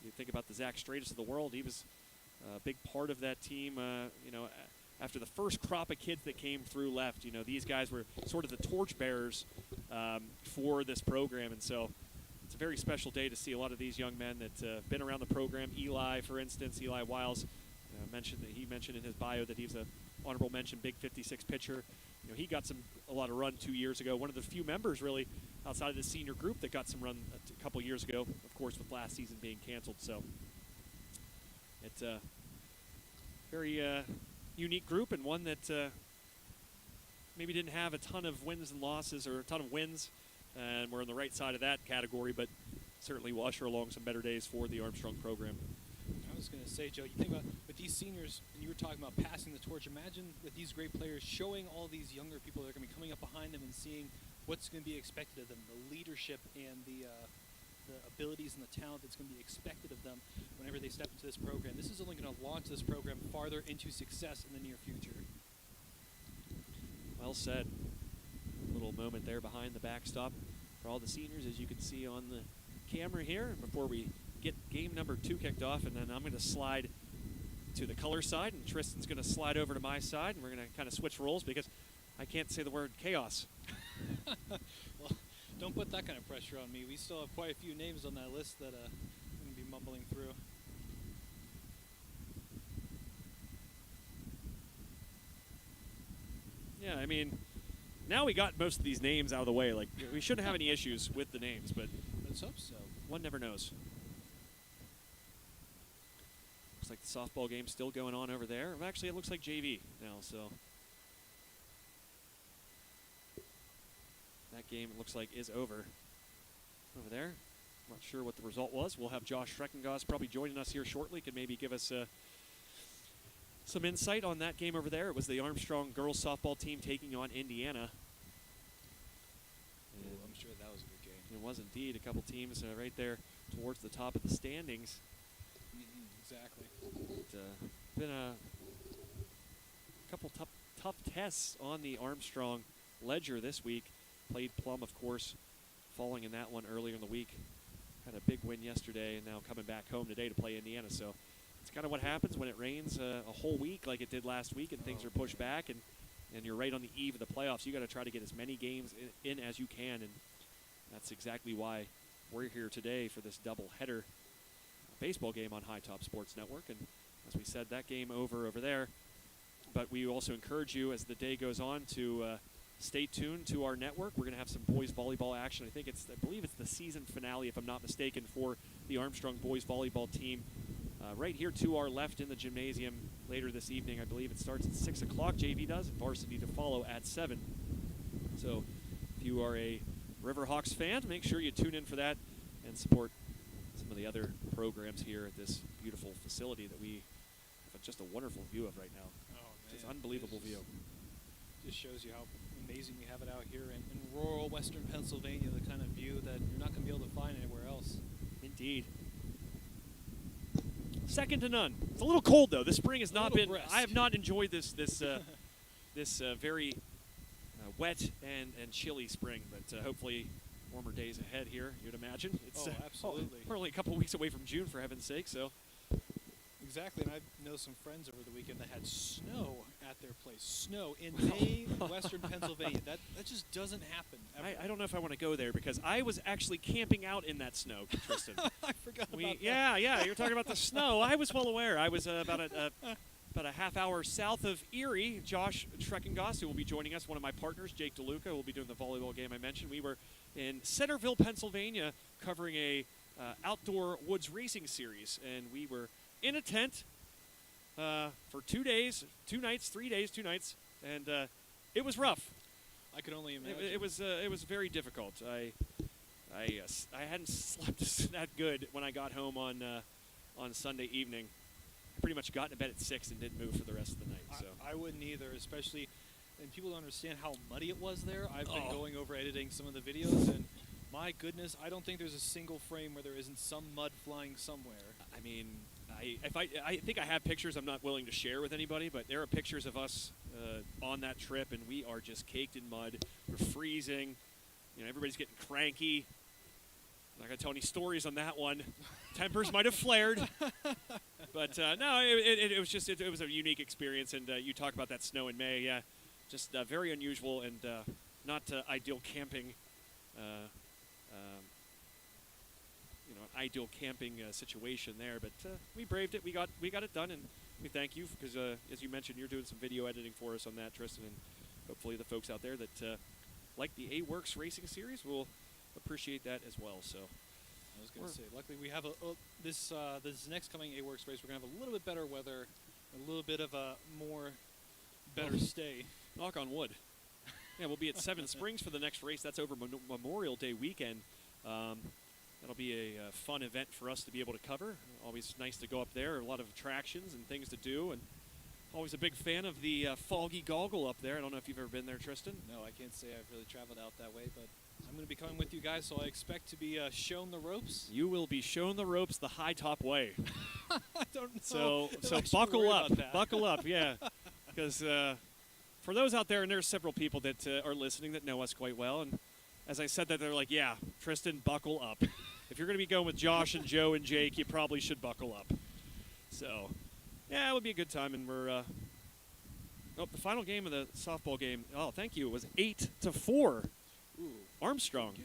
you think about the Zach Stratiffs of the world. He was a big part of that team, after the first crop of kids that came through left. These guys were sort of the torchbearers for this program, and so it's a very special day to see a lot of these young men that have been around the program. Eli, for instance, Eli Wiles, he mentioned in his bio that he's an honorable mention Big 56 pitcher. He got a lot of run 2 years ago. One of the few members, really, outside of the senior group that got some run a couple years ago, of course, with last season being canceled. So it's a very unique group, and one that maybe didn't have a ton of wins and losses or a ton of wins, and we're on the right side of that category, but certainly will usher along some better days for the Armstrong program. I was going to say, Joe, you think about with these seniors, and you were talking about passing the torch, imagine with these great players showing all these younger people that are going to be coming up behind them and seeing what's going to be expected of them, the leadership and the abilities and the talent that's going to be expected of them whenever they step into this program. This is only going to launch this program farther into success in the near future. Well said. Little moment there behind the backstop for all the seniors, as you can see on the camera here, before we get game number 2 kicked off. And then I'm going to slide to the color side, and Tristan's going to slide over to my side, and we're going to kind of switch roles because I can't say the word chaos. Well, don't put that kind of pressure on me. We still have quite a few names on that list that I'm going to be mumbling through. Yeah, I mean, now we got most of these names out of the way. Like, we shouldn't have any issues with the names, but Let's hope so. one never knows. Looks like the softball game's still going on over there. Actually, it looks like JV now, so that game, it looks like, is over there. Not sure what the result was. We'll have Josh Schreckengoss probably joining us here shortly. Could maybe give us some insight on that game over there. It was the Armstrong girls softball team taking on Indiana. Ooh, I'm sure that was a good game. It was indeed. A couple teams right there towards the top of the standings. Exactly. Been a couple tough tests on the Armstrong ledger this week. Played Plum, of course, falling in that one earlier in the week. Had a big win yesterday, and now coming back home today to play Indiana. So it's kind of what happens when it rains a whole week like it did last week, and things are pushed back, and you're right on the eve of the playoffs. You got to try to get as many games in as you can, and that's exactly why we're here today for this doubleheader baseball game on High Top Sports Network. And as we said, that game over there. But we also encourage you, as the day goes on, to stay tuned to our network. We're going to have some boys volleyball action. I believe it's the season finale, if I'm not mistaken, for the Armstrong boys volleyball team. Right here to our left in the gymnasium later this evening. I believe it starts at 6 o'clock. JV does. Varsity to follow at 7. So if you are a Riverhawks fan, make sure you tune in for that and support some of the other programs here at this beautiful facility that we have just a wonderful view of right now. Oh, man. Just unbelievable view. Just shows you how amazing we have it out here in rural western Pennsylvania, the kind of view that you're not going to be able to find anywhere else. Indeed. Second to none. It's a little cold, though. This spring has not been. Brisk. I have not enjoyed this very wet and chilly spring, but hopefully warmer days ahead here, you'd imagine. It's, absolutely. We're only a couple weeks away from June, for heaven's sake, so. Exactly, and I know some friends over the weekend that had snow at their place. Snow in May, western Pennsylvania. That just doesn't happen ever. I don't know if I want to go there because I was actually camping out in that snow, Tristan. I forgot about that. Yeah, you're talking about the snow. I was well aware. I was about a half hour south of Erie. Josh Schreckengoss, who will be joining us, one of my partners, Jake DeLuca, who will be doing the volleyball game I mentioned. We were in Centerville, Pennsylvania, covering a outdoor woods racing series, and we were in a tent for 2 days, 2 nights, 3 days, 2 nights, and it was rough. I could only imagine. It was very difficult. I hadn't slept that good when I got home on Sunday evening. I pretty much got to bed at 6 and didn't move for the rest of the night. So I wouldn't either, especially, and people don't understand how muddy it was there. I've been going over editing some of the videos, and my goodness, I don't think there's a single frame where there isn't some mud flying somewhere. I mean, I think I have pictures I'm not willing to share with anybody, but there are pictures of us on that trip, and we are just caked in mud. We're freezing. You know, everybody's getting cranky. I'm not going to tell any stories on that one. Tempers might have flared. But, no, it was a unique experience, and you talk about that snow in May. Yeah, just very unusual and not ideal camping ideal camping situation there, but we braved it. We got it done, and we thank you because, as you mentioned, you're doing some video editing for us on that, Tristan, and hopefully the folks out there that like the A-Works Racing Series will appreciate that as well. So I was going to say, luckily we have this next coming A-Works race. We're going to have a little bit better weather, a little bit of a better stay. Knock on wood. Yeah, we'll be at Seven Springs for the next race. That's over Memorial Day weekend. That'll be a fun event for us to be able to cover. Always nice to go up there. A lot of attractions and things to do. And always a big fan of the Foggy Goggle up there. I don't know if you've ever been there, Tristan. No, I can't say I've really traveled out that way, but I'm going to be coming with you guys, so I expect to be shown the ropes. You will be shown the ropes the high top way. I don't know. So buckle up. Buckle up, yeah. Because for those out there, and there's several people that are listening that know us quite well, and as I said that, they're like, yeah, Tristan, buckle up. If you're going to be going with Josh and Joe and Jake, you probably should buckle up. So, yeah, it would be a good time, and we're the final game of the softball game, thank you, it was 8-4. Ooh, Armstrong. game.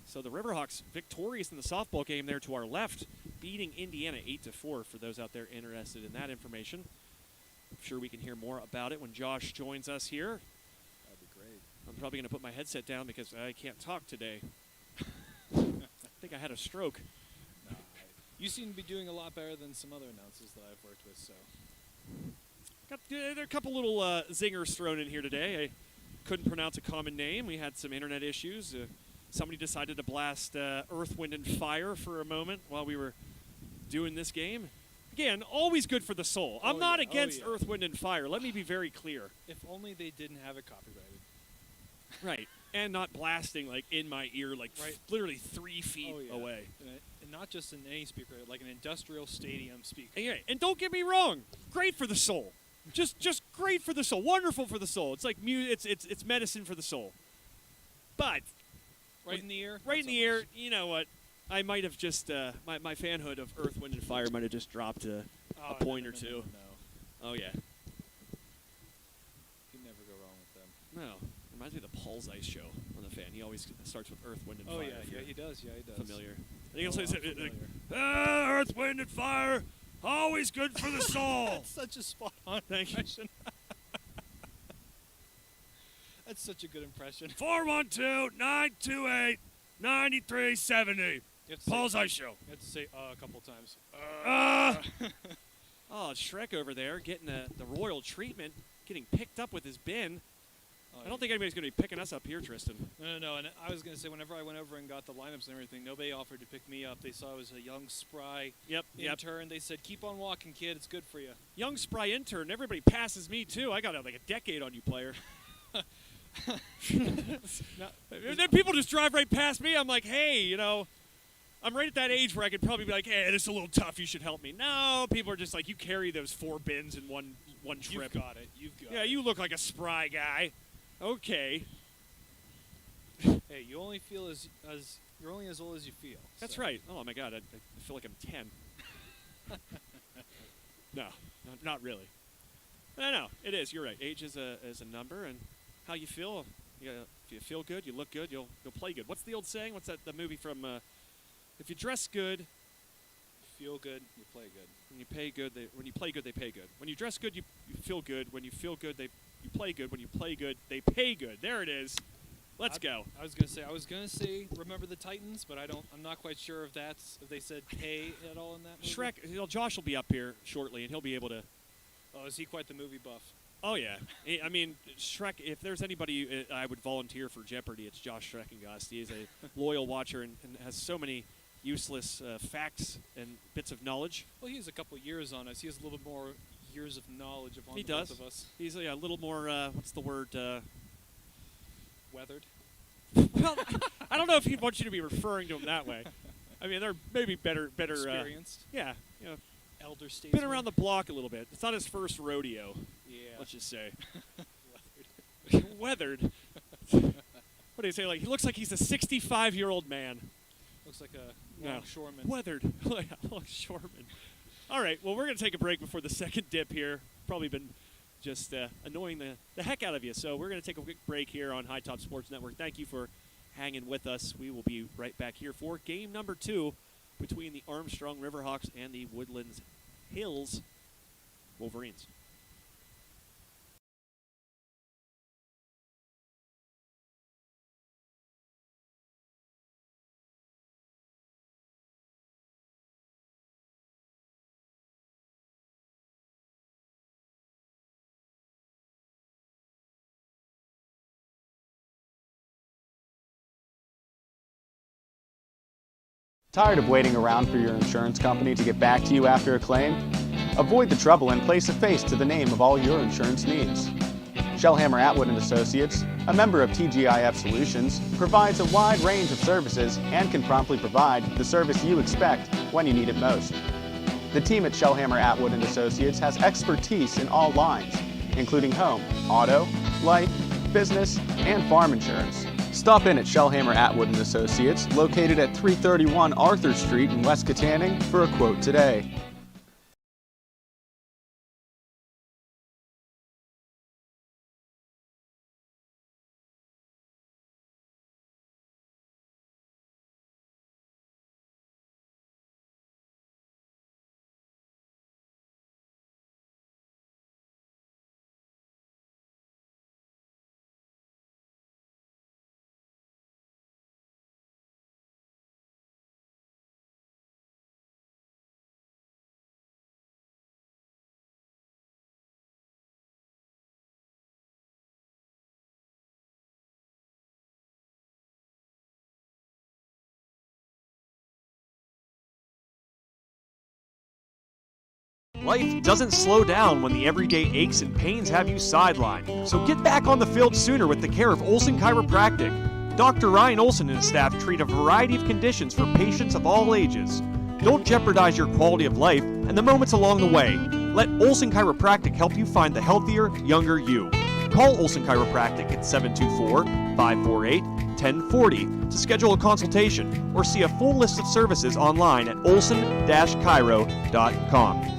So the Riverhawks victorious in the softball game there to our left, beating Indiana 8-4 for those out there interested in that information. I'm sure we can hear more about it when Josh joins us here. That'd be great. I'm probably going to put my headset down because I can't talk today. I think I had a stroke. Nah, you seem to be doing a lot better than some other announcers that I've worked with, so. There are a couple little zingers thrown in here today. I couldn't pronounce a common name. We had some internet issues. Somebody decided to blast Earth, Wind, and Fire for a moment while we were doing this game. Again, always good for the soul. I'm not against Earth, Wind, and Fire. Let me be very clear. If only they didn't have it copyrighted. Right. And not blasting, like, in my ear, like, right. Literally 3 feet away. And not just in any speaker, like an industrial stadium speaker. And don't get me wrong. Great for the soul. Just great for the soul. Wonderful for the soul. It's like it's medicine for the soul. But right in the ear? Right in the ear. You know what? I might have just my fanhood of Earth, Wind, and Fire might have just dropped a point or two. No. Oh yeah. You never go wrong with them. No. Reminds me of the Paul's Ice show on the fan. He always starts with Earth, Wind, and Fire. Oh yeah, he does. Yeah, he does. Familiar. And he also says, Earth, Wind, and Fire, always good for the soul. That's such a spot-on impression. That's such a good impression. 412-928-9370. Paul's Ice Show. You have to say a couple times. Oh, Shrek over there getting the royal treatment, getting picked up with his bin. I don't think anybody's going to be picking us up here, Tristan. No. And I was going to say, whenever I went over and got the lineups and everything, nobody offered to pick me up. They saw I was a young, spry intern. They said, keep on walking, kid. It's good for you. Young, spry intern. Everybody passes me, too. I got like a decade on you, player. Then people just drive right past me. I'm like, hey, I'm right at that age where I could probably be like, hey, this is a little tough. You should help me. No, people are just like, you carry those 4 bins in one trip. You've got it. Yeah, you look like a spry guy. Okay. Hey, you only feel you're only as old as you feel. That's right. Oh my God, I feel like I'm 10. No, not really. No, it is. You're right. Age is a number, and how you feel. If you feel good, you look good, you'll play good. What's the old saying? What's the movie from? If you dress good, feel good, you play good. When you pay good, when you play good, they pay good. When you dress good, you feel good. When you feel good, you play good. When you play good, they pay good. There it is. Let's go. I was gonna say remember the Titans, but I'm not quite sure if they said pay at all in that movie. Shrek, Josh will be up here shortly, and he'll be able to. Oh, is he quite the movie buff? Oh yeah. I mean, Shrek. If there's anybody I would volunteer for Jeopardy, it's Josh Schreckengast. He is a loyal watcher and has so many useless facts and bits of knowledge. Well, he has a couple years on us. He has a little bit more years of knowledge of both of us. He's a little more, what's the word? Weathered? Well, I don't know if he'd want you to be referring to him that way. I mean, they're maybe better experienced. Yeah. Elder statesman. Been around the block a little bit. It's not his first rodeo. Yeah. Let's just say. Weathered. What do you say? Like, he looks like he's a 65-year-old man. Looks like a longshoreman. Weathered. Like a longshoreman. All right. Well, we're going to take a break before the second dip here. Probably been just annoying the heck out of you. So we're going to take a quick break here on High Top Sports Network. Thank you for hanging with us. We will be right back here for game number 2 between the Armstrong Riverhawks and the Woodlands Hills Wolverines. Tired of waiting around for your insurance company to get back to you after a claim? Avoid the trouble and place a face to the name of all your insurance needs. Shellhammer Atwood & Associates, a member of TGIF Solutions, provides a wide range of services and can promptly provide the service you expect when you need it most. The team at Shellhammer Atwood & Associates has expertise in all lines, including home, auto, life, business, and farm insurance. Stop in at Shellhammer Atwood & Associates, located at 331 Arthur Street in West Katanning, for a quote today. Life doesn't slow down when the everyday aches and pains have you sidelined. So get back on the field sooner with the care of Olson Chiropractic. Dr. Ryan Olson and his staff treat a variety of conditions for patients of all ages. Don't jeopardize your quality of life and the moments along the way. Let Olson Chiropractic help you find the healthier, younger you. Call Olson Chiropractic at 724-548-1040 to schedule a consultation or see a full list of services online at olson-chiro.com.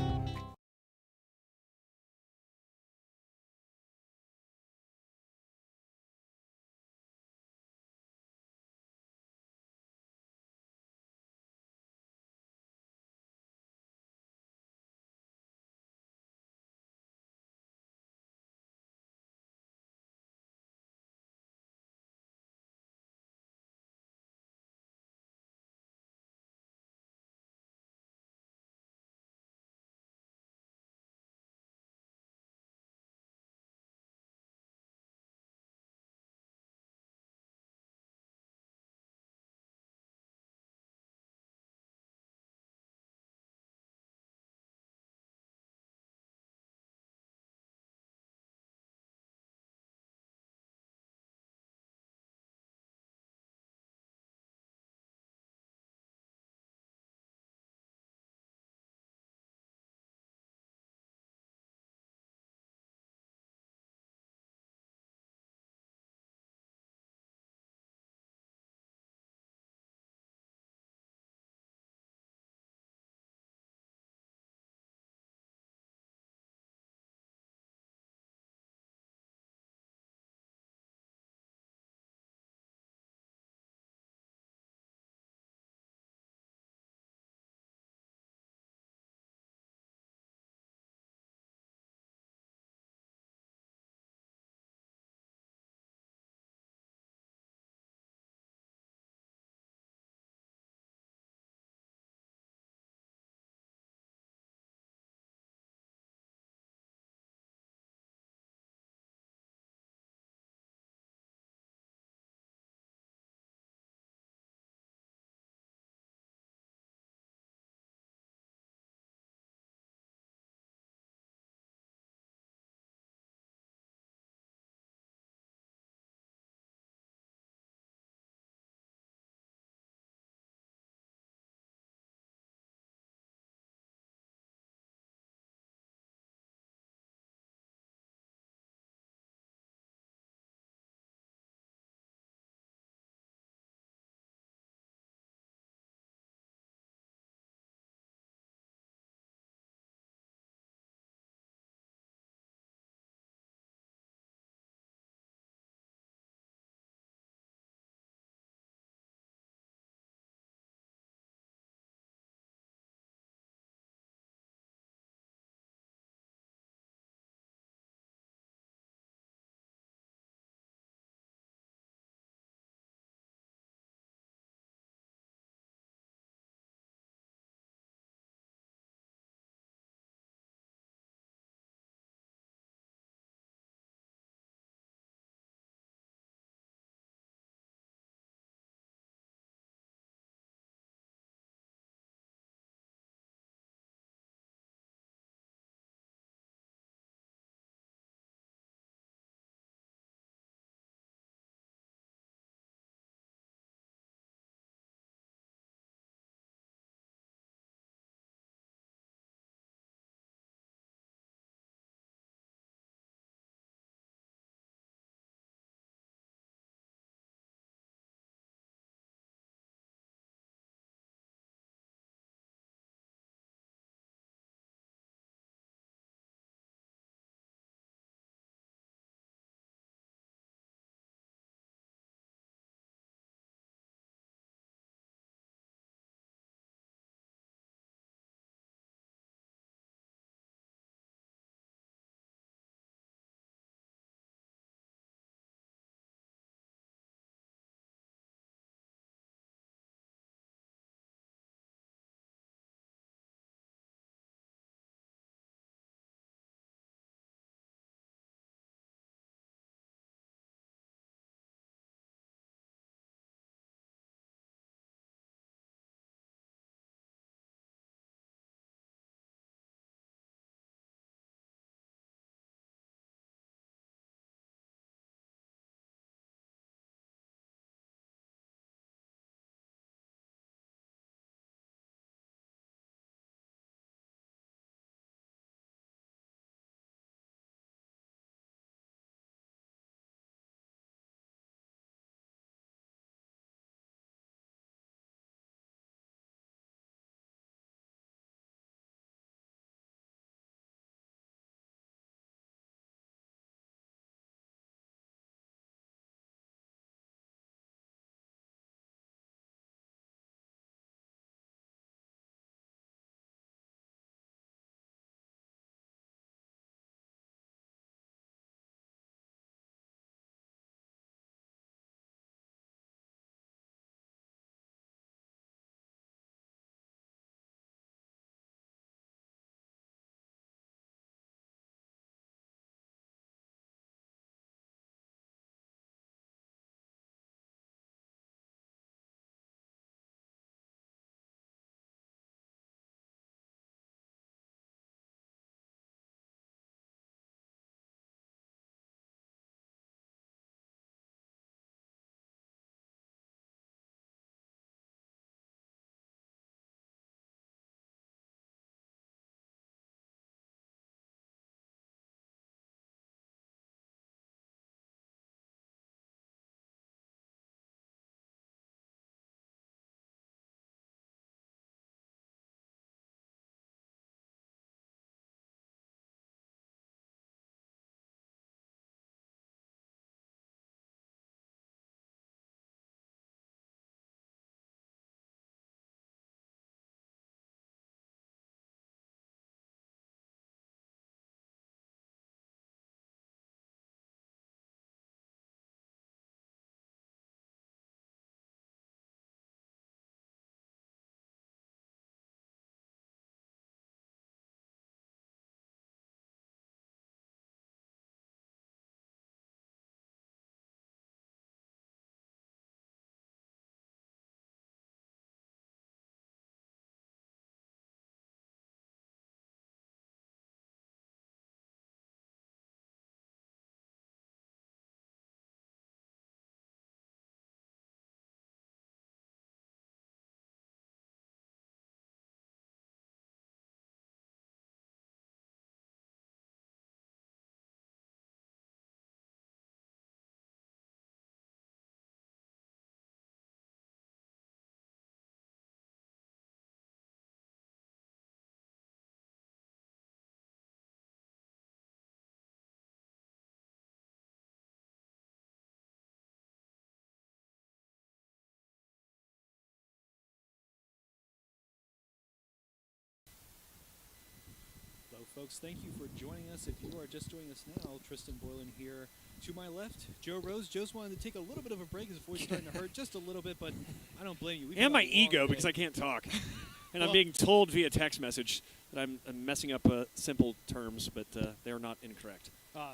folks. Thank you for joining us. If you are just joining us now, Tristan Borland here. To my left, Joe Rose. Joe's wanted to take a little bit of a break. His voice is starting to hurt just a little bit, but I don't blame you. We've And had my a long ego day. because I can't talk. And Well- I'm being told via text message that I'm messing up simple terms, but they're not incorrect.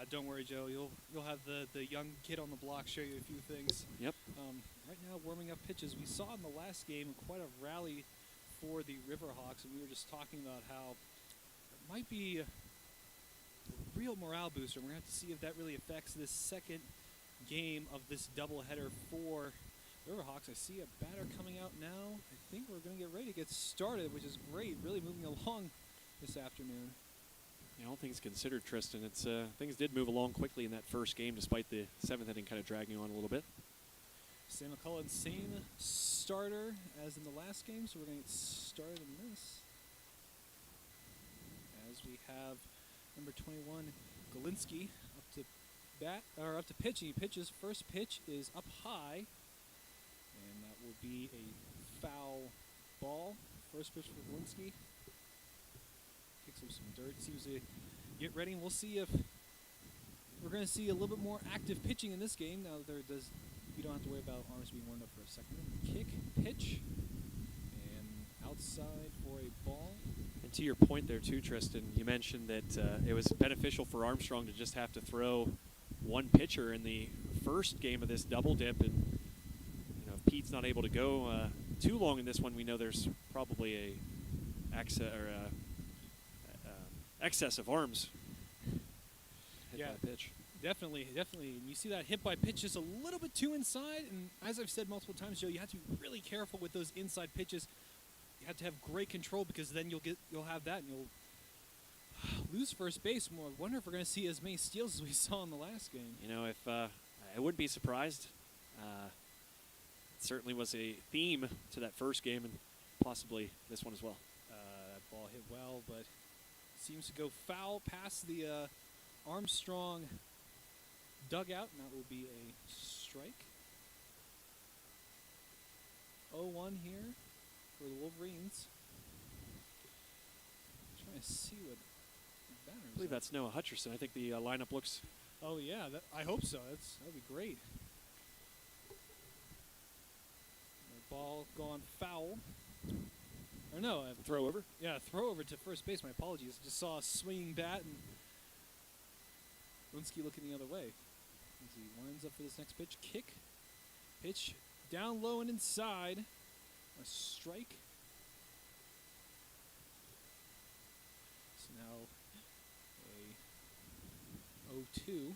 Don't worry, Joe. You'll have the young kid on the block show you a few things. Yep. Right now, warming up pitches. We saw in the last game quite a rally for the Riverhawks, and we were just talking about how it might be a real morale booster. We're going to have to see if that really affects this second game of this doubleheader for Riverhawks. I see a batter coming out now. I think we're going to get ready to get started, which is great. Really moving along this afternoon. Yeah, all things considered, Tristan, it's things did move along quickly in that first game, despite the seventh inning kind of dragging on a little bit. Sam McCullough, same starter as in the last game, so we're going to get started in this. As we have number 21, Galinsky, up to bat or up to pitch, and he pitches. First pitch is up high, and that will be a foul ball. First pitch for Galinsky. Kicks up some dirt, seems to get ready, and we'll see if we're going to see a little bit more active pitching in this game. Now you don't have to worry about arms being warmed up for a second. Kick, pitch, and outside for a ball. And to your point there too, Tristan, you mentioned that it was beneficial for Armstrong to just have to throw one pitcher in the first game of this double dip, and if Pete's not able to go too long in this one, we know there's probably a excess of arms hit by pitch. Definitely. And you see that hit by pitch just a little bit too inside, and as I've said multiple times, Joe, you have to be really careful with those inside pitches. You have to have great control, because then you'll have that and you'll lose first base. Well, I wonder if we're going to see as many steals as we saw in the last game. If I wouldn't be surprised. It certainly was a theme to that first game, and possibly this one as well. That ball hit well, but seems to go foul past the Armstrong dugout, and that will be a strike. 0-1 here for the Wolverines. Trying to see what batters. I believe that's Noah Hutcherson. I think the lineup looks. Oh yeah, I hope so. That'd be great. The ball gone foul. Or no, Throw over. Yeah, throw over to first base. My apologies. Just saw a swinging bat and Linsky looking the other way. As he winds up for this next pitch. Kick. Pitch down low and inside. A strike. So now a 0-2.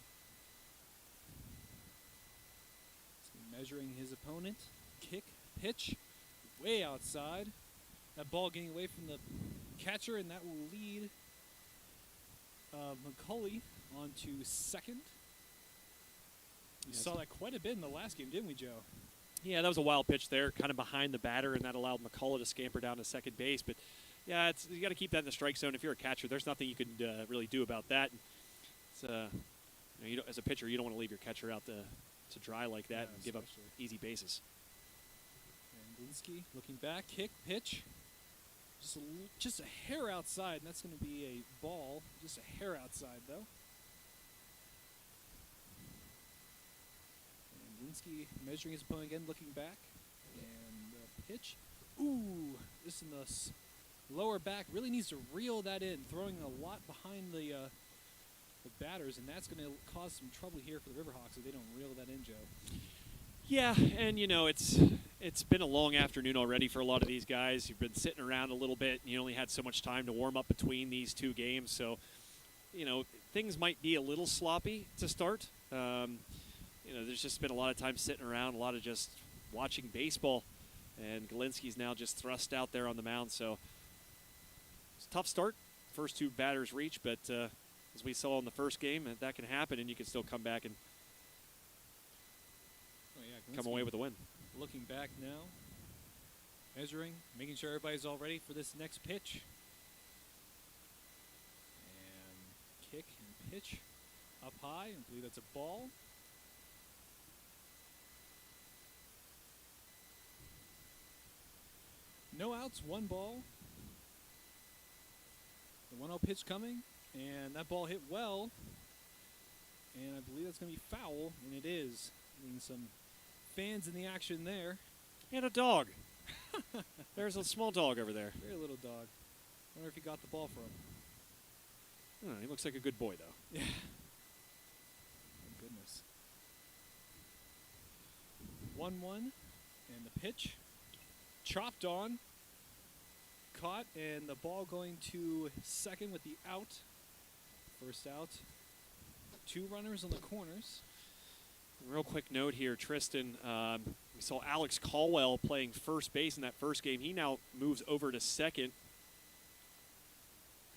So measuring his opponent. Kick. Pitch. Way outside. That ball getting away from the catcher, and that will lead McCulley on to second. We saw that quite a bit in the last game, didn't we, Joe? Yeah, that was a wild pitch there, kind of behind the batter, and that allowed McCullough to scamper down to second base. But yeah, you got to keep that in the strike zone. If you're a catcher, there's nothing you can really do about that. It's, as a pitcher, you don't want to leave your catcher out to dry like that and give up easy bases. And Linsky looking back, kick, pitch. Just a hair outside, and that's going to be a ball. Just a hair outside, though. And Linsky measuring his opponent again, looking back. And pitch. Ooh, this in the lower back. Really needs to reel that in, throwing a lot behind the batters, and that's going to cause some trouble here for the Riverhawks if they don't reel that in, Joe. Yeah, and it's been a long afternoon already for a lot of these guys. You've been sitting around a little bit, and you only had so much time to warm up between these two games. So, things might be a little sloppy to start. There's just been a lot of time sitting around, a lot of just watching baseball, and Galinsky's now just thrust out there on the mound. So, it's a tough start. First two batters reach, but as we saw in the first game, that can happen, and you can still come back and come away with a win. Looking back now, measuring, making sure everybody's all ready for this next pitch. And kick and pitch up high. I believe that's a ball. No outs, one ball. The 1-0 pitch coming. And that ball hit well. And I believe that's going to be foul, and it is. Getting some fans in the action there. And a dog. There's a small dog over there. Very little dog. Wonder if he got the ball from him. He looks like a good boy, though. Yeah. Oh, goodness. 1-1, and the pitch. Chopped on. Caught, and the ball going to second with the out. First out. 2 runners on the corners. Real quick note here, Tristan. We saw Alex Caldwell playing first base in that first game. He now moves over to second.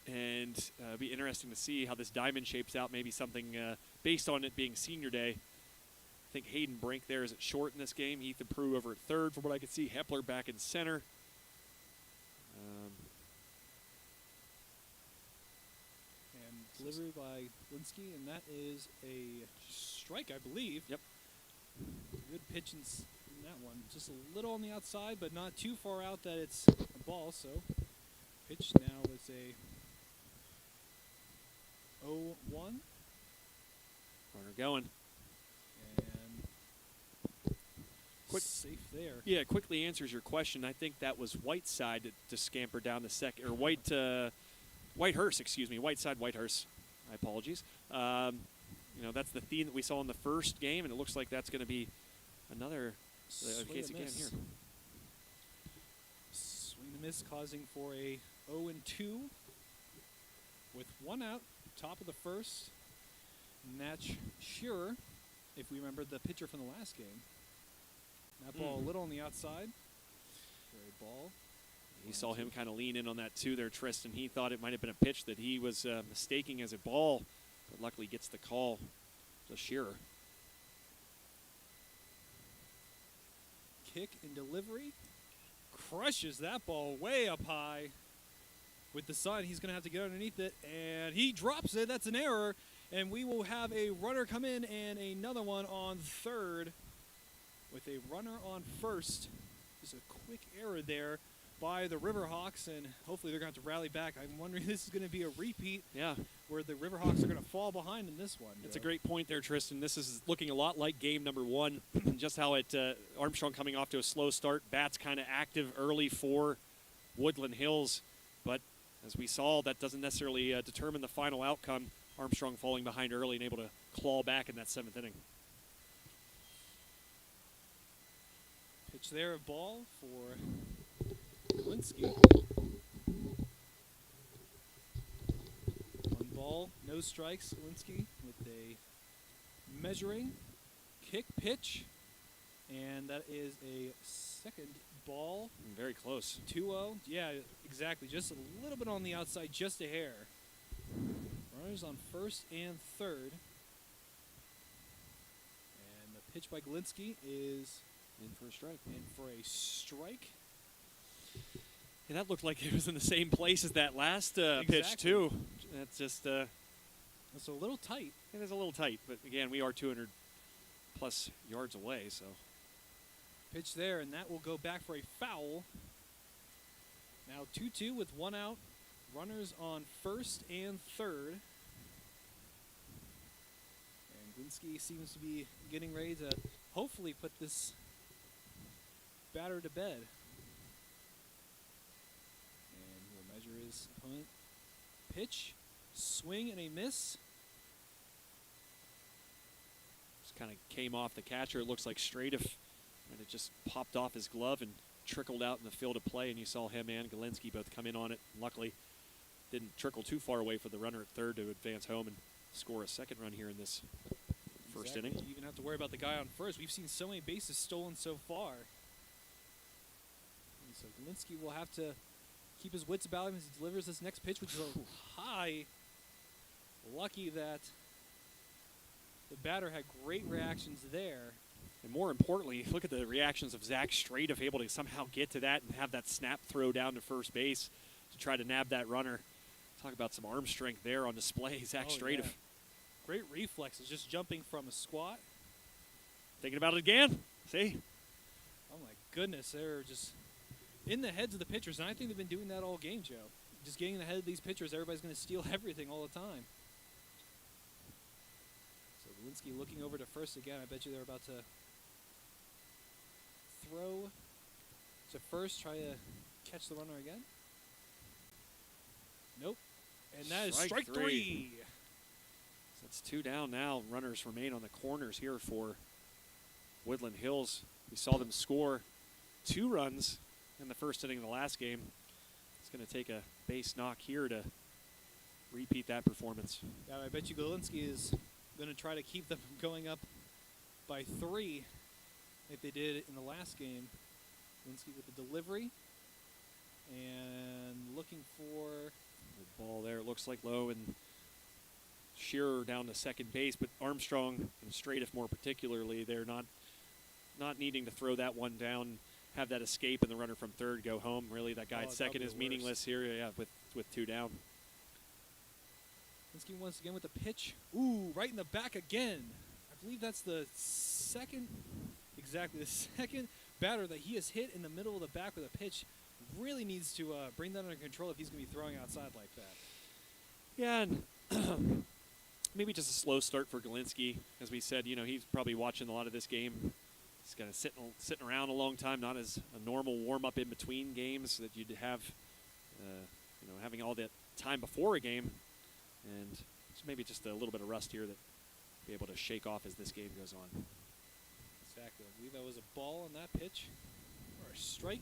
And it'll be interesting to see how this diamond shapes out. Maybe something based on it being senior day. I think Hayden Brink there is at short in this game. Ethan Prue over at third, from what I could see. Hepler back in center. Delivery by Linsky, and that is a strike, I believe. Yep. Good pitch in that one. Just a little on the outside, but not too far out that it's a ball. So pitch now is a 0-1. Runner going. And quick, safe there. Yeah, quickly answers your question. I think that was Whiteside to scamper down the second, or Whitehurst, excuse me, Whiteside, Whitehurst. My apologies. That's the theme that we saw in the first game, and it looks like that's going to be another case again here. Swing and miss, causing for a 0-2 with 1 out, top of the first. Natch Shearer, if we remember the pitcher from the last game. That ball a little on the outside for a ball. You saw him kind of lean in on that too there, Tristan. He thought it might have been a pitch that he was mistaking as a ball, but luckily gets the call to Shearer. Kick and delivery. Crushes that ball way up high. With the sun, he's going to have to get underneath it, and he drops it. That's an error, and we will have a runner come in and another one on third with a runner on first. Just a quick error there by the Riverhawks, and hopefully they're going to have to rally back. I'm wondering if this is going to be a repeat where the Riverhawks are going to fall behind in this one. That's a great point there, Tristan. This is looking a lot like game number 1, just how Armstrong coming off to a slow start. Bats kind of active early for Woodland Hills, but as we saw, that doesn't necessarily determine the final outcome. Armstrong falling behind early and able to claw back in that 7th inning. Pitch there, a ball for Linsky. 1 ball, no strikes. Linsky with a measuring kick pitch, and that is a second ball. Very close. 2-0. Yeah, exactly. Just a little bit on the outside, just a hair. Runners on first and third. And the pitch by Galinsky is in for a strike. In for a strike. And that looked like it was in the same place as that last pitch, too. That's just... It's a little tight. It is a little tight, but again, we are 200-plus yards away, so... Pitch there, and that will go back for a foul. Now 2-2 with 1 out. Runners on first and third. And Galinsky seems to be getting ready to hopefully put this batter to bed. His opponent. Pitch, swing, and a miss. Just kind of came off the catcher. It looks like Stradiff, and it just popped off his glove and trickled out in the field of play, and you saw him and Galinsky both come in on it. Luckily, didn't trickle too far away for the runner at third to advance home and score a second run here in this first inning. You even have to worry about the guy on first. We've seen so many bases stolen so far. And so Galinsky will have to keep his wits about him as he delivers this next pitch, which is a high. Lucky that the batter had great reactions there. And more importantly, look at the reactions of Zach Stradiff, able to somehow get to that and have that snap throw down to first base to try to nab that runner. Talk about some arm strength there on display, Zach Stradiff. Yeah. Great reflexes, just jumping from a squat. Thinking about it again. See? Oh, my goodness. They're just in the heads of the pitchers, and I think they've been doing that all game, Joe. just getting ahead of these pitchers, everybody's going to steal everything all the time. So Galinsky looking over to first again. I bet you they're about to throw to first, try to catch the runner again. Nope. And that is strike three. So it's 2 down now. Runners remain on the corners here for Woodland Hills. We saw them score 2 runs in the first inning of the last game. It's going to take a base knock here to repeat that performance. Yeah, I bet you Galinsky is going to try to keep them going up by 3 like they did in the last game. Galinsky with the delivery and looking for the ball there. It looks like low, and Shearer down to second base, but Armstrong and Straight, more particularly, they're not needing to throw that one down, have that escape, and the runner from third go home. Really, that guy at second is meaningless here. Yeah, with 2 down. Galinsky once again with the pitch. Ooh, right in the back again. I believe that's the second batter that he has hit in the middle of the back with a pitch. Really needs to bring that under control if he's going to be throwing outside like that. Yeah, and maybe just a slow start for Galinsky. As we said, he's probably watching a lot of this game. He's kind of sitting around a long time, not as a normal warm-up in between games that you'd have, having all that time before a game. And maybe just a little bit of rust here that be able to shake off as this game goes on. Exactly. I believe that was a ball on that pitch. Or a strike.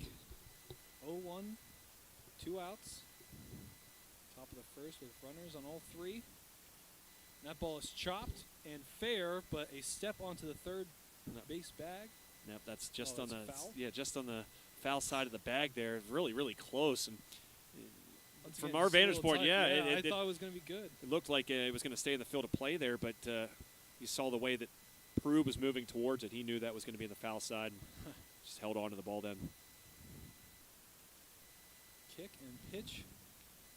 0-1. 2 outs. Top of the first with runners on all 3. And that ball is chopped and fair, but a step onto the third base bag. Yep, that's just on the foul? just on the foul side of the bag there. Really, really close. And from our just a vantage little point, tight. I thought it was going to be good. It looked like it was going to stay in the field of play there, but you saw the way that Peru was moving towards it. He knew that was going to be in the foul side. Just held on to the ball then. Kick and pitch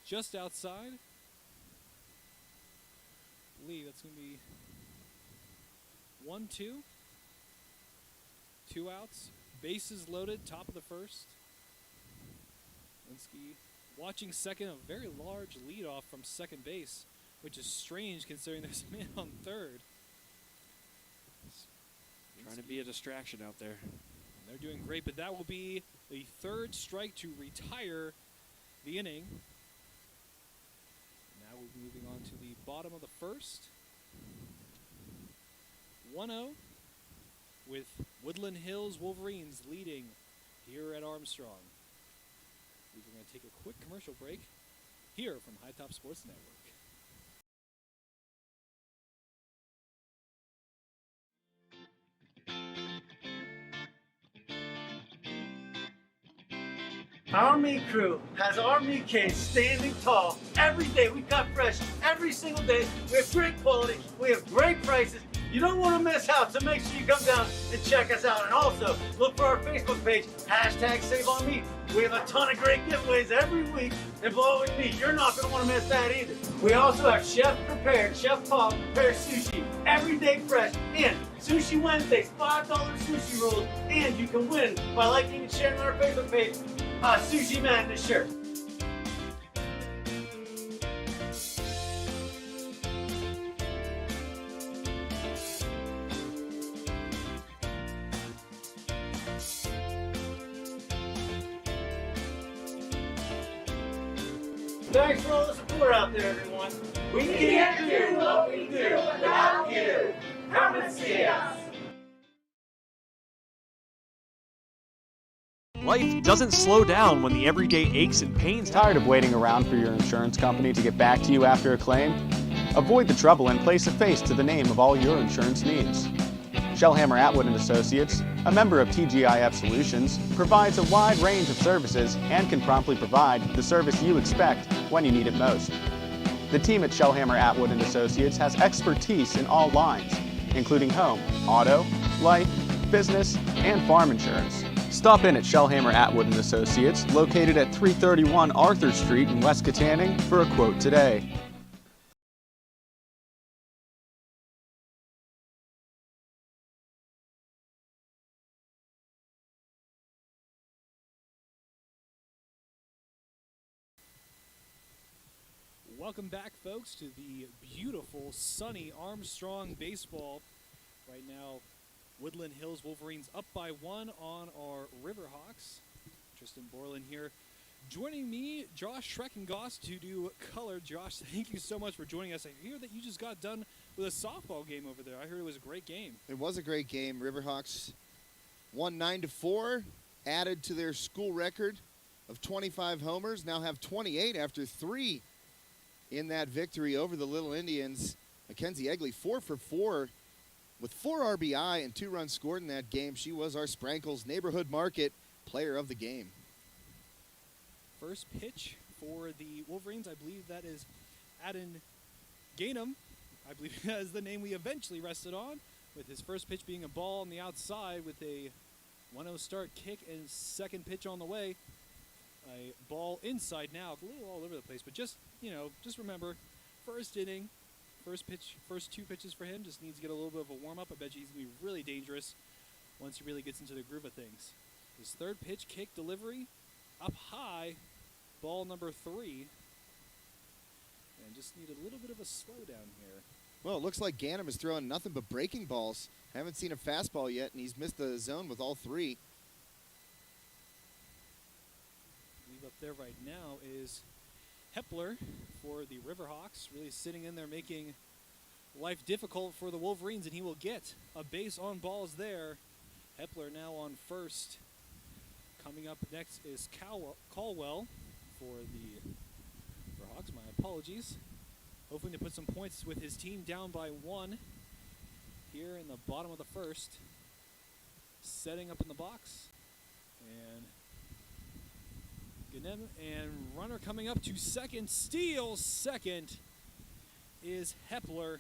just outside. Lee, that's going to be 1-2. 2 outs. Bases loaded, top of the first. Galinsky watching second, a very large leadoff from second base, which is strange considering there's a man on third. Trying to be a distraction out there. And they're doing great, but that will be the 3rd strike to retire the inning. Now we'll be moving on to the bottom of the first. 1-0 with Woodland Hills Wolverines leading here at Armstrong. We're going to take a quick commercial break here from High Top Sports Network. Our meat crew has our meat case standing tall every day. We cut fresh every single day. We have great quality. We have great prices. You don't want to miss out, so make sure you come down and check us out. And also, look for our Facebook page, #SaveOnMeat. We have a ton of great giveaways every week involving meat. You're not going to want to miss that either. We also have chef-prepared, Chef-Paul prepared sushi, everyday fresh, and Sushi Wednesdays, $5 sushi rolls, and you can win by liking and sharing on our Facebook page a Sushi Madness shirt. Thanks for all the support out there, everyone. We can't do what we do without you. Come and see us. Life doesn't slow down when the everyday aches and pains. Tired of waiting around for your insurance company to get back to you after a claim? Avoid the trouble and place a face to the name of all your insurance needs. Shellhammer Atwood & Associates, a member of TGIF Solutions, provides a wide range of services and can promptly provide the service you expect when you need it most. The team at Shellhammer Atwood & Associates has expertise in all lines, including home, auto, life, business, and farm insurance. Stop in at Shellhammer Atwood & Associates, located at 331 Arthur Street in West Katanning, for a quote today. Welcome back, folks, to the beautiful, sunny Armstrong baseball. Right now, Woodland Hills Wolverines up by 1 on our Riverhawks. Tristan Borland here. Joining me, Josh Schreckengoss, to do color. Josh, thank you so much for joining us. I hear that you just got done with a softball game over there. I heard it was a great game. It was a great game. Riverhawks won 9-4, added to their school record of 25 homers, now have 28 after 3 in that victory over the Little Indians. Mackenzie Egley 4 for 4 with 4 RBI and 2 runs scored in that game. She was our Sprankles Neighborhood Market player of the game. First pitch for the Wolverines, I believe that is Adden Gainham. I believe that is the name we eventually rested on, with his first pitch being a ball on the outside with a 1-0 start, kick, and second pitch on the way. A ball inside now, a little all over the place, but just remember, first inning, first pitch, first 2 pitches for him, just needs to get a little bit of a warm-up. I bet you he's going to be really dangerous once he really gets into the groove of things. His third pitch, kick, delivery, up high, ball number 3. And just need a little bit of a slowdown here. Well, it looks like Ganem is throwing nothing but breaking balls. Haven't seen a fastball yet, and he's missed the zone with all 3. Leave up there right now is Hepler for the Riverhawks, really sitting in there making life difficult for the Wolverines, and he will get a base on balls there. Hepler now on first. Coming up next is Caldwell for the Riverhawks. My apologies. Hoping to put some points with his team down by 1 here in the bottom of the first. Setting up in the box. And runner coming up to second. Steals second is Hepler.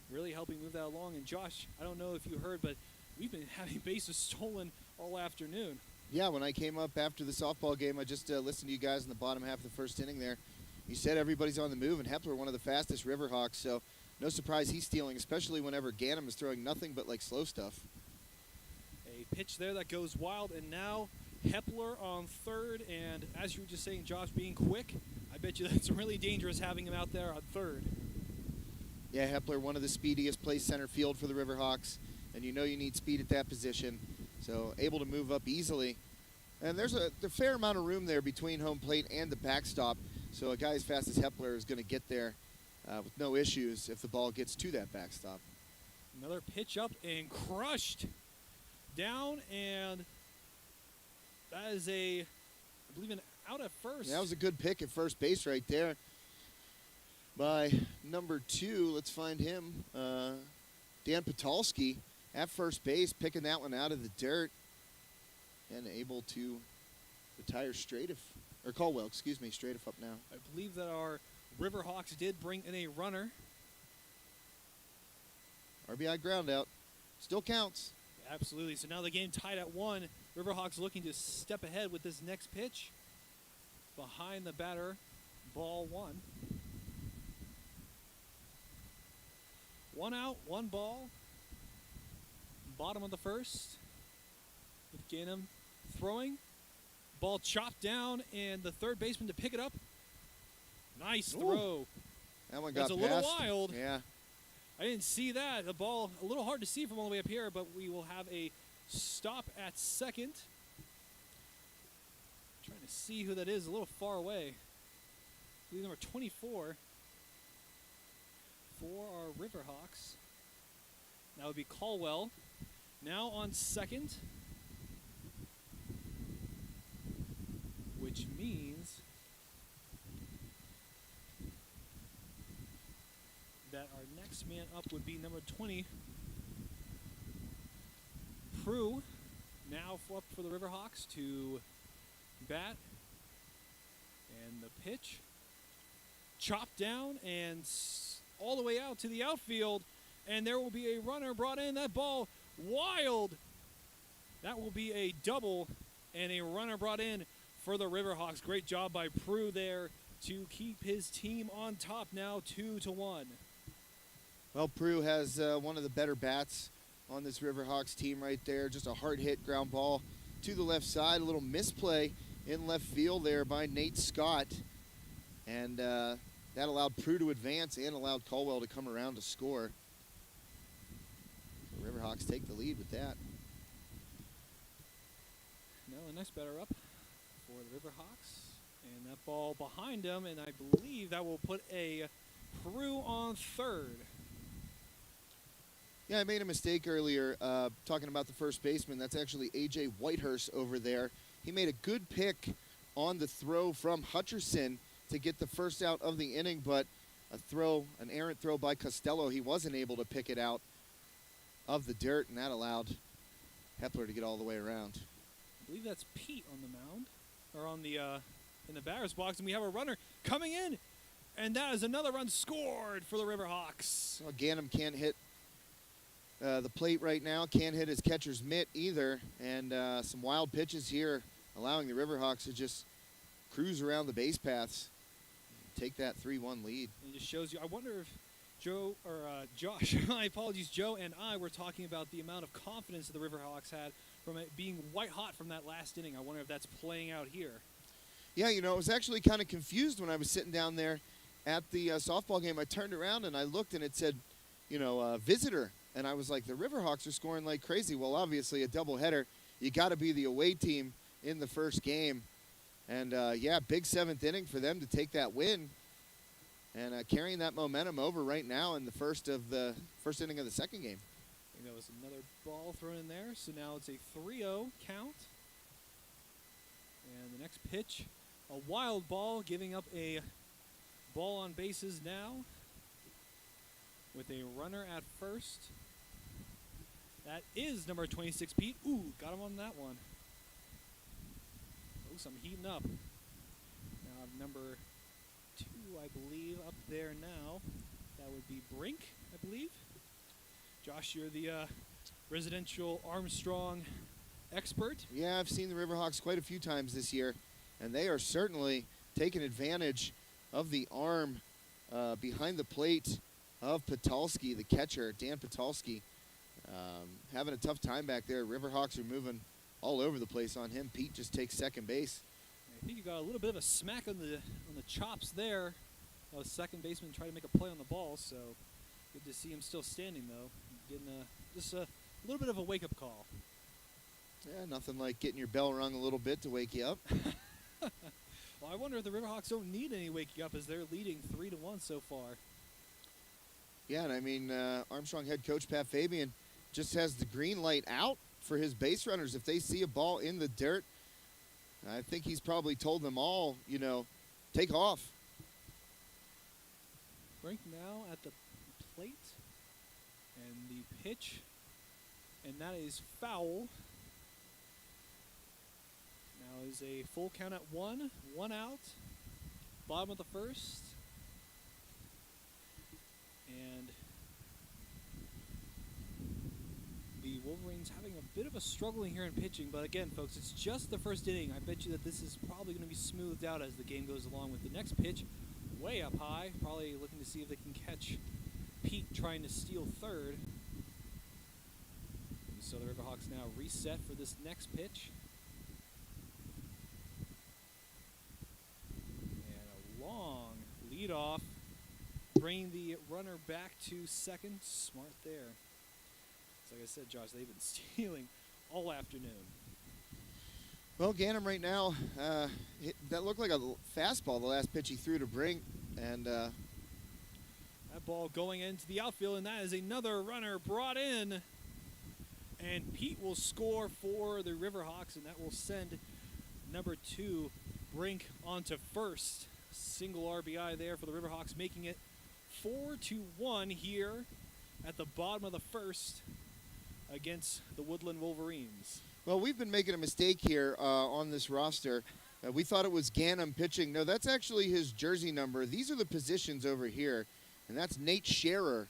Really helping move that along. And Josh, I don't know if you heard, but we've been having bases stolen all afternoon. Yeah, when I came up after the softball game, I just listened to you guys in the bottom half of the first inning there. You said everybody's on the move, and Hepler, one of the fastest Riverhawks, so no surprise he's stealing, especially whenever Ganem is throwing nothing but like slow stuff. A pitch there that goes wild, and now Hepler on third, and as you were just saying, Josh, being quick, I bet you that's really dangerous having him out there on third. Yeah, Hepler, one of the speediest, plays center field for the Riverhawks, and you know you need speed at that position. So able to move up easily. And there's a fair amount of room there between home plate and the backstop. So a guy as fast as Hepler is going to get there with no issues if the ball gets to that backstop. Another pitch up and crushed down, and that is I believe an out at first. Yeah, that was a good pick at first base right there by number 2. Let's find him. Dan Patulski at first base, picking that one out of the dirt and able to retire Caldwell, straight up now. I believe that our Riverhawks did bring in a runner. RBI ground out. Still counts. Absolutely. So now the game tied at 1. Riverhawks looking to step ahead with this next pitch. Behind the batter, ball 1. 1 out, 1 ball. Bottom of the first, with Gainham throwing. Ball chopped down, and the third baseman to pick it up. Nice throw. That one got That's a past. little wild. Yeah. I didn't see that. The ball, a little hard to see from all the way up here, but we will have a stop at second. Trying to see who that is, a little far away. I believe number 24 for our Riverhawks. That would be Caldwell. Now on second, which means that our next man up would be number 20, Prue. Now up for the Riverhawks to bat. And the pitch, chopped down and all the way out to the outfield. And there will be a runner brought in. That ball wild. That will be a double and a runner brought in for the Riverhawks. Great job by Prue there to keep his team on top now 2-1. Well, Prue has one of the better bats on this Riverhawks team right there. Just a hard hit ground ball to the left side. A little misplay in left field there by Nate Scott. And That allowed Prue to advance and allowed Caldwell to come around to score. The Riverhawks take the lead with that. Now a nice batter up for the Riverhawks. And that ball behind him, and I believe that will put a Prue on third. Yeah, I made a mistake earlier talking about the first baseman. That's actually A.J. Whitehurst over there. He made a good pick on the throw from Hutcherson to get the first out of the inning, but an errant throw by Costello, he wasn't able to pick it out of the dirt, and that allowed Hepler to get all the way around. I believe that's Pete on the mound, or on the in the batter's box, and we have a runner coming in, and that is another run scored for the Riverhawks. Well, Ganem can't hit the plate right now, can't hit his catcher's mitt either, and some wild pitches here, allowing the Riverhawks to just cruise around the base paths, take that 3-1 lead. It just shows you. I wonder if Joe or Josh, my apologies, Joe and I were talking about the amount of confidence that the Riverhawks had from it being white hot from that last inning. I wonder if that's playing out here. Yeah, you know, I was actually kind of confused when I was sitting down there at the softball game. I turned around and I looked and it said, you know, visitor. And I was like, the Riverhawks are scoring like crazy. Well, obviously a doubleheader. You got to be the away team in the first game. And, yeah, big seventh inning for them to take that win. And carrying that momentum over right now in the first inning of the second game. I think that was another ball thrown in there. So now it's a 3-0 count. And the next pitch, a wild ball, giving up a ball on bases now with a runner at first. That is number 26, Pete. Ooh, got him on that one. Oh, some heating up. Now number 2, I believe, up there now. That would be Brink, I believe. Josh, you're the residential Armstrong expert. Yeah, I've seen the Riverhawks quite a few times this year, and they are certainly taking advantage of the arm behind the plate of Patulski, the catcher, Dan Patulski. Having a tough time back there. Riverhawks are moving all over the place on him. Pete just takes second base. I think you got a little bit of a smack on the chops there. Second baseman tried to make a play on the ball, so good to see him still standing, though. Getting just a little bit of a wake-up call. Yeah, nothing like getting your bell rung a little bit to wake you up. Well, I wonder if the Riverhawks don't need any waking up as they're leading 3-1 so far. Yeah, and I mean, Armstrong head coach Pat Fabian just has the green light out for his base runners. If they see a ball in the dirt, I think he's probably told them all, you know, take off. Brink now at the plate, and the pitch, and that is foul. Now is a full count at 1 out, bottom of the first, and the Wolverines having a bit of a struggle here in pitching, but again, folks, it's just the first inning. I bet you that this is probably going to be smoothed out as the game goes along with the next pitch. Way up high, probably looking to see if they can catch Pete trying to steal third. And so the Riverhawks now reset for this next pitch. And a long leadoff, bringing the runner back to second. Smart there. So like I said, Josh, they've been stealing all afternoon. Well, Ganem right now, that looked like a fastball, the last pitch he threw to Brink. And that ball going into the outfield, and that is another runner brought in. And Pete will score for the Riverhawks, and that will send number 2, Brink, onto first. Single RBI there for the Riverhawks, making it 4-1 here at the bottom of the first against the Woodland Wolverines. Well, we've been making a mistake here on this roster. We thought it was Ganem pitching. No, that's actually his jersey number. These are the positions over here, and that's Nate Scherer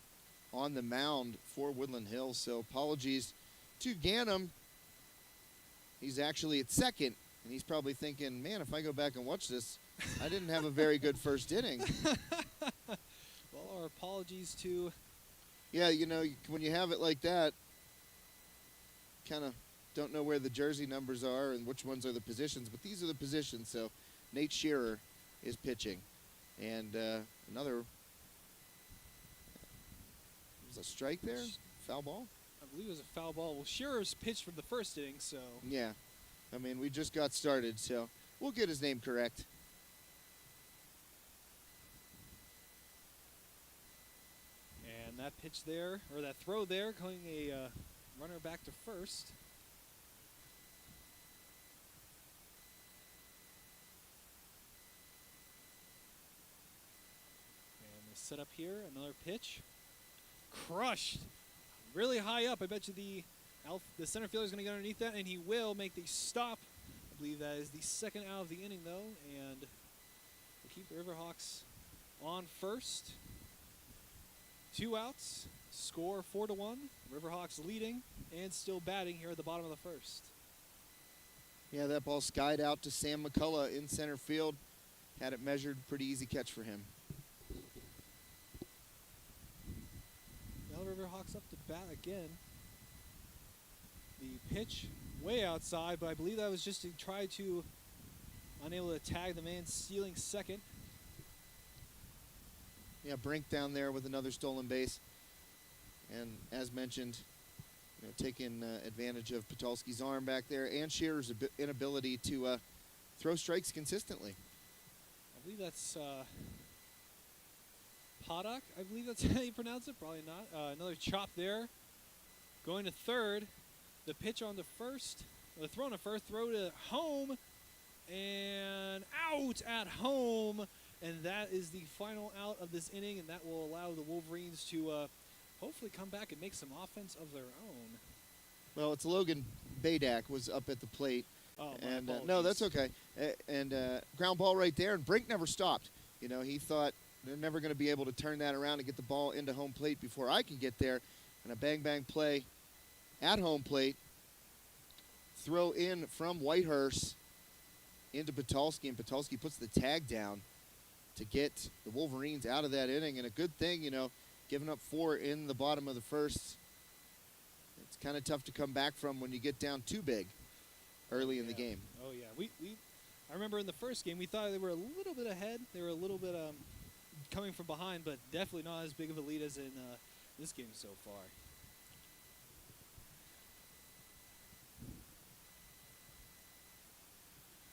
on the mound for Woodland Hills. So apologies to Ganem. He's actually at second, and he's probably thinking, man, if I go back and watch this, I didn't have a very good first inning. Well, our apologies to... Yeah, you know, when you have it like that, kind of don't know where the jersey numbers are and which ones are the positions, but these are the positions. So Nate Shearer is pitching. And another, was a strike there? Foul ball? I believe it was a foul ball. Well, Shearer's pitched from the first inning, so. Yeah. I mean, we just got started, so we'll get his name correct. And that pitch there, or that throw there, going a runner back to first. And they set up here, another pitch. Crushed. Really high up. I bet you the center fielder is going to get underneath that, and he will make the stop. I believe that is the second out of the inning, though, and we'll keep the Riverhawks on first. 2 outs, score 4-1. Riverhawks leading and still batting here at the bottom of the first. Yeah, that ball skied out to Sam McCullough in center field. Had it measured, pretty easy catch for him. Now the Riverhawks up to bat again. The pitch way outside, but I believe that was just to try to unable to tag the man stealing second. Yeah, Brink down there with another stolen base. And as mentioned, taking advantage of Patulski's arm back there and Shearer's inability to throw strikes consistently. I believe that's Paddock. I believe that's how you pronounce it. Probably not. Another chop there. Going to third. The pitch on the first. The throw on the first. Throw to home. And out at home. And that is the final out of this inning. And that will allow the Wolverines to hopefully come back and make some offense of their own. Well, it's Logan Badak was up at the plate. Oh, and no, that's okay. And ground ball right there, and Brink never stopped. He thought they're never going to be able to turn that around and get the ball into home plate before I can get there. And a bang-bang play at home plate. Throw in from Whitehurst into Patulski, and Patulski puts the tag down to get the Wolverines out of that inning. And a good thing, giving up 4 in the bottom of the first. It's kind of tough to come back from when you get down too big early in the game. Oh, yeah. I remember in the first game, we thought they were a little bit ahead. They were a little bit coming from behind, but definitely not as big of a lead as in this game so far.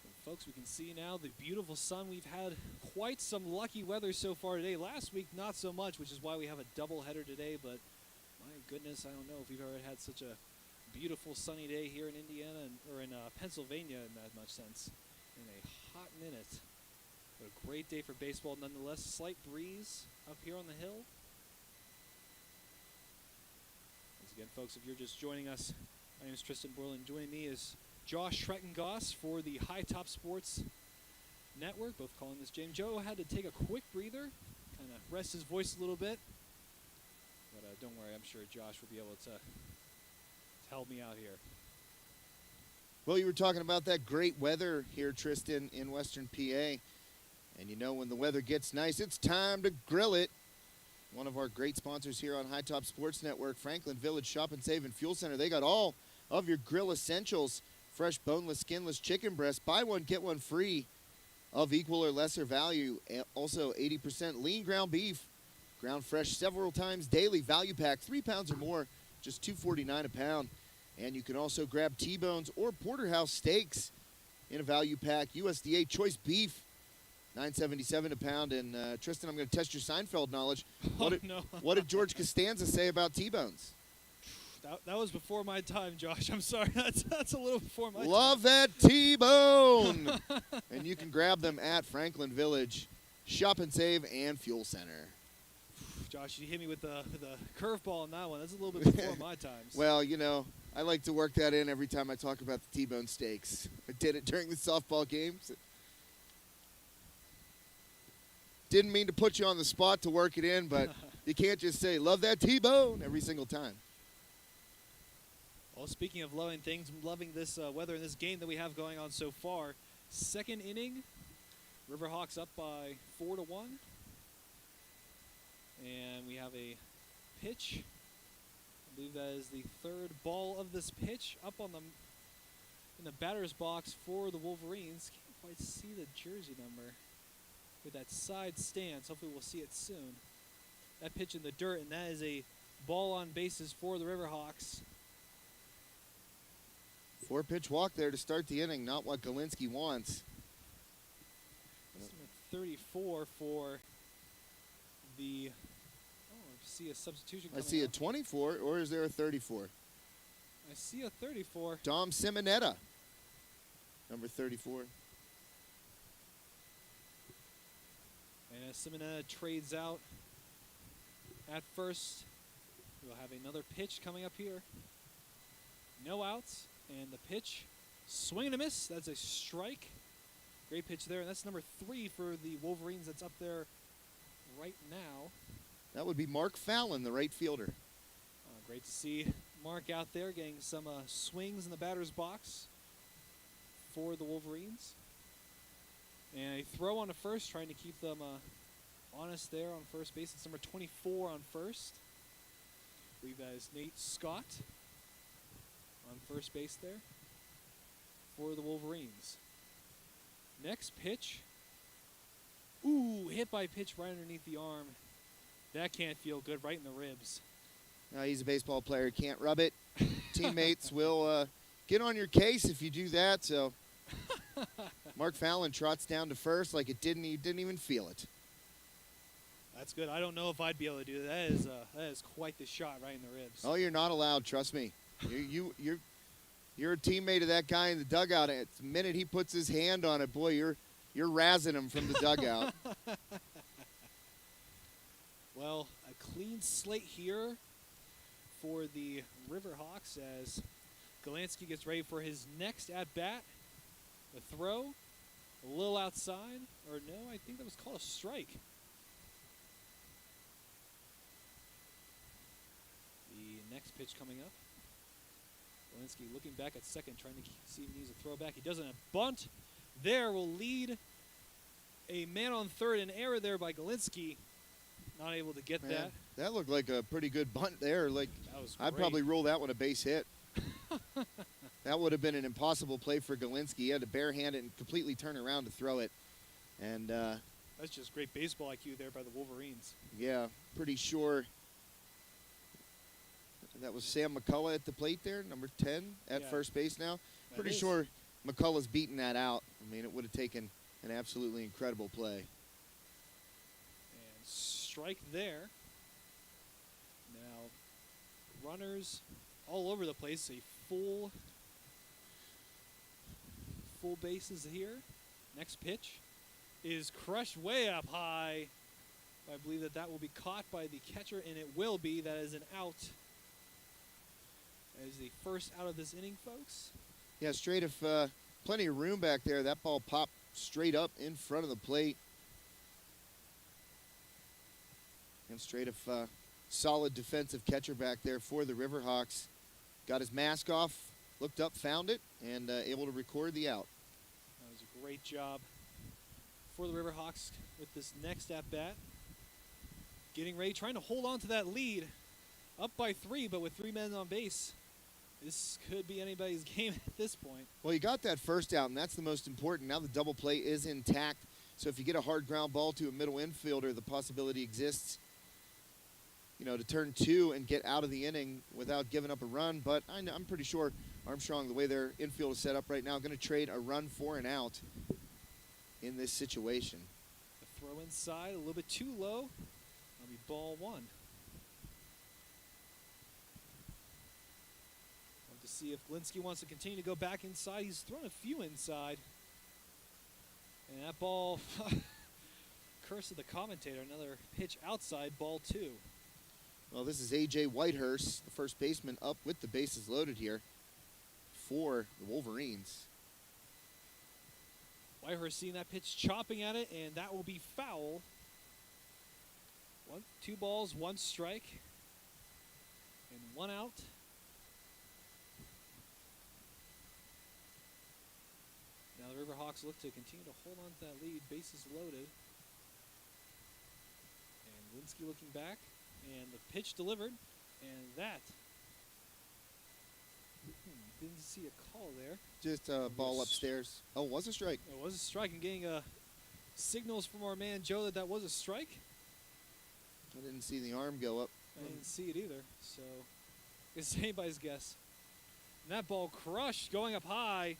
And folks, we can see now the beautiful sun. We've had quite some lucky weather so far today. Last week, not so much, which is why we have a doubleheader today, but my goodness, I don't know if we've ever had such a beautiful sunny day here in Indiana or in Pennsylvania in that much sense in a hot minute. But a great day for baseball nonetheless. Slight breeze up here on the hill. Once again, folks, if you're just joining us, my name is Tristan Borland. Joining me is Josh Schreckengoss for the High Top Sports Network, both calling this James. Joe had to take a quick breather, kind of rest his voice a little bit. But don't worry, I'm sure Josh will be able to help me out here. Well, you were talking about that great weather here, Tristan, in Western PA. And when the weather gets nice, it's time to grill it. One of our great sponsors here on High Top Sports Network, Franklin Village Shop and Save and Fuel Center. They got all of your grill essentials. Fresh, boneless, skinless chicken breast. Buy one, get one free of equal or lesser value. And also 80% lean ground beef. Ground fresh several times daily. Value pack, 3 pounds or more, just $2.49 a pound. And you can also grab T-bones or porterhouse steaks in a value pack. USDA choice beef, $9.77 a pound. And Tristan, I'm going to test your Seinfeld knowledge. What did George Costanza say about T-bones? That was before my time, Josh. I'm sorry. That's a little before my time. Love that T-bone. And you can grab them at Franklin Village Shop and Save and Fuel Center. Josh, you hit me with the curveball on that one. That's a little bit before my times. Well, I like to work that in every time I talk about the T-bone steaks. I did it during the softball games. Didn't mean to put you on the spot to work it in, but you can't just say, love that T-bone every single time. Well, speaking of loving things, loving this weather in this game that we have going on so far. Second inning, Riverhawks up by 4-1. And we have a pitch. I believe that is the third ball of this pitch up on in the batter's box for the Wolverines. Can't quite see the jersey number. with that side stance. Hopefully we'll see it soon. That pitch in the dirt, and that is a ball on bases for the Riverhawks. 4-pitch walk there to start the inning, not what Galinsky wants. That's number 34 for the, I see a substitution I coming see a up. 24, or is there a 34? I see a 34. Dom Simonetta, number 34. And as Simonetta trades out at first, we'll have another pitch coming up here. No outs, and the pitch, swing and a miss. That's a strike. Great pitch there, and that's number 3 for the Wolverines that's up there right now. That would be Mark Fallon, the right fielder. Great to see Mark out there getting some swings in the batter's box for the Wolverines. And a throw on to first, trying to keep them honest there on first base. It's number 24 on first. I believe that is Nate Scott on first base there for the Wolverines. Next pitch. Ooh, hit by pitch right underneath the arm. That can't feel good, right in the ribs. He's a baseball player, can't rub it. Teammates will get on your case if you do that. So Mark Fallon trots down to first like he didn't even feel it. That's good. I don't know if I'd be able to do that. That is quite the shot right in the ribs. Oh, you're not allowed. Trust me. You're a teammate of that guy in the dugout. The minute he puts his hand on it, boy, you're razzing him from the dugout. Well, a clean slate here for the Riverhawks as Galansky gets ready for his next at-bat. The throw, a little outside, or no, I think that was called a strike. The next pitch coming up. Galansky looking back at second, trying to see if he needs a throwback. He doesn't. A bunt there will lead a man on third. An error there by Galinsky. Not able to get that. That looked like a pretty good bunt there. Like, That was I'd great. probably rule that one a base hit. That would have been an impossible play for Galinsky. He had to barehand it and completely turn around to throw it. And, That's just great baseball IQ there by the Wolverines. yeah, pretty sure that was Sam McCullough at the plate there, number 10 at Yeah. first base now. That Pretty is. sure McCullough's beaten that out. I mean, it would have taken an absolutely incredible play. And strike there. Now, runners all over the place. A full bases here. Next pitch is crushed way up high. I believe that will be caught by the catcher, and it will be. That is an out. That is the first out of this inning, folks. Yeah, straight of plenty of room back there. That ball popped straight up in front of the plate. And straight of solid defensive catcher back there for the Riverhawks. Got his mask off, looked up, found it, and able to record the out. That was a great job for the Riverhawks with this next at-bat. Getting ready, trying to hold on to that lead. Up by 3, but with 3 men on base. This could be anybody's game at this point. Well, you got that first out, and that's the most important. Now the double play is intact. So if you get a hard ground ball to a middle infielder, the possibility exists, to turn 2 and get out of the inning without giving up a run. But I'm pretty sure Armstrong, the way their infield is set up right now, going to trade a run for an out in this situation. The throw inside, a little bit too low. That'll be ball 1. Love to see if Galinsky wants to continue to go back inside. He's thrown a few inside. And that ball, curse of the commentator, another pitch outside, ball 2. Well, this is A.J. Whitehurst, the first baseman, up with the bases loaded here for the Wolverines. Whitehurst seeing that pitch, chopping at it, and that will be foul. 2 balls, 1 strike, and 1 out. Now the Riverhawks look to continue to hold on to that lead. Bases loaded. And Linsky looking back, and the pitch delivered, and that. Didn't see a call there. Just a ball upstairs. Oh, was a strike. It was a strike, and getting a signals from our man Joe that that was a strike. I didn't see the arm go up. I didn't see it either, so it's anybody's guess. And that ball crushed, going up high.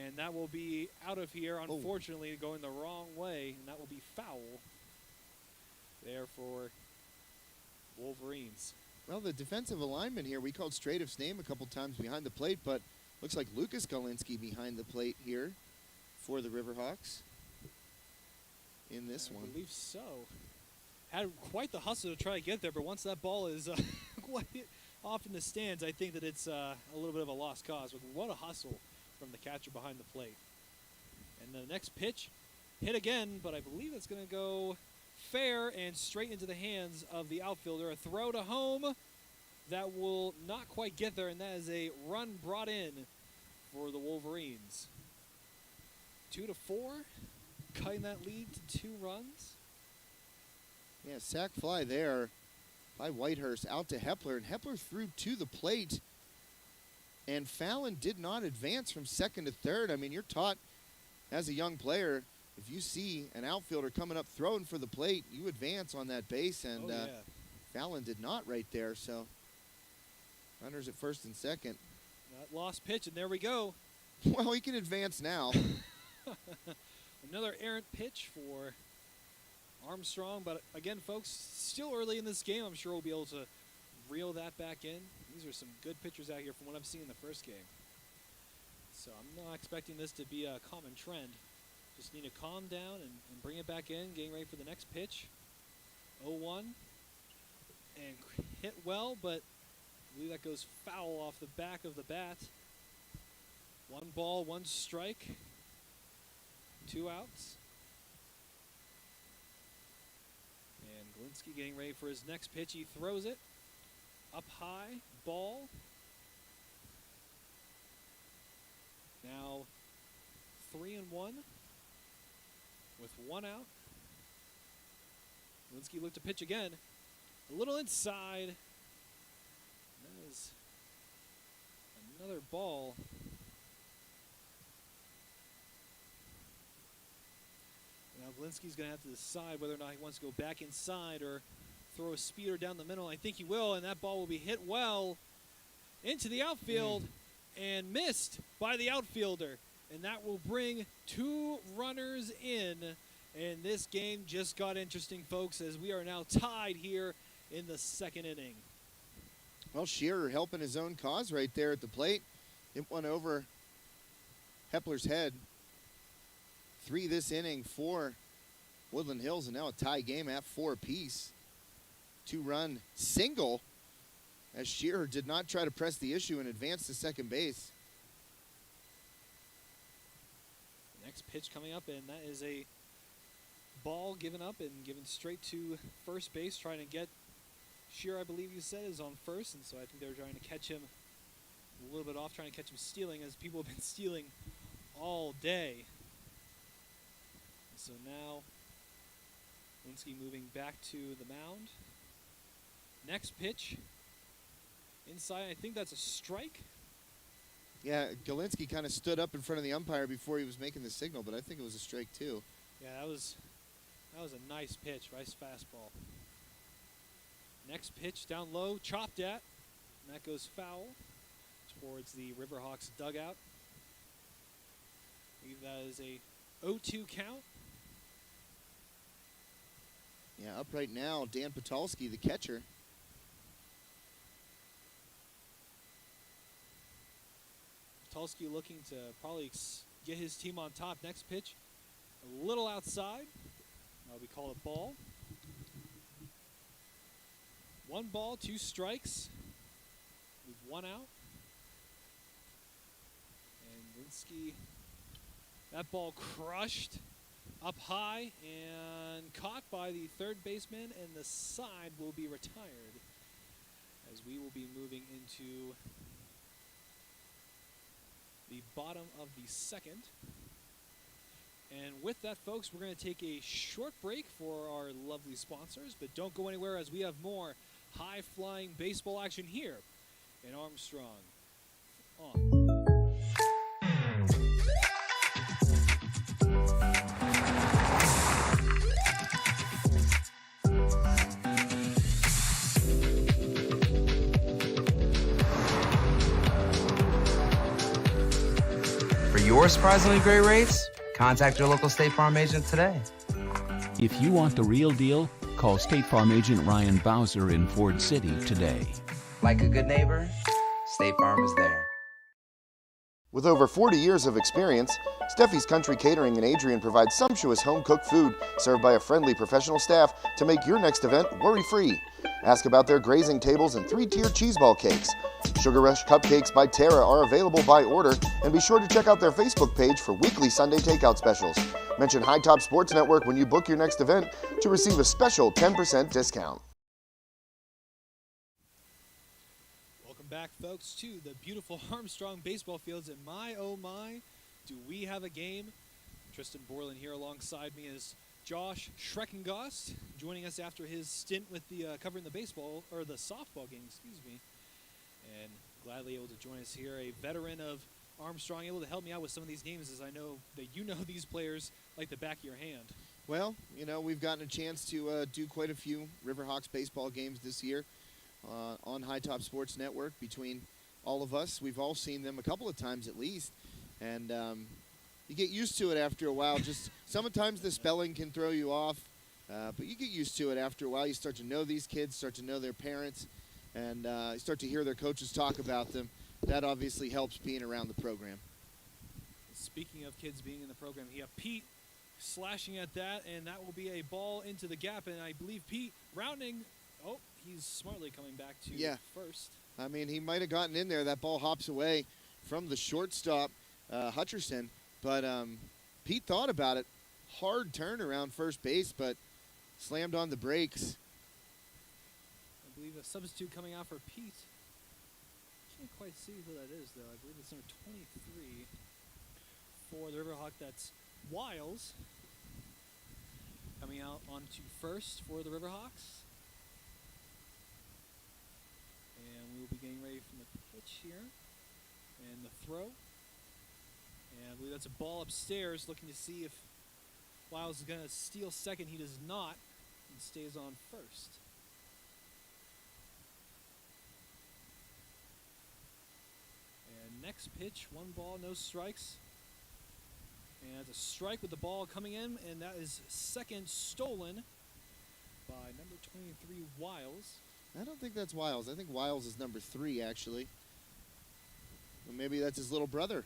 And that will be out of here, unfortunately, going the wrong way, and that will be foul there for Wolverines. Well, the defensive alignment here, we called Stradoff's name a couple times behind the plate, but looks like Lucas Galinsky behind the plate here for the Riverhawks in this one. I believe so. Had quite the hustle to try to get there, but once that ball is quite off in the stands, I think that it's a little bit of a lost cause. But what a hustle from the catcher behind the plate. And the next pitch, hit again, but I believe it's going to go fair and straight into the hands of the outfielder. A throw to home that will not quite get there, and that is a run brought in for the Wolverines. 2-4, cutting that lead to 2 runs. Yeah, sac fly there by Whitehurst out to Hepler, and Hepler threw to the plate. And Fallon did not advance from second to third. I mean, you're taught as a young player, if you see an outfielder coming up throwing for the plate, you advance on that base. And Fallon did not right there. So runners at first and second. That lost pitch, and there we go. Well, he can advance now. Another errant pitch for Armstrong. But again, folks, still early in this game. I'm sure we'll be able to reel that back in. These are some good pitchers out here from what I've seen in the first game. So I'm not expecting this to be a common trend. Just need to calm down and bring it back in, getting ready for the next pitch. 0-1. And hit well, but I believe that goes foul off the back of the bat. 1 ball, 1 strike. 2 outs. And Galinsky getting ready for his next pitch. He throws it. Up high, ball. Now 3-1 with 1 out. Galinsky looked to pitch again. A little inside. That is another ball. Now Galinsky's going to have to decide whether or not he wants to go back inside or throw a speeder down the middle. I think he will, and that ball will be hit well into the outfield and missed by the outfielder. And that will bring 2 runners in. And this game just got interesting, folks, as we are now tied here in the 2nd inning. Well, Shearer helping his own cause right there at the plate. It went over Hepler's head. 3 this inning for Woodland Hills, and now a tie game at 4 apiece. 2-run single as Shearer did not try to press the issue and advance to second base. Next pitch coming up, and that is a ball given up and given straight to first base, trying to get Shearer, I believe you said, is on first, and so I think they're trying to catch him a little bit off, trying to catch him stealing, as people have been stealing all day. So now Galinsky moving back to the mound. Next pitch, inside, I think that's a strike. Yeah, Galinsky kind of stood up in front of the umpire before he was making the signal, but I think it was a strike too. Yeah, that was a nice pitch, nice fastball. Next pitch down low, chopped at, and that goes foul towards the Riverhawks dugout. I believe that is a 0-2 count. Yeah, up right now, Dan Patulski, the catcher. Patulski looking to probably get his team on top. Next pitch, a little outside. That'll be called a ball. 1 ball, 2 strikes. With 1 out. And Galinsky, that ball crushed up high and caught by the third baseman, and the side will be retired as we will be moving into the bottom of the 2nd. And with that, folks, we're going to take a short break for our lovely sponsors, but don't go anywhere as we have more high-flying baseball action here in Armstrong. On. your surprisingly great rates, contact your local State Farm agent today. If you want the real deal, call State Farm agent Ryan Bowser in Ford City today. Like a good neighbor, State Farm is there. With over 40 years of experience, Steffi's Country Catering in Adrian provides sumptuous home-cooked food served by a friendly professional staff to make your next event worry-free. Ask about their grazing tables and 3-tier cheeseball cakes. Sugar Rush cupcakes by Tara are available by order, and be sure to check out their Facebook page for weekly Sunday takeout specials. Mention High Top Sports Network when you book your next event to receive a special 10% discount. Welcome back, folks, to the beautiful Armstrong baseball fields, and my, oh my, do we have a game. Tristan Borland here alongside me is Josh Schreckengost, joining us after his stint with the covering the baseball, or the softball game, excuse me, and gladly able to join us here, a veteran of Armstrong, able to help me out with some of these names, as I know that you know these players like the back of your hand. Well, you know, we've gotten a chance to do quite a few Riverhawks baseball games this year on High Top Sports Network. Between all of us, we've all seen them a couple of times at least, and you get used to it after a while. Just sometimes the spelling can throw you off, but you get used to it after a while. You start to know these kids, start to know their parents, and you start to hear their coaches talk about them. That obviously helps being around the program. Speaking of kids being in the program, you have Pete slashing at that, and that will be a ball into the gap, and I believe Pete rounding. Oh, he's smartly coming back to first. I mean, he might have gotten in there. That ball hops away from the shortstop, Hutcherson, but Pete thought about it. Hard turn around first base, but slammed on the brakes. I believe a substitute coming out for Pete. Can't quite see who that is, though. I believe it's number 23 for the Riverhawk. That's Wiles coming out onto first for the Riverhawks. And we will be getting ready from the pitch here. And the throw. And I believe that's a ball upstairs, looking to see if Wiles is going to steal second. He does not, and stays on first. And next pitch, 1 ball, no strikes. And it's a strike with the ball coming in, and that is second stolen by number 23, Wiles. I don't think that's Wiles. I think Wiles is number 3, actually. Or maybe that's his little brother.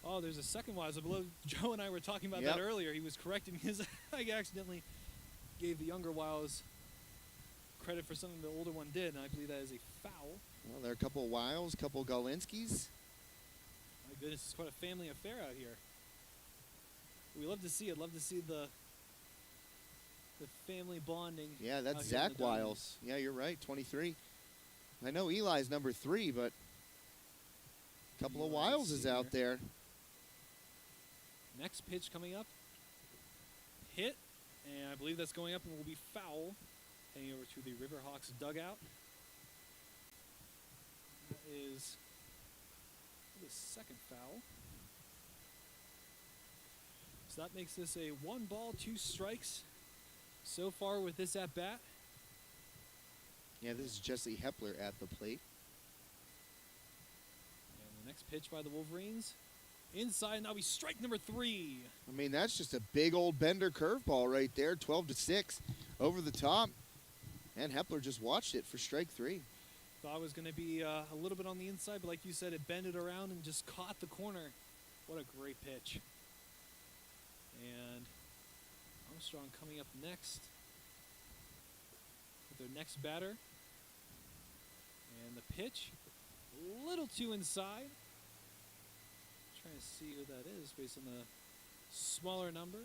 Oh, there's a second Wiles. I believe Joe and I were talking about that earlier. He was correcting his. I accidentally gave the younger Wiles credit for something the older one did, and I believe that is a foul. Well, there are a couple of Wiles, a couple of Galinskis. My goodness, it's quite a family affair out here. We love to see it. Love to see the family bonding. Yeah, that's Zach Wiles. Yeah, you're right, 23. I know Eli's number 3, but a couple of Wiles is out there. Next pitch coming up. Hit, and I believe that's going up and will be foul. Heading over to the Riverhawks dugout. That is the second foul. So that makes this a 1 ball, 2 strikes so far with this at bat. Yeah, this is Jesse Hepler at the plate. And the next pitch by the Wolverines. Inside, now we strike number 3. I mean, that's just a big old bender curveball right there, 12-6 over the top. And Hepler just watched it for strike 3. Thought it was going to be a little bit on the inside, but like you said, it bended around and just caught the corner. What a great pitch. And Armstrong coming up next with their next batter. And the pitch, a little too inside. Trying to see who that is based on the smaller number.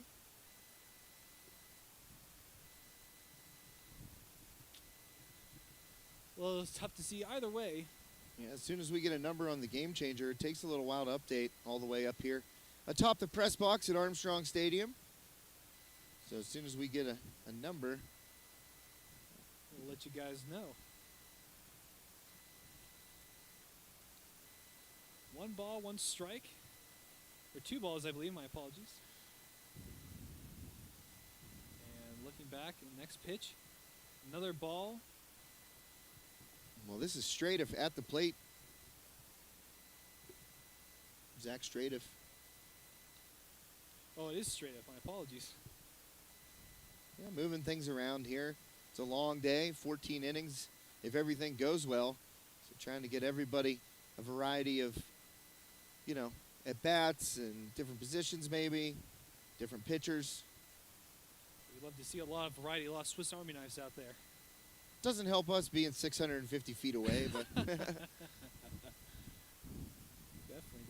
Well, it's tough to see either way. Yeah, as soon as we get a number on the game changer, it takes a little while to update all the way up here atop the press box at Armstrong Stadium. So as soon as we get a number, we'll let you guys know. 1 ball, 1 strike. Or 2 balls, I believe. My apologies. And looking back, next pitch, another ball. Well, this is Stradiff at the plate. Zach Stradiff Oh, it is straight up. My apologies. Yeah, moving things around here. It's a long day, 14 innings if everything goes well. So trying to get everybody a variety of, at-bats and different positions maybe, different pitchers. We'd love to see a lot of variety, a lot of Swiss Army knives out there. Doesn't help us being 650 feet away, but Definitely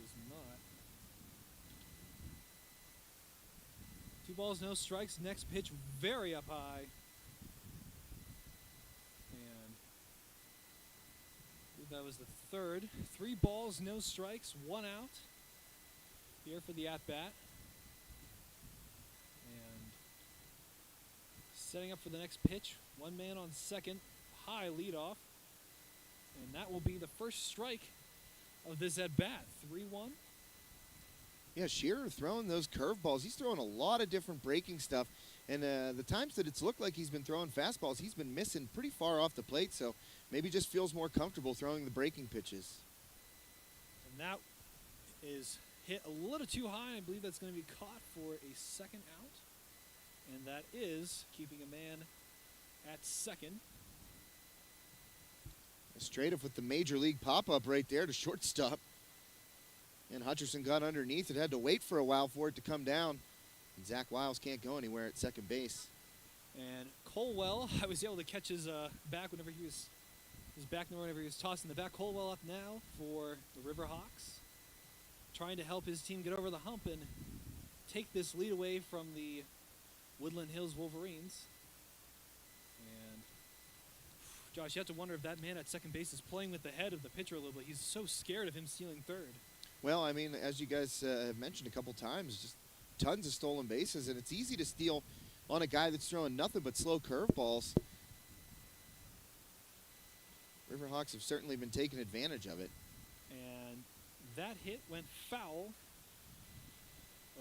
does not. 2 balls, no strikes. Next pitch very up high. And I believe that was the third. 3 balls, no strikes, 1 out here for the at-bat. And setting up for the next pitch, 1 man on second, high leadoff. And that will be the first strike of this at-bat, 3-1. yeah, Shearer throwing those curveballs. He's throwing a lot of different breaking stuff. And the times that it's looked like he's been throwing fastballs, he's been missing pretty far off the plate. So maybe just feels more comfortable throwing the breaking pitches. And that is hit a little too high. I believe that's going to be caught for a second out. And that is keeping a man at second. Straight up with the major league pop-up right there to shortstop. And Hutcherson got underneath and had to wait for a while for it to come down. And Zach Wiles can't go anywhere at second base. And Colwell, I was able to catch his back whenever he was whenever he was tossing the back. Colwell up now for the Riverhawks, trying to help his team get over the hump and take this lead away from the Woodland Hills Wolverines. And Josh, you have to wonder if that man at second base is playing with the head of the pitcher a little bit. He's so scared of him stealing third. Well, I mean, as you guys have mentioned a couple times, just tons of stolen bases, and it's easy to steal on a guy that's throwing nothing but slow curveballs. Riverhawks have certainly been taking advantage of it. And that hit went foul.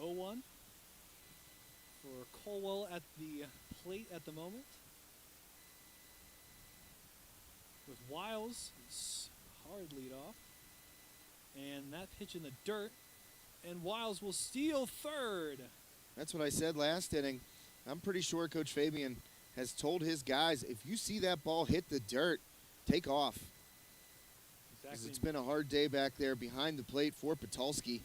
0-1 for Colwell at the plate at the moment. With Wiles, hard lead off. And that pitch in the dirt. And Wiles will steal third. That's what I said last inning. I'm pretty sure Coach Fabian has told his guys, if you see that ball hit the dirt, take off. Exactly. It's been a hard day back there behind the plate for Patulski.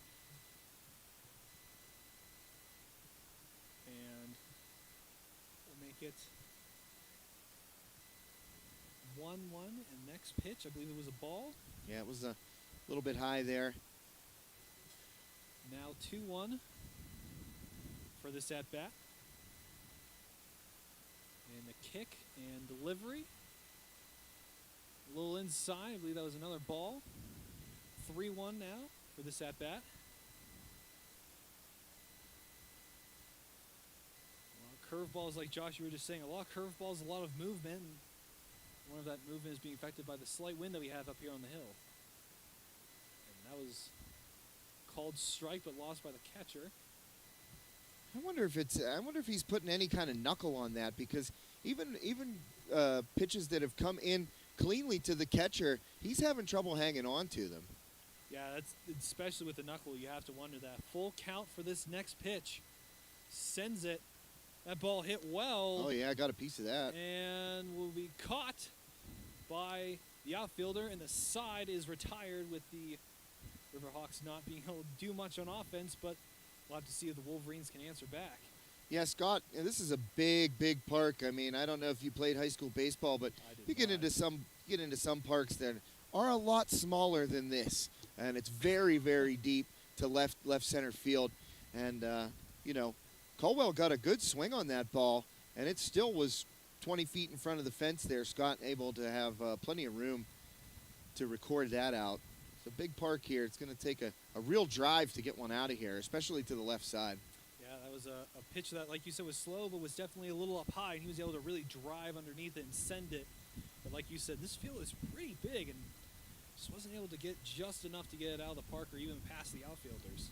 And we'll make it 1-1. And next pitch, I believe it was a ball. Yeah, it was a little bit high there. Now 2-1 for this at-bat. And the kick and delivery. A little inside. I believe that was another ball. 3-1 now for this at-bat. A lot of curveballs, like Josh, you were just saying. A lot of curveballs, a lot of movement. And one of that movement is being affected by the slight wind that we have up here on the hill. And that was called strike, but lost by the catcher. I wonder if he's putting any kind of knuckle on that, because even pitches that have come in cleanly to the catcher, he's having trouble hanging on to them. Yeah, that's especially with the knuckle. You have to wonder that. Full count for this next pitch. Sends it. That ball hit well. Oh yeah, I got a piece of that. And will be caught by the outfielder, and the side is retired with the Riverhawks not being able to do much on offense, but we'll have to see if the Wolverines can answer back. Yeah, Scott, this is a big park. I mean, I don't know if you played high school baseball, but you get into some parks that are a lot smaller than this, and it's very deep to left center field. And Colwell got a good swing on that ball, and it still was 20 feet in front of the fence there. Scott able to have plenty of room to record that out. It's a big park here. It's going to take a real drive to get one out of here, especially to the left side. Yeah, that was a pitch that, like you said, was slow, but was definitely a little up high, and he was able to really drive underneath it and send it. But like you said, this field is pretty big, and just wasn't able to get just enough to get it out of the park or even past the outfielders.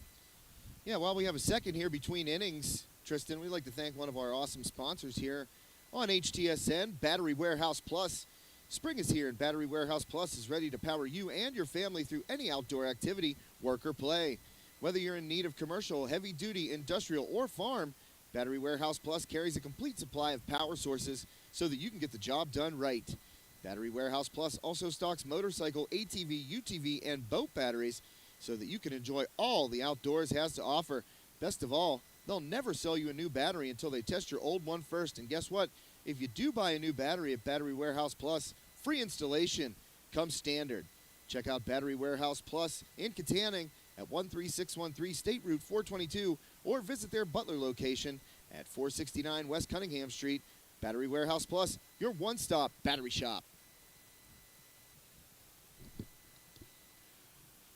Yeah, while we have a second here between innings, Tristan, we'd like to thank one of our awesome sponsors here on HTSN, Battery Warehouse Plus. Spring is here, and Battery Warehouse Plus is ready to power you and your family through any outdoor activity, work, or play. Whether you're in need of commercial, heavy-duty, industrial, or farm, Battery Warehouse Plus carries a complete supply of power sources so that you can get the job done right. Battery Warehouse Plus also stocks motorcycle, ATV, UTV, and boat batteries so that you can enjoy all the outdoors has to offer. Best of all, they'll never sell you a new battery until they test your old one first. And guess what? If you do buy a new battery at Battery Warehouse Plus, free installation comes standard. Check out Battery Warehouse Plus in Katanning at 13613 State Route 422 or visit their Butler location at 469 West Cunningham Street. Battery Warehouse Plus, your one-stop battery shop.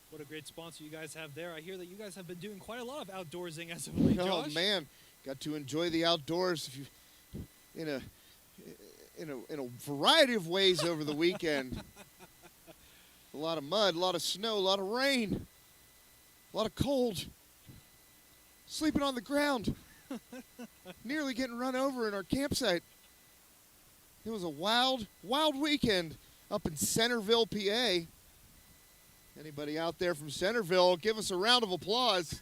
What a great sponsor you guys have there. I hear that you guys have been doing quite a lot of outdoorsing as of late, Josh. Oh, man. Got to enjoy the outdoors in a variety of ways over the weekend. A lot of mud, a lot of snow, a lot of rain, a lot of cold. Sleeping on the ground. Nearly getting run over in our campsite. It was a wild, wild weekend up in Centerville, PA. Anybody out there from Centerville, give us a round of applause.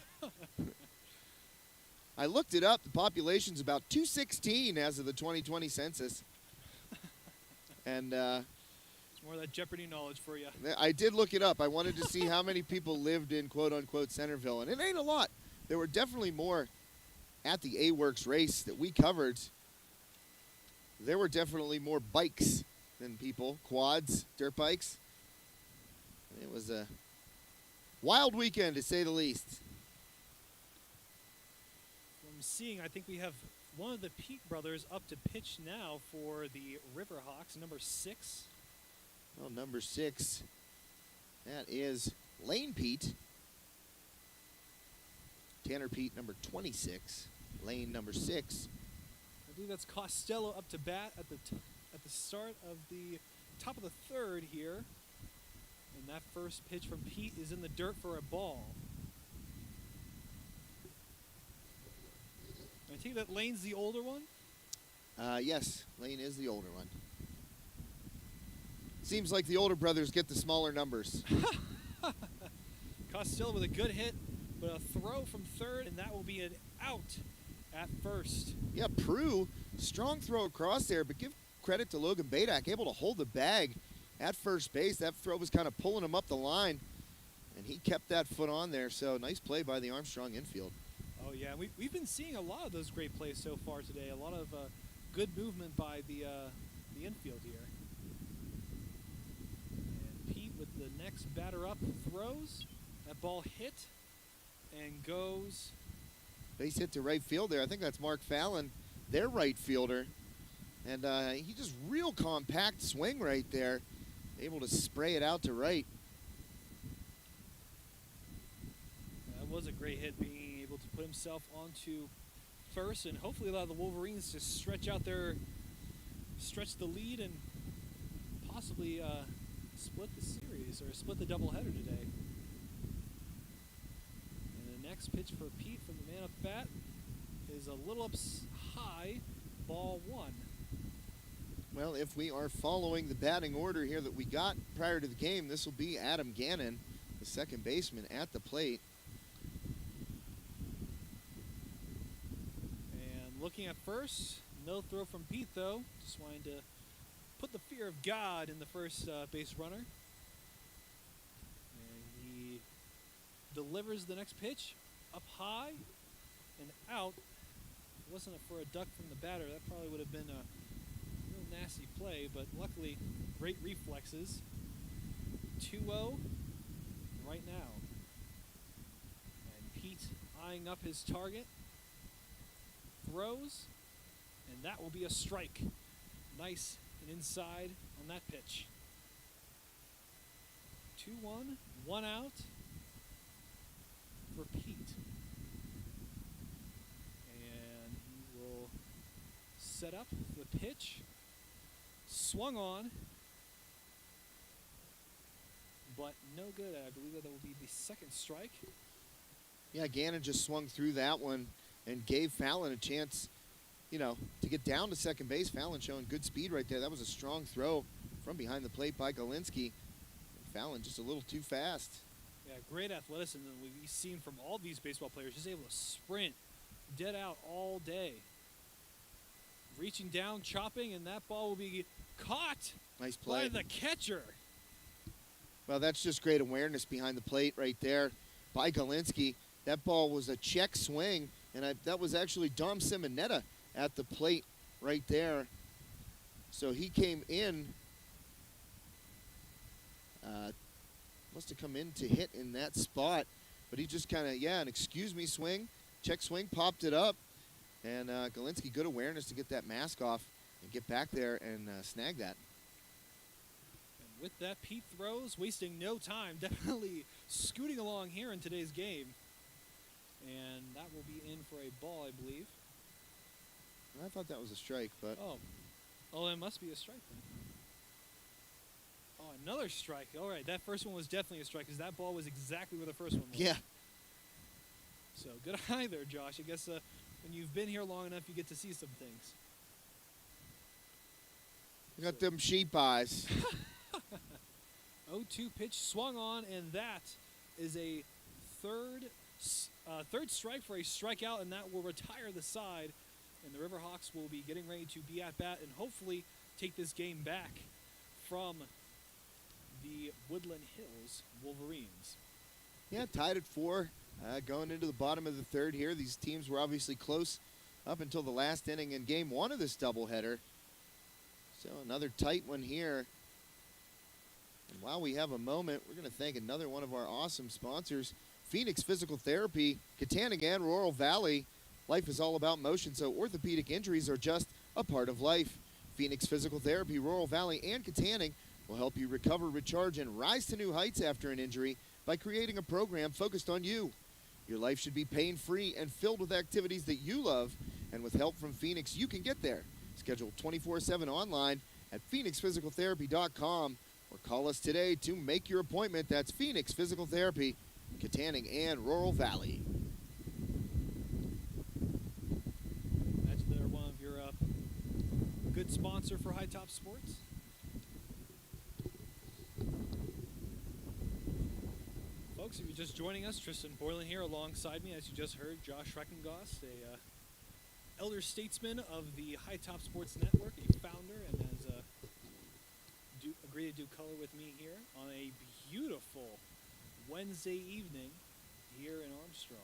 I looked it up. The population's about 216 as of the 2020 census. And it's more of that Jeopardy knowledge for you. I did look it up. I wanted to see how many people lived in quote-unquote Centerville, and it ain't a lot. There were definitely more at the A-Works race that we covered. There were definitely more bikes than people, quads, dirt bikes. It was a wild weekend, to say the least. I'm seeing, I think we have one of the Pete brothers up to pitch now for the Riverhawks, number 6. Well, number 6, that is Lane Pete. Tanner Pete, number 26. Lane, number 6. I believe that's Costello up to bat at the start of the top of the 3rd here. And that first pitch from Pete is in the dirt for a ball. I think that Lane's the older one? Yes, Lane is the older one. Seems like the older brothers get the smaller numbers. Costello with a good hit, but a throw from 3rd, and that will be an out at 1st. Yeah, Prue, strong throw across there, but give credit to Logan Badak, able to hold the bag at first base. That throw was kind of pulling him up the line, and he kept that foot on there, so nice play by the Armstrong infield. Oh, yeah, we've been seeing a lot of those great plays so far today, a lot of good movement by the infield here. And Pete with the next batter up throws. That ball hit and goes. Base hit to right field there. I think that's Mark Fallon, their right fielder. And he just real compact swing right there. Able to spray it out to right. That was a great hit, being able to put himself onto first, and hopefully allow the Wolverines to stretch the lead and possibly split the series, or split the doubleheader today. And the next pitch for Pete from the man up bat is a little up high, ball 1. Well, if we are following the batting order here that we got prior to the game, this will be Adam Gannon, the second baseman, at the plate. And looking at first, no throw from Pete, though. Just wanting to put the fear of God in the first base runner. And he delivers the next pitch up high and out. If it wasn't for a duck from the batter, that probably would have been a nasty play, but luckily great reflexes. 2-0 right now. And Pete eyeing up his target. Throws, and that will be a strike. Nice and inside on that pitch. 2-1, 1 out for Pete. And he will set up the pitch. Swung on, but no good. I believe that will be the second strike. Yeah, Gannon just swung through that one and gave Fallon a chance, to get down to second base. Fallon showing good speed right there. That was a strong throw from behind the plate by Galinsky. Fallon just a little too fast. Yeah, great athleticism we've seen from all these baseball players. Just able to sprint dead out all day. Reaching down, chopping, and that ball will be caught Nice play. by the catcher. Well, that's just great awareness behind the plate right there by Galinsky. That ball was a check swing, and that was actually Dom Simonetta at the plate right there. So he came in, must have come in to hit in that spot, but he just kind of, an excuse me swing, check swing, popped it up, and Galinsky, good awareness to get that mask off and get back there and snag that. And with that, Pete throws, wasting no time, definitely scooting along here in today's game. And that will be in for a ball, I believe. I thought that was a strike, but... Oh, that must be a strike then. Oh, another strike. All right, that first one was definitely a strike because that ball was exactly where the first one was. Yeah. So good eye there, Josh. I guess when you've been here long enough, you get to see some things. You got them sheep eyes. 0-2 pitch swung on, and that is a third strike for a strikeout, and that will retire the side. And the Riverhawks will be getting ready to be at bat and hopefully take this game back from the Woodland Hills Wolverines. Yeah, tied at 4, going into the bottom of the third here. These teams were obviously close up until the last inning in game 1 of this doubleheader. So another tight one here. And while we have a moment, we're going to thank another one of our awesome sponsors, Phoenix Physical Therapy, Katanning, Rural Valley. Life is all about motion, so orthopedic injuries are just a part of life. Phoenix Physical Therapy, Rural Valley, and Katanning will help you recover, recharge, and rise to new heights after an injury by creating a program focused on you. Your life should be pain-free and filled with activities that you love, and with help from Phoenix, you can get there. Schedule 24/7 online at phoenixphysicaltherapy.com or call us today to make your appointment. That's Phoenix Physical Therapy, Katanning, and Rural Valley. They're one of your good sponsor for High Top Sports. Folks, if you're just joining us, Tristan Boylan here alongside me, as you just heard, Josh Reckengoss, a elder statesman of the High Top Sports Network, a founder, and has agreed to do color with me here on a beautiful Wednesday evening here in Armstrong.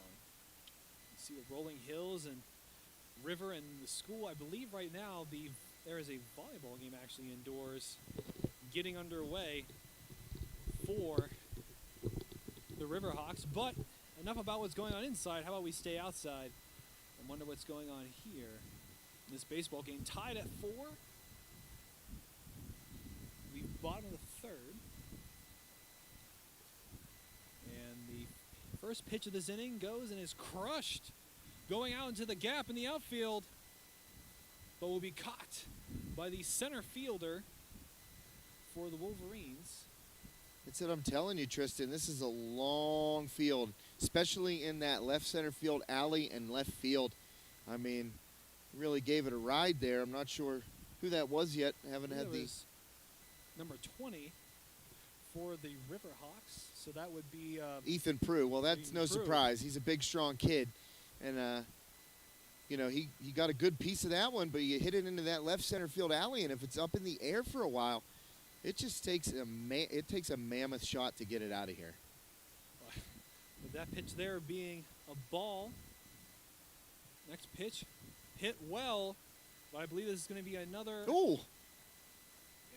You see the rolling hills and river and the school. I believe right now there is a volleyball game actually indoors getting underway for the Riverhawks. But enough about what's going on inside. How about we stay outside and wonder what's going on here in this baseball game. Tied at 4. We bottom of the third. And the first pitch of this inning goes and is crushed, going out into the gap in the outfield, but will be caught by the center fielder for the Wolverines. That's what I'm telling you, Tristan. This is a long field, especially in that left center field alley and left field. I mean, really gave it a ride there. I'm not sure who that was yet. Haven't had the number 20 for the Riverhawks. So that would be Ethan Prue. Well, that's Ethan no Prue. surprise. He's a big, strong kid, and you know, he got a good piece of that one, but you hit it into that left center field alley, and if it's up in the air for a while, it just takes a mammoth shot to get it out of here. With that pitch there being a ball. Next pitch hit well, but I believe this is going to be another. Oh.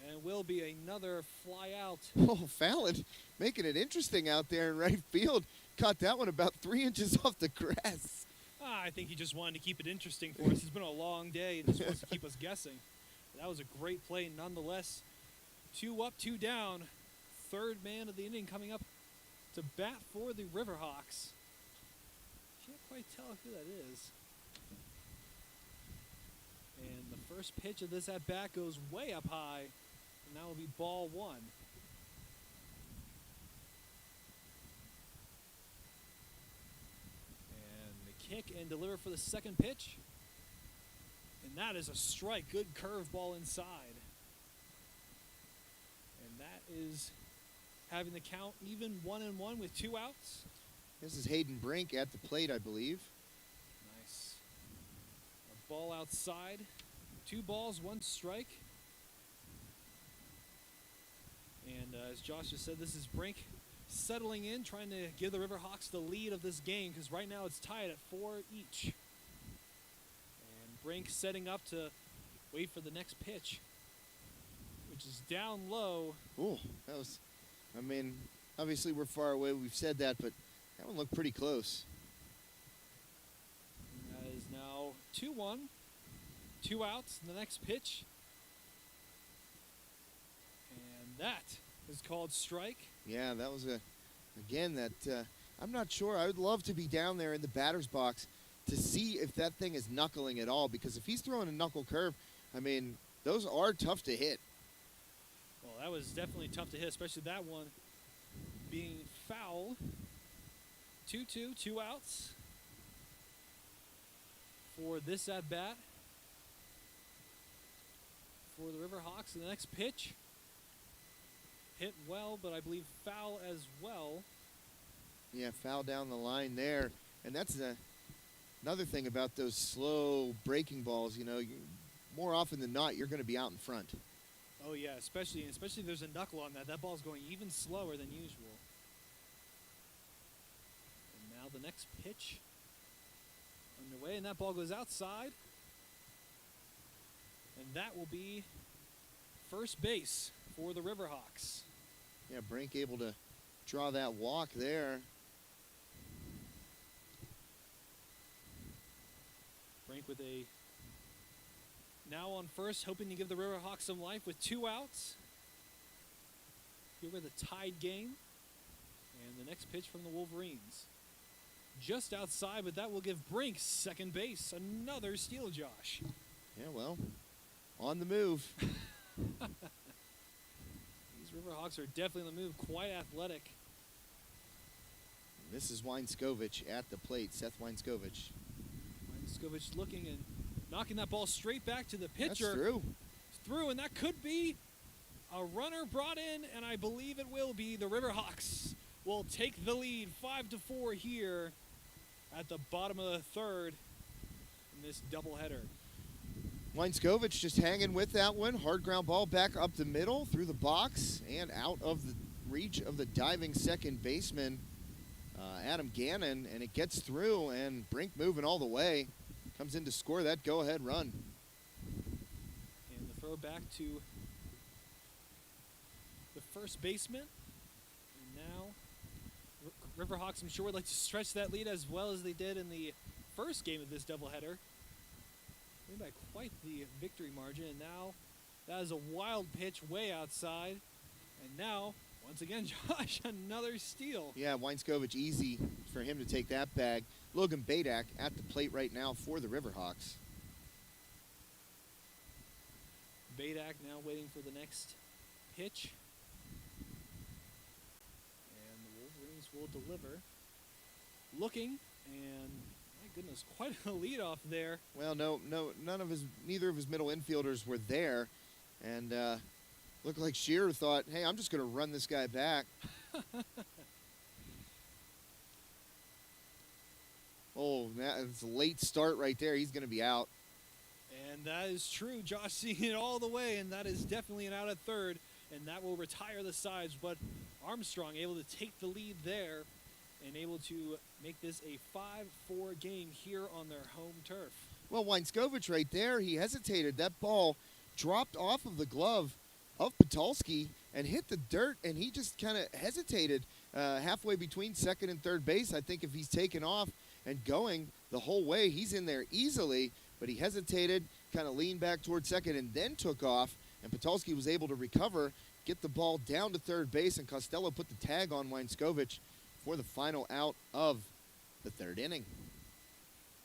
And it will be another fly out. Oh, Fallon making it interesting out there in right field. Caught that one about 3 inches off the grass. I think he just wanted to keep it interesting for us. It's been a long day and just wants to keep us guessing. That was a great play nonetheless. 2 up, 2 down. Third man of the inning coming up to bat for the Riverhawks. Can't quite tell who that is. And the first pitch of this at bat goes way up high. And that will be ball 1. And the kick and deliver for the second pitch. And that is a strike. Good curveball inside. And that having the count even 1-1 with 2 outs. This is Hayden Brink at the plate, I believe. Nice. A ball outside. 2 balls, 1 strike. And as Josh just said, this is Brink settling in, trying to give the Riverhawks the lead of this game, because right now it's tied at 4 each. And Brink setting up to wait for the next pitch, which is down low. Ooh, that was, I mean, obviously we're far away, we've said that, but that one looked pretty close. And that is now 2-1, 2 outs, and the next pitch. And that is called strike. Yeah, that was I'm not sure. I would love to be down there in the batter's box to see if that thing is knuckling at all, because if he's throwing a knuckle curve, I mean, those are tough to hit. Well, that was definitely tough to hit, especially that one being foul. 2-2, 2 outs for this at-bat for the Riverhawks. And the next pitch hit well, but I believe foul as well. Yeah, foul down the line there. And that's another thing about those slow breaking balls. You know, more often than not, you're going to be out in front. Oh, yeah, especially if there's a knuckle on that. That ball's going even slower than usual. And now the next pitch underway, and that ball goes outside. And that will be first base for the Riverhawks. Yeah, Brink able to draw that walk there. Brink with a now on first, hoping to give the Riverhawks some life with 2 outs. Here with a tied game. And the next pitch from the Wolverines. Just outside, but that will give Brink second base. Another steal, Josh. Yeah, well, on the move. These Riverhawks are definitely on the move, quite athletic. This is Weinskovich at the plate, Seth Weinskovich. Weinskovich looking and knocking that ball straight back to the pitcher. That's through. It's through, and that could be a runner brought in, and I believe it will be. The Riverhawks will take the lead 5-4 here at the bottom of the third in this doubleheader. Weinskovich just hanging with that one. Hard ground ball back up the middle, through the box, and out of the reach of the diving second baseman, Adam Gannon, and it gets through, and Brink moving all the way. Comes in to score that go-ahead run. And the throw back to the first baseman. And now Riverhawks, I'm sure, would like to stretch that lead as well as they did in the first game of this doubleheader. Made by quite the victory margin. And now that is a wild pitch way outside. And now, once again, Josh, another steal. Yeah, Weinskovich, easy for him to take that bag. Logan Badak at the plate right now for the Riverhawks. Badak now waiting for the next pitch. And the Wolverines will deliver. Looking, and my goodness, quite a leadoff there. Well, neither of his middle infielders were there. And looked like Shearer thought, hey, I'm just going to run this guy back. Oh, that's a late start right there. He's going to be out. And that is true. Josh seeing it all the way, and that is definitely an out at third, and that will retire the sides. But Armstrong able to take the lead there and able to make this a 5-4 game here on their home turf. Well, Weinskovich right there, he hesitated. That ball dropped off of the glove of Patulski and hit the dirt, and he just kind of hesitated halfway between second and third base. I think if he's taken off and going the whole way, he's in there easily, but he hesitated, kind of leaned back towards second, and then took off, and Patulski was able to recover, get the ball down to third base, and Costello put the tag on Weinskovich for the final out of the third inning.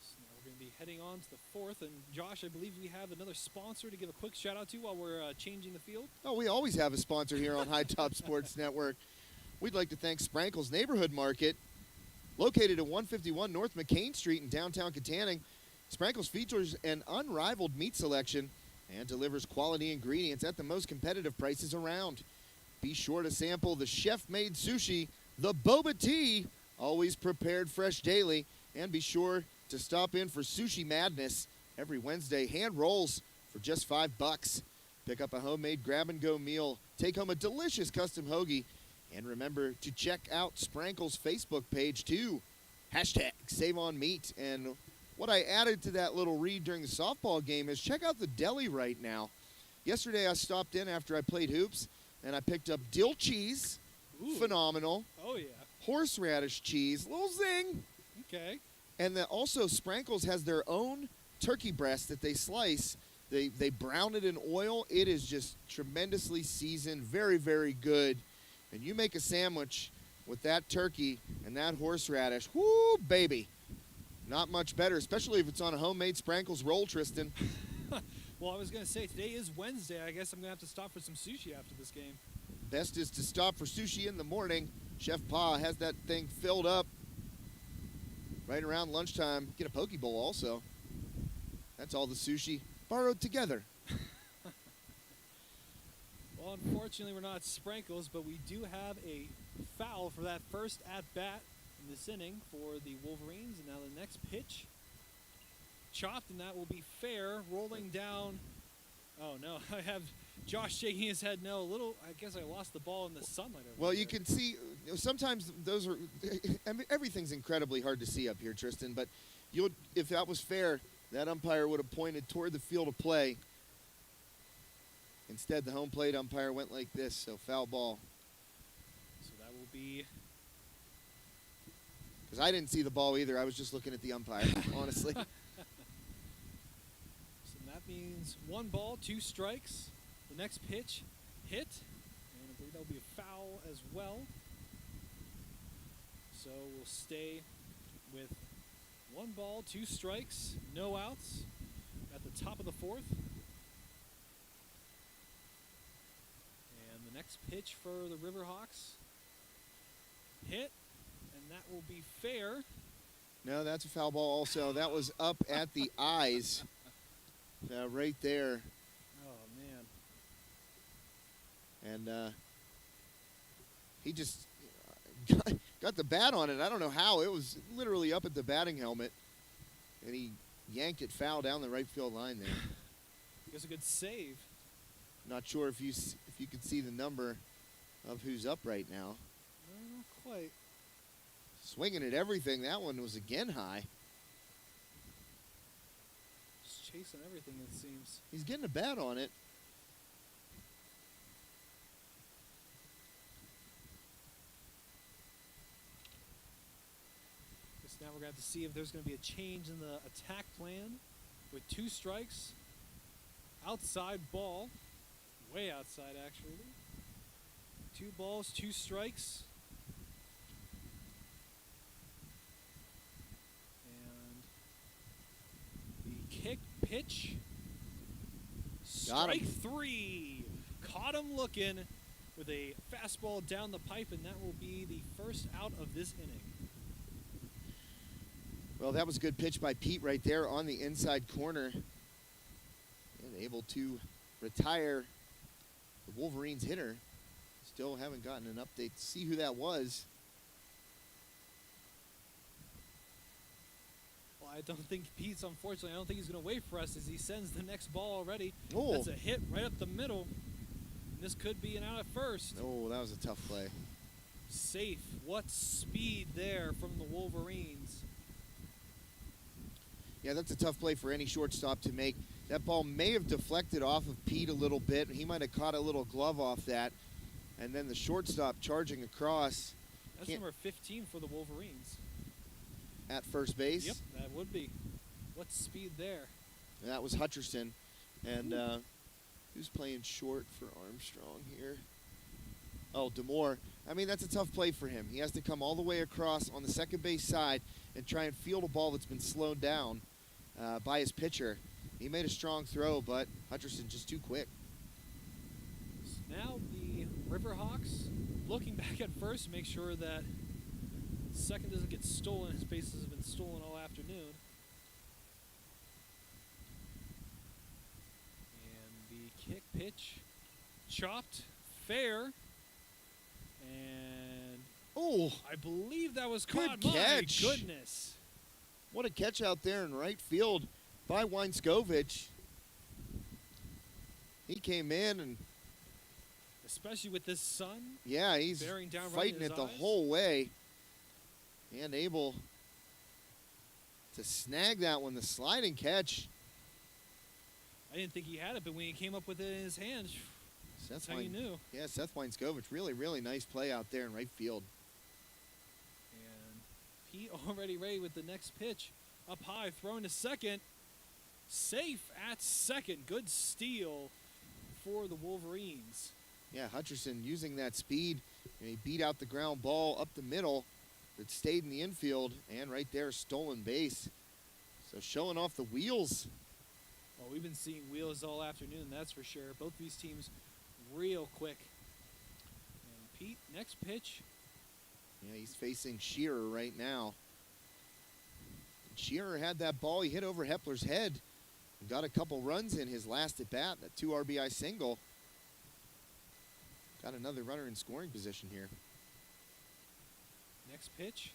So now we're going to be heading on to the fourth, and Josh, I believe we have another sponsor to give a quick shout out to while we're changing the field. Oh, we always have a sponsor here on High Top Sports Network. We'd like to thank Sprankle's Neighborhood Market, located at 151 North McCain Street in downtown Katanning. Sprankle's features an unrivaled meat selection and delivers quality ingredients at the most competitive prices around. Be sure to sample the chef-made sushi, the boba tea, always prepared fresh daily. And be sure to stop in for Sushi Madness every Wednesday. Hand rolls for just $5. Pick up a homemade grab-and-go meal. Take home a delicious custom hoagie. And remember to check out Sprankle's Facebook page, too. Hashtag #SaveOnMeat. And what I added to that little read during the softball game is check out the deli right now. Yesterday I stopped in after I played hoops, and I picked up dill cheese. Ooh. Phenomenal. Oh, yeah. Horseradish cheese. Little zing. Okay. And then also Sprankles has their own turkey breast that they slice. They brown it in oil. It is just tremendously seasoned, very, very good. And you make a sandwich with that turkey and that horseradish, whoo, baby. Not much better, especially if it's on a homemade Sprankles roll, Tristan. Well, I was going to say, today is Wednesday. I guess I'm going to have to stop for some sushi after this game. Best is to stop for sushi in the morning. Chef Pa has that thing filled up right around lunchtime. Get a poke bowl also. That's all the sushi borrowed together. Well, unfortunately, we're not at Sprankles, but we do have a foul for that first at-bat in this inning for the Wolverines. And now the next pitch, chopped, and that will be fair. Rolling down. Oh, no. I have Josh shaking his head no. I guess I lost the ball in the sunlight over Well, there. you can see, sometimes those are, everything's incredibly hard to see up here, Tristan, but if that was fair, that umpire would have pointed toward the field of play. Instead, the home plate umpire went like this, so foul ball. So that will be... Because I didn't see the ball either. I was just looking at the umpire, honestly. So that means 1 ball, 2 strikes. The next pitch, hit. And I believe that'll be a foul as well. So we'll stay with 1 ball, 2 strikes, no outs at the top of the 4th. And the next pitch for the Riverhawks, hit, and that will be fair. No, that's a foul ball also. That was up at the eyes. Right there. Oh, man. And he just got the bat on it. I don't know how. It was literally up at the batting helmet. And he yanked it foul down the right field line there. It was a good save. Not sure if you could see the number of who's up right now. No, not quite. Swinging at everything. That one was again high. Just chasing everything, it seems. He's getting a bat on it. Guess now we're going to have to see if there's going to be a change in the attack plan with 2 strikes. Outside ball. Way outside, actually. 2 balls, 2 strikes. And the kick pitch. Got him. Strike 3. Caught him looking with a fastball down the pipe, and that will be the first out of this inning. Well, that was a good pitch by Pete right there on the inside corner. And able to retire the Wolverines hitter. Still haven't gotten an update to see who that was. Well, I don't think Pete's, unfortunately, I don't think he's going to wait for us as he sends the next ball already. Oh. That's a hit right up the middle. And this could be an out at first. Oh, that was a tough play. Safe. What speed there from the Wolverines. Yeah, that's a tough play for any shortstop to make. That ball may have deflected off of Pete a little bit. He might have caught a little glove off that. And then the shortstop charging across. That's number 15 for the Wolverines. At first base. Yep, that would be. What speed there? And that was Hutcherson. And who's playing short for Armstrong here? Oh, DeMore. I mean, that's a tough play for him. He has to come all the way across on the second base side and try and field a ball that's been slowed down by his pitcher. He made a strong throw, but Hutcherson just too quick. So now the Riverhawks looking back at first to make sure that second doesn't get stolen. His bases have been stolen all afternoon. And the kick pitch chopped fair. And Oh, I believe that was Good caught. catch. My goodness. what a catch out there in right field by Weinskovich. He came in and, Especially with this sun. yeah, he's Bearing down right in fighting his it the eyes. whole way and able to snag that one. The sliding catch. I didn't think he had it, but when he came up with it in his hand, that's how you knew. Yeah, Seth Weinskovich. Really, really nice play out there in right field. And Pete already ready with the next pitch. Up high, throwing to second. Safe at second. Good steal for the Wolverines. Yeah, Hutcherson using that speed. And he beat out the ground ball up the middle that stayed in the infield. And right there, stolen base. So showing off the wheels. Well, we've been seeing wheels all afternoon, that's for sure. Both these teams real quick. And Pete, next pitch. Yeah, he's facing Shearer right now. And Shearer had that ball. He hit over Hepler's head and got a couple runs in his last at bat. That 2 RBI single. Got another runner in scoring position here. Next pitch.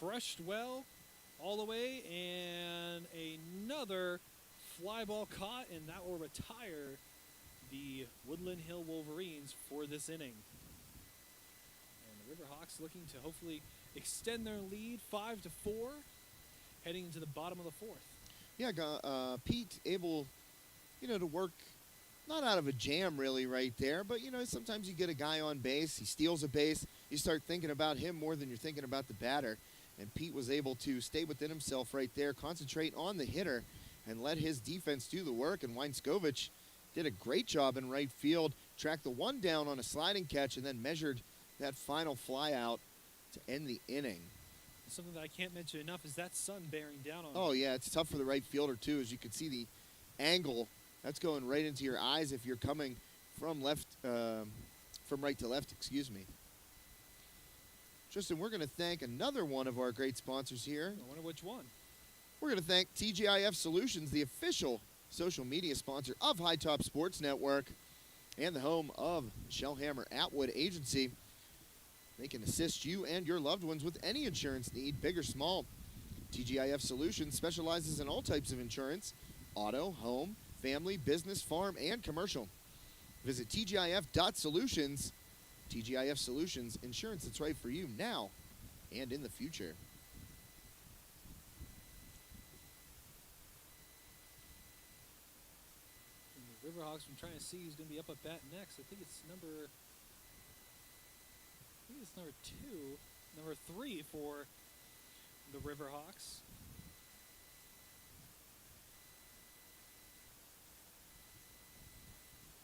Crushed well all the way, and another fly ball caught, and that will retire the Woodland Hill Wolverines for this inning. And the Riverhawks looking to hopefully extend their lead 5-4, heading into the bottom of the fourth. Yeah, Pete able, to work not out of a jam really right there, but, sometimes you get a guy on base, he steals a base, you start thinking about him more than you're thinking about the batter. And Pete was able to stay within himself right there, concentrate on the hitter, and let his defense do the work. And Weinskovich did a great job in right field, tracked the one down on a sliding catch, and then measured that final fly out to end the inning. Something that I can't mention enough is that sun bearing down on Oh, yeah, it's tough for the right fielder, too, as you can see the angle. That's going right into your eyes if you're coming from right to left, excuse me. Tristan, we're going to thank another one of our great sponsors here. I wonder which one. We're going to thank TGIF Solutions, the official social media sponsor of High Top Sports Network and the home of Shellhammer Atwood Agency. They can assist you and your loved ones with any insurance need, big or small. TGIF Solutions specializes in all types of insurance: auto, home, family, business, farm, and commercial. Visit TGIF.solutions. TGIF Solutions, insurance that's right for you now and in the future. And the Riverhawks, I'm trying to see who's going to be up at bat next. I think it's number 2, number 3 for the Riverhawks.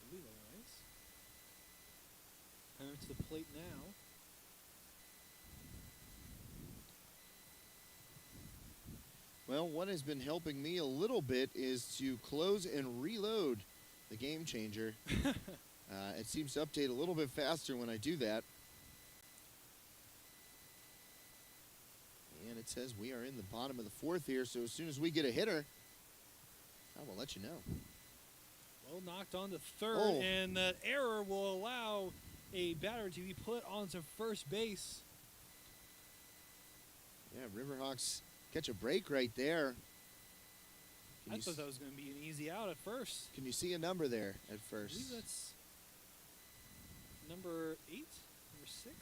I believe that right. Coming to the plate now. Well, what has been helping me a little bit is to close and reload the Game Changer. It seems to update a little bit faster when I do that. And it says we are in the bottom of the fourth here, so as soon as we get a hitter, I will let you know. Well knocked on to third, Oh. and that error will allow a batter to be put onto first base. Yeah, Riverhawks catch a break right there. I thought that was going to be an easy out at first. Can you see a number there at I first? believe that's number 8, number 6.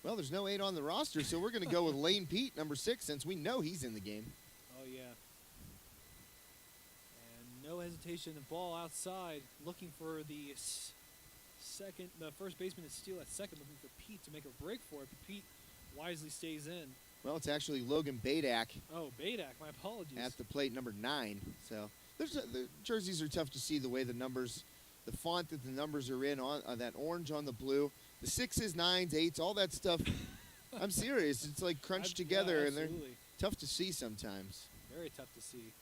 Well, there's no 8 on the roster, so we're going to go with Lane Pete, number 6, since we know he's in the game. Oh, yeah. And no hesitation, the ball outside, looking for the first baseman to steal at second, looking for Pete to make a break for it, but Pete wisely stays in. Well, it's actually Logan Badak Oh, Badak, my apologies. at the plate, number 9. So the jerseys are tough to see the way the numbers, the font that the numbers are in, on that orange on the blue, the 6s, 9s, 8s, all that stuff. I'm serious. It's like crunched together, yeah, and they're absolutely. tough to see sometimes. Very tough to see.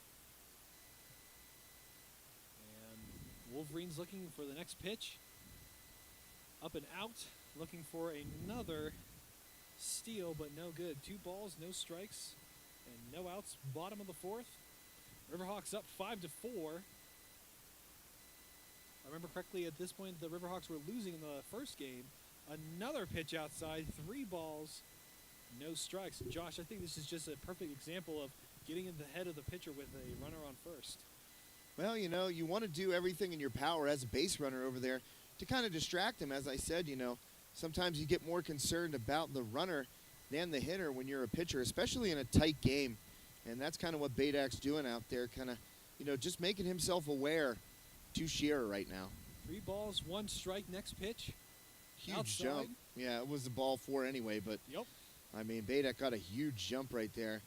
And Wolverines looking for the next pitch. Up and out, looking for another steal, but no good. 2 balls, no strikes, and no outs. Bottom of the fourth. Riverhawks up 5-4. I remember correctly, at this point, the Riverhawks were losing in the first game. Another pitch outside, 3 balls, no strikes. Josh, I think this is just a perfect example of getting in the head of the pitcher with a runner on first. Well, you know, you want to do everything in your power as a base runner over there to kind of distract him. As I said, you know, sometimes you get more concerned about the runner than the hitter when you're a pitcher, especially in a tight game. And that's kind of what Badak's doing out there, kind of, you know, just making himself aware to Shearer right now. 3 balls, 1 strike, next pitch. Huge Outside. jump. Yeah, it was the ball 4 anyway, but Yep. I mean, Badak got a huge jump right there.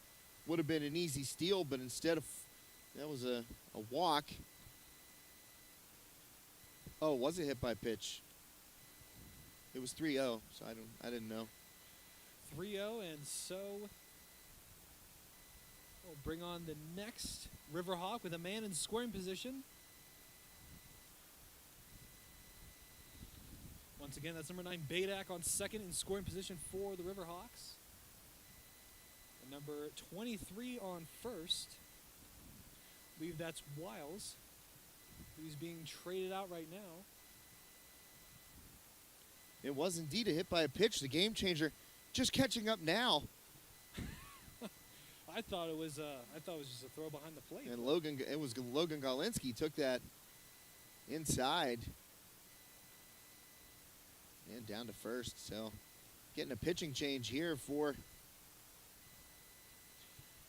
Would have been an easy steal, but instead of, that was a walk. Oh, was it hit by pitch? It was 3-0, so I didn't know. 3-0, and so we'll bring on the next Riverhawk with a man in scoring position. Once again, that's number 9, Badak, on second in scoring position for the Riverhawks. And number 23 on first. I believe that's Wiles, who's being traded out right now. It was indeed a hit by a pitch, the game changer, just catching up now. I thought it was just a throw behind the plate. And Logan Galinsky took that inside and down to first. So getting a pitching change here for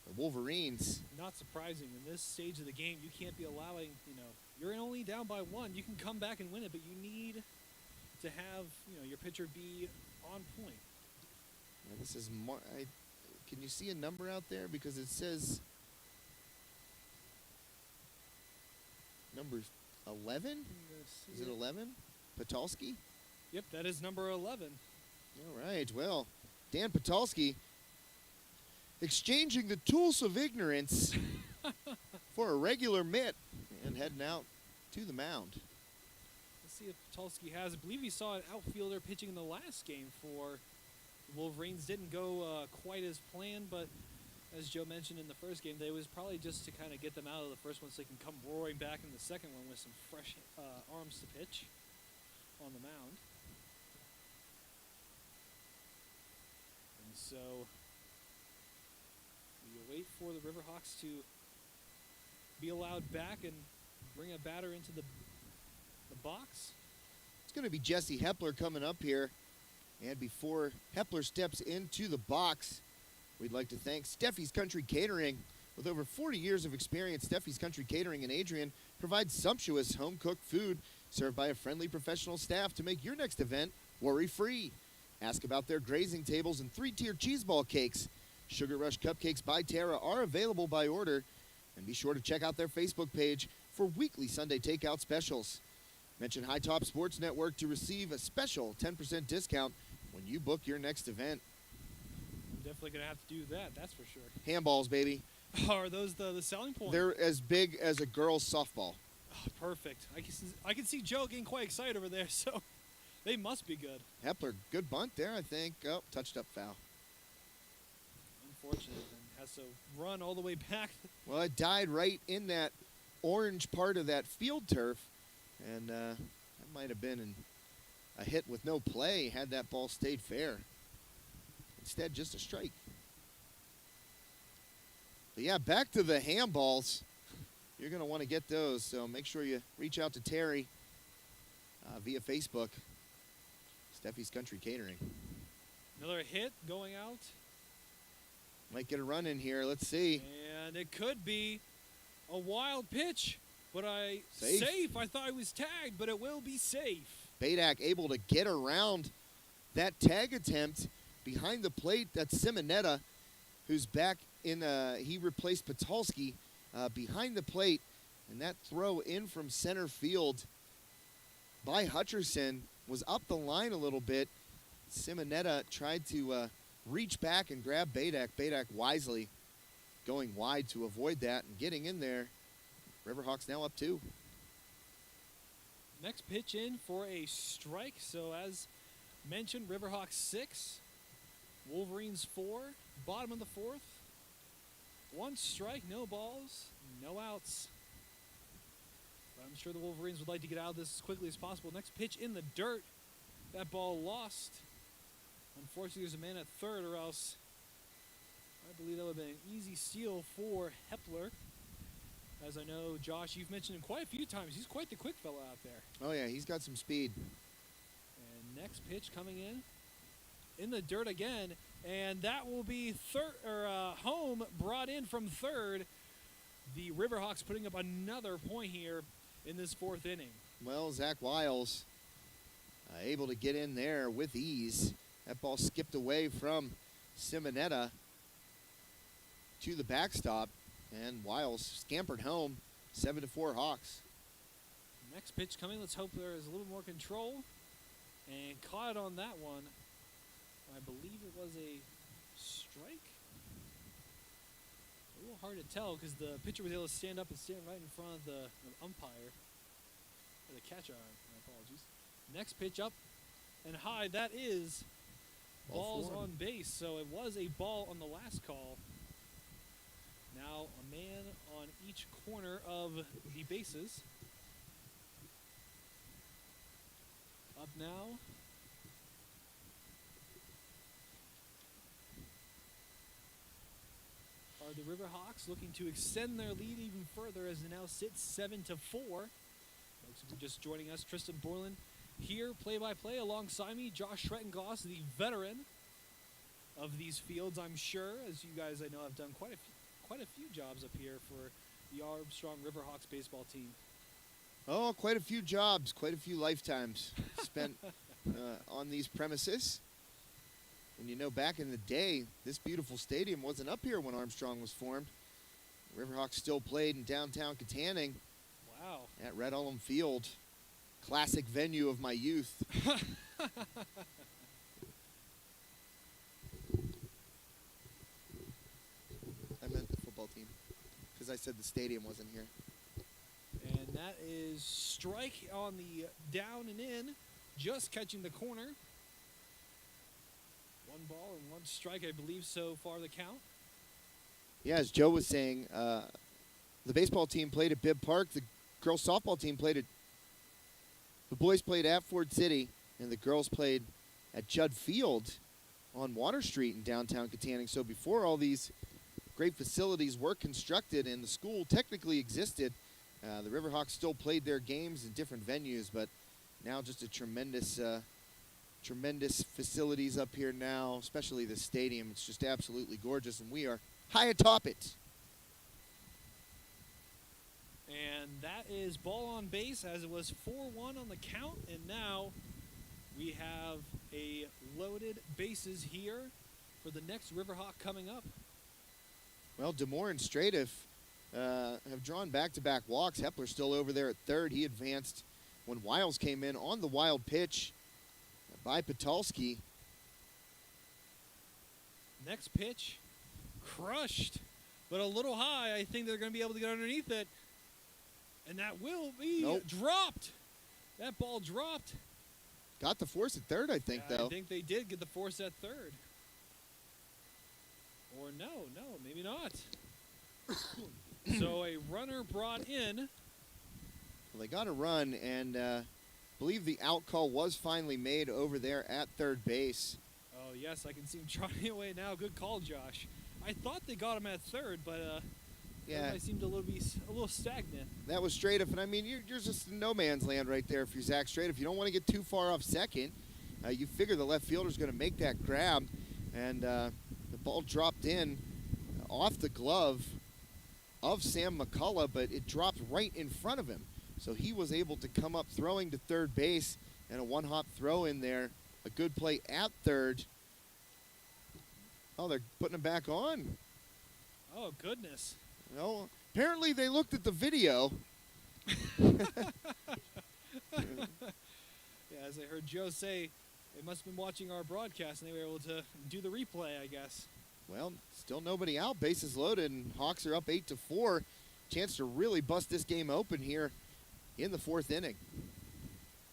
the Wolverines. Not surprising. In this stage of the game, you can't be allowing, you know, you're only down by 1. You can come back and win it, but you need to have, you know, your pitcher be on point. And this is can you see a number out there? Because it says number 11? Is it 11? Patulski? Yep, that is number 11. All right, well, Dan Patulski exchanging the tools of ignorance for a regular mitt and heading out to the mound. Let's see if Patulski has. I believe he saw an outfielder pitching in the last game for the Wolverines. Didn't go quite as planned, but as Joe mentioned in the first game, it was probably just to kind of get them out of the first one so they can come roaring back in the second one with some fresh arms to pitch on the mound. And so we wait for the Riverhawks to be allowed back and bring a batter into the box. It's going to be Jesse Hepler coming up here. And before Hepler steps into the box, we'd like to thank Steffi's Country Catering. With over 40 years of experience, Steffi's Country Catering in Adrian provides sumptuous home-cooked food served by a friendly professional staff to make your next event worry-free. Ask about their grazing tables and 3-tier cheese ball cakes. Sugar Rush Cupcakes by Terra are available by order. And be sure to check out their Facebook page for weekly Sunday takeout specials. Mention High Top Sports Network to receive a special 10% discount when you book your next event. I'm definitely going to have to do that, that's for sure. Handballs, baby. Are those the selling point? They're as big as a girl's softball. Oh, perfect. I can see Joe getting quite excited over there, so they must be good. Hepler, good bunt there, I think. Oh, touched up foul. Unfortunate, and has to run all the way back. Well, it died right in that orange part of that field turf, and that might have been a hit with no play had that ball stayed fair. Instead, just a strike. But yeah, back to the handballs. You're going to want to get those, so make sure you reach out to Terry via Facebook. Steffi's Country Catering. Another hit going out. Might get a run in here. Let's see. And it could be a wild pitch, but Safe. I thought it was tagged, but it will be safe. Badak able to get around that tag attempt behind the plate. That's Simonetta, who's back in. He replaced Patulski behind the plate, and that throw in from center field by Hutcherson was up the line a little bit. Simonetta tried to reach back and grab Badak. Badak wisely going wide to avoid that and getting in there. Riverhawks now up 2. Next pitch in for a strike. So as mentioned, Riverhawks 6, Wolverines 4, bottom of the 4th. 1 strike, no balls, no outs. I'm sure the Wolverines would like to get out of this as quickly as possible. Next pitch in the dirt. That ball lost. Unfortunately, there's a man at third, or else I believe that would have been an easy steal for Hepler. As I know, Josh, you've mentioned him quite a few times. He's quite the quick fellow out there. Oh, yeah, he's got some speed. And next pitch coming in the dirt again, and that will be home brought in from third. The Riverhawks putting up another point here in this fourth inning. Well, Zach Wiles able to get in there with ease. That ball skipped away from Simonetta to the backstop, and Wiles scampered home. 7-4 Hawks. Next pitch coming. Let's hope there is a little more control. And caught it on that one. I believe it was a strike. A little hard to tell because the pitcher was able to stand up and stand right in front of the umpire. Or the catcher, my apologies. Next pitch up and high. That is balls on base. So it was a ball on the last call. Now a man on each corner of the bases. Up now. Are the Riverhawks looking to extend their lead even further as it now sits 7-4. Folks, if you're just joining us, Tristan Borland here, play-by-play alongside me, Josh Schrettengloss, the veteran of these fields, I'm sure, as you guys I know have done quite a few jobs up here for the Armstrong Riverhawks baseball team. Oh, quite a few jobs, quite a few lifetimes spent on these premises. And you know, back in the day, this beautiful stadium wasn't up here when Armstrong was formed. The Riverhawks still played in downtown Katanning. Wow. At Red Ullum Field. Classic venue of my youth. I meant the football team, because I said the stadium wasn't here. And that is strike on the down and in, just catching the corner. One ball and one strike, I believe, so far the count. Yeah, as Joe was saying, the baseball team played at Bibb Park. The girls softball team played at, the boys played at Ford City, and the girls played at Judd Field on Water Street in downtown Katanning. So before all these great facilities were constructed and the school technically existed, the Riverhawks still played their games in different venues, but now just a tremendous facilities up here now, especially the stadium. It's just absolutely gorgeous, and we are high atop it. And that is ball on base as it was 4-1 on the count, and now we have a loaded bases here for the next Riverhawk coming up. Well, Demore and Stradiff have drawn back-to-back walks. Hepler still over there at third. He advanced when Wiles came in on the wild pitch by Patulski. Next pitch, crushed, but a little high. I think they're going to be able to get underneath it. And that will be dropped. That ball dropped. Got the force at third, I think, though. I think they did get the force at third. Or no, maybe not. So a runner brought in. Well, they got a run, and I believe the out call was finally made over there at third base. Oh, yes, I can see him trotting away now. Good call, Josh. I thought they got him at third, but yeah, I seemed a little stagnant. That was Stradiff, and I mean, you're just in no man's land right there if you're Zach Stradiff. You don't want to get too far off second. You figure the left fielder's going to make that grab, and the ball dropped in off the glove of Sam McCullough, but it dropped right in front of him. So he was able to come up throwing to third base, and a one-hop throw in there. A good play at third. Oh, they're putting him back on. Oh, goodness. No, apparently they looked at the video. Yeah, as I heard Joe say, they must have been watching our broadcast, and they were able to do the replay, I guess. Well, still nobody out. Bases loaded, and Hawks are up 8-4. Chance to really bust this game open here in the fourth inning.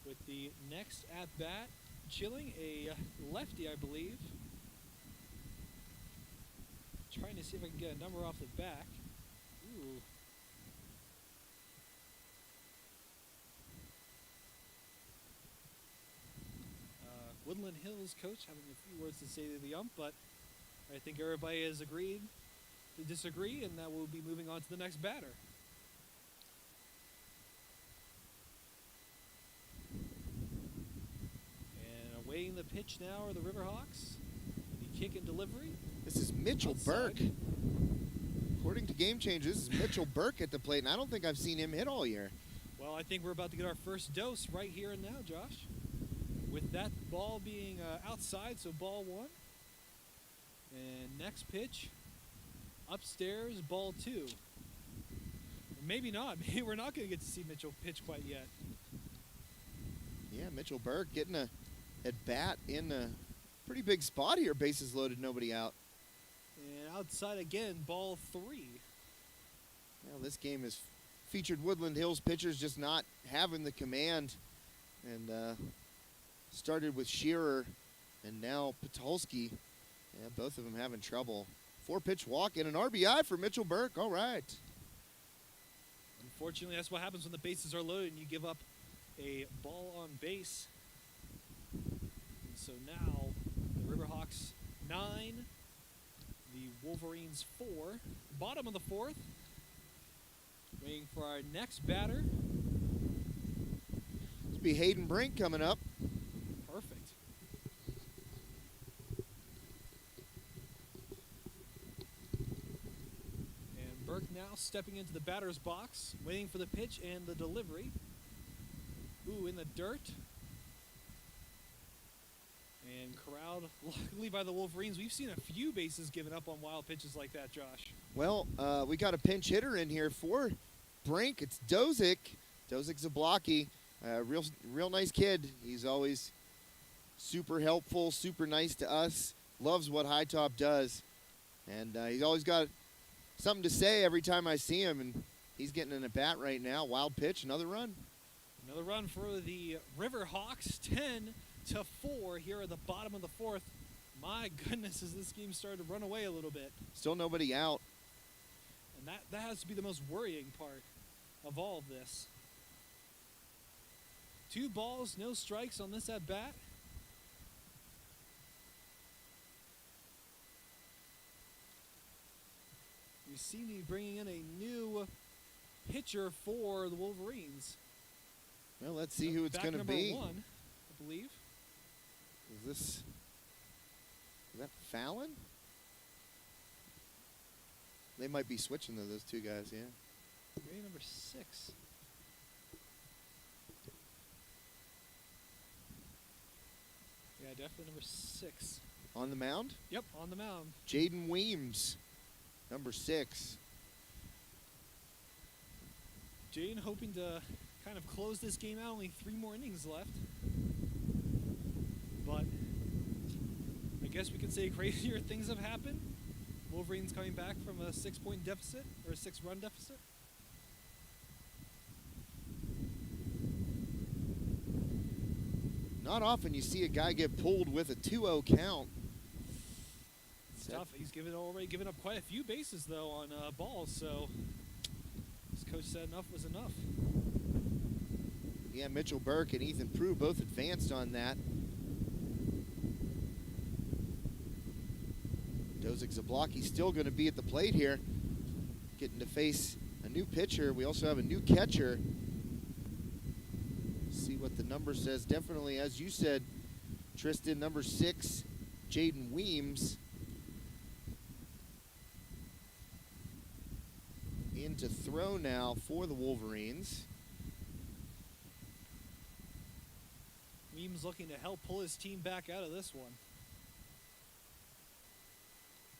With the next at-bat, chilling a lefty, I believe. Trying to see if I can get a number off the back. Ooh. Woodland Hills coach having a few words to say to the ump, but I think everybody has agreed to disagree, and that we'll be moving on to the next batter. And awaiting the pitch now are the Riverhawks. The kick and delivery. This is Mitchell outside. Burke. According to Game Changers, this is Mitchell Burke at the plate, and I don't think I've seen him hit all year. Well, I think we're about to get our first dose right here and now, Josh. With that ball being outside, so ball 1. And next pitch, upstairs, ball 2. Or maybe not. Maybe we're not going to get to see Mitchell pitch quite yet. Yeah, Mitchell Burke getting a at bat in a pretty big spot here. Bases loaded, nobody out. And outside again, ball 3. Well, this game has featured Woodland Hills pitchers just not having the command. And started with Shearer and now Patulski. Yeah, both of them having trouble. 4-pitch walk and an RBI for Mitchell Burke. All right. Unfortunately, that's what happens when the bases are loaded and you give up a ball on base. And so now the Riverhawks 9, the Wolverines 4. Bottom of the 4th. Waiting for our next batter. This will be Hayden Brink coming up. Perfect. And Burke now stepping into the batter's box, waiting for the pitch and the delivery. Ooh, in the dirt. And corralled, luckily by the Wolverines. We've seen a few bases given up on wild pitches like that, Josh. Well, we got a pinch hitter in here for Brink. It's Dozick. Dozick Zablocki. Real nice kid. He's always super helpful, super nice to us. Loves what High Top does. And he's always got something to say every time I see him. And he's getting an at-bat right now. Wild pitch, another run. Another run for the Riverhawks, 10-4 here at the bottom of the 4th. My goodness, as this game started to run away a little bit. Still nobody out. And that has to be the most worrying part of all of this. 2 balls, no strikes on this at-bat. We seem to be bringing in a new pitcher for the Wolverines. Well, let's see who it's going to be. Back number 1, I believe. Is that Fallon? They might be switching though, those two guys, yeah. Maybe number 6. Yeah, definitely number 6. On the mound? Yep, on the mound. Jaden Weems, number 6. Jaden hoping to kind of close this game out. Only 3 more innings left. But I guess we could say crazier things have happened. Wolverines coming back from a 6-point deficit, or a 6-run deficit. Not often you see a guy get pulled with a 2-0 count. It's tough. He's already given up quite a few bases, though, on balls, so his coach said enough was enough. Yeah, Mitchell Burke and Ethan Prue both advanced on that. Dozick Zablocki still going to be at the plate here, getting to face a new pitcher. We also have a new catcher. See what the number says. Definitely, as you said, Tristan, number 6, Jaden Weems. In to throw now for the Wolverines. Weems looking to help pull his team back out of this one.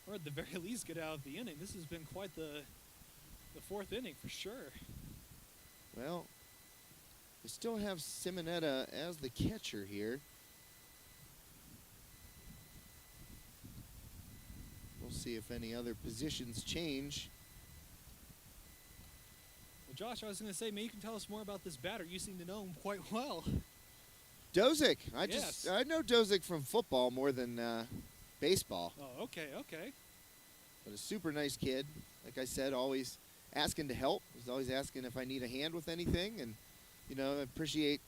Or at the very least get out of the inning. This has been quite the 4th inning for sure. Well, we still have Simonetta as the catcher here. We'll see if any other positions change. Well, Josh, I was going to say, maybe you can tell us more about this batter. You seem to know him quite well. Dozick. Yes. I know Dozick from football more than baseball. Oh, okay. But a super nice kid. Like I said, always asking to help. He's always asking if I need a hand with anything. And, you know, I appreciate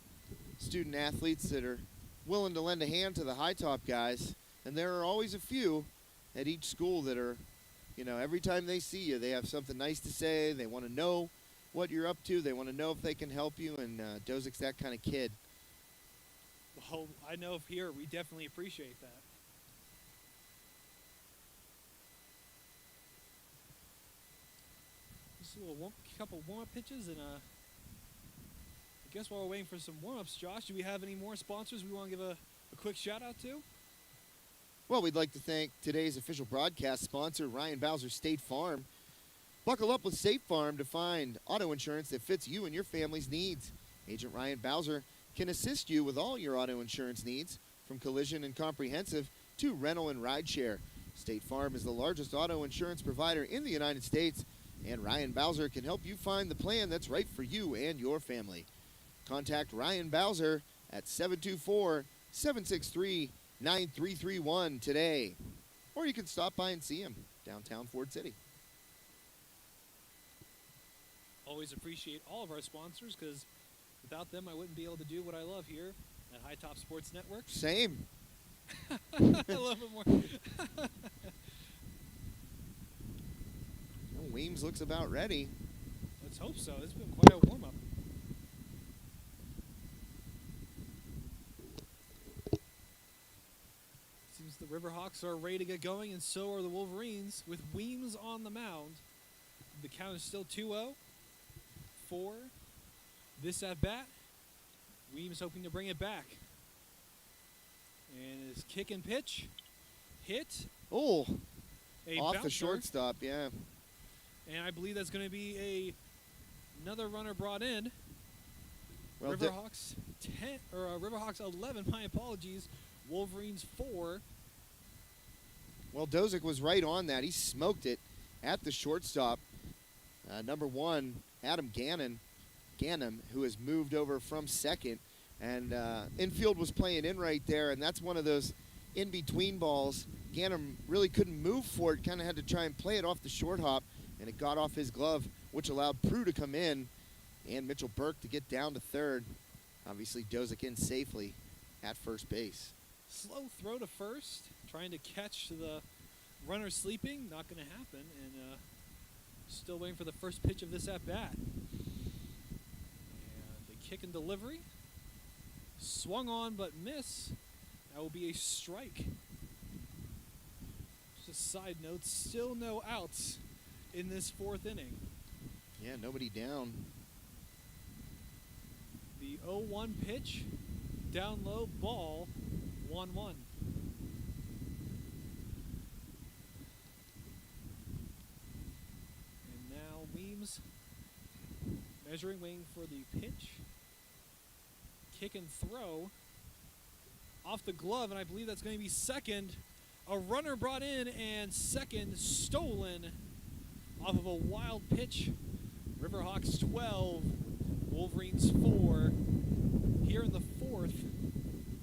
student athletes that are willing to lend a hand to the high top guys. And there are always a few at each school that are, you know, every time they see you, they have something nice to say. They want to know what you're up to. They want to know if they can help you. And Dozik's that kind of kid. Well, I know here we definitely appreciate that. Just a little couple warm-up pitches, and I guess while we're waiting for some warm-ups, Josh, do we have any more sponsors we want to give a quick shout-out to? Well, we'd like to thank today's official broadcast sponsor, Ryan Bowser State Farm. Buckle up with State Farm to find auto insurance that fits you and your family's needs. Agent Ryan Bowser can assist you with all your auto insurance needs, from collision and comprehensive to rental and rideshare. State Farm is the largest auto insurance provider in the United States, and Ryan Bowser can help you find the plan that's right for you and your family. Contact Ryan Bowser at 724-763-9331 today, or you can stop by and see him downtown Ford City. Always appreciate all of our sponsors, because without them I wouldn't be able to do what I love here at High Top Sports Network. Same. A little bit more. Well, Weems looks about ready. Let's hope so. It's been quite a warm-up. Seems the Riverhawks are ready to get going, and so are the Wolverines, with Weems on the mound. The count is still 2-0 for this at-bat. Weems hoping to bring it back. And his kick and pitch hit. Oh, off bouncer. the shortstop, yeah. And I believe that's going to be another runner brought in. Well, Riverhawks 10 or Riverhawks 11. My apologies. Wolverines 4. Well, Dozik was right on that. He smoked it at the shortstop. Number 1, Adam Gannon, who has moved over from second. And infield was playing in right there, and that's one of those in-between balls. Gannon really couldn't move for it, kind of had to try and play it off the short hop, and it got off his glove, which allowed Prue to come in and Mitchell Burke to get down to third. Obviously, Dozik in safely at first base. Slow throw to first, trying to catch the runner sleeping. Not going to happen, and still waiting for the first pitch of this at-bat. And the kick and delivery. Swung on but miss. That will be a strike. Just a side note, still no outs in this fourth inning. Yeah, nobody down. The 0-1 pitch, down low, ball, 1-1. And now Weems measuring, waiting for the pitch. Kick and throw off the glove, and I believe that's going to be second. A runner brought in, and second stolen off of a wild pitch. Riverhawks 12, Wolverines 4. Here in the fourth,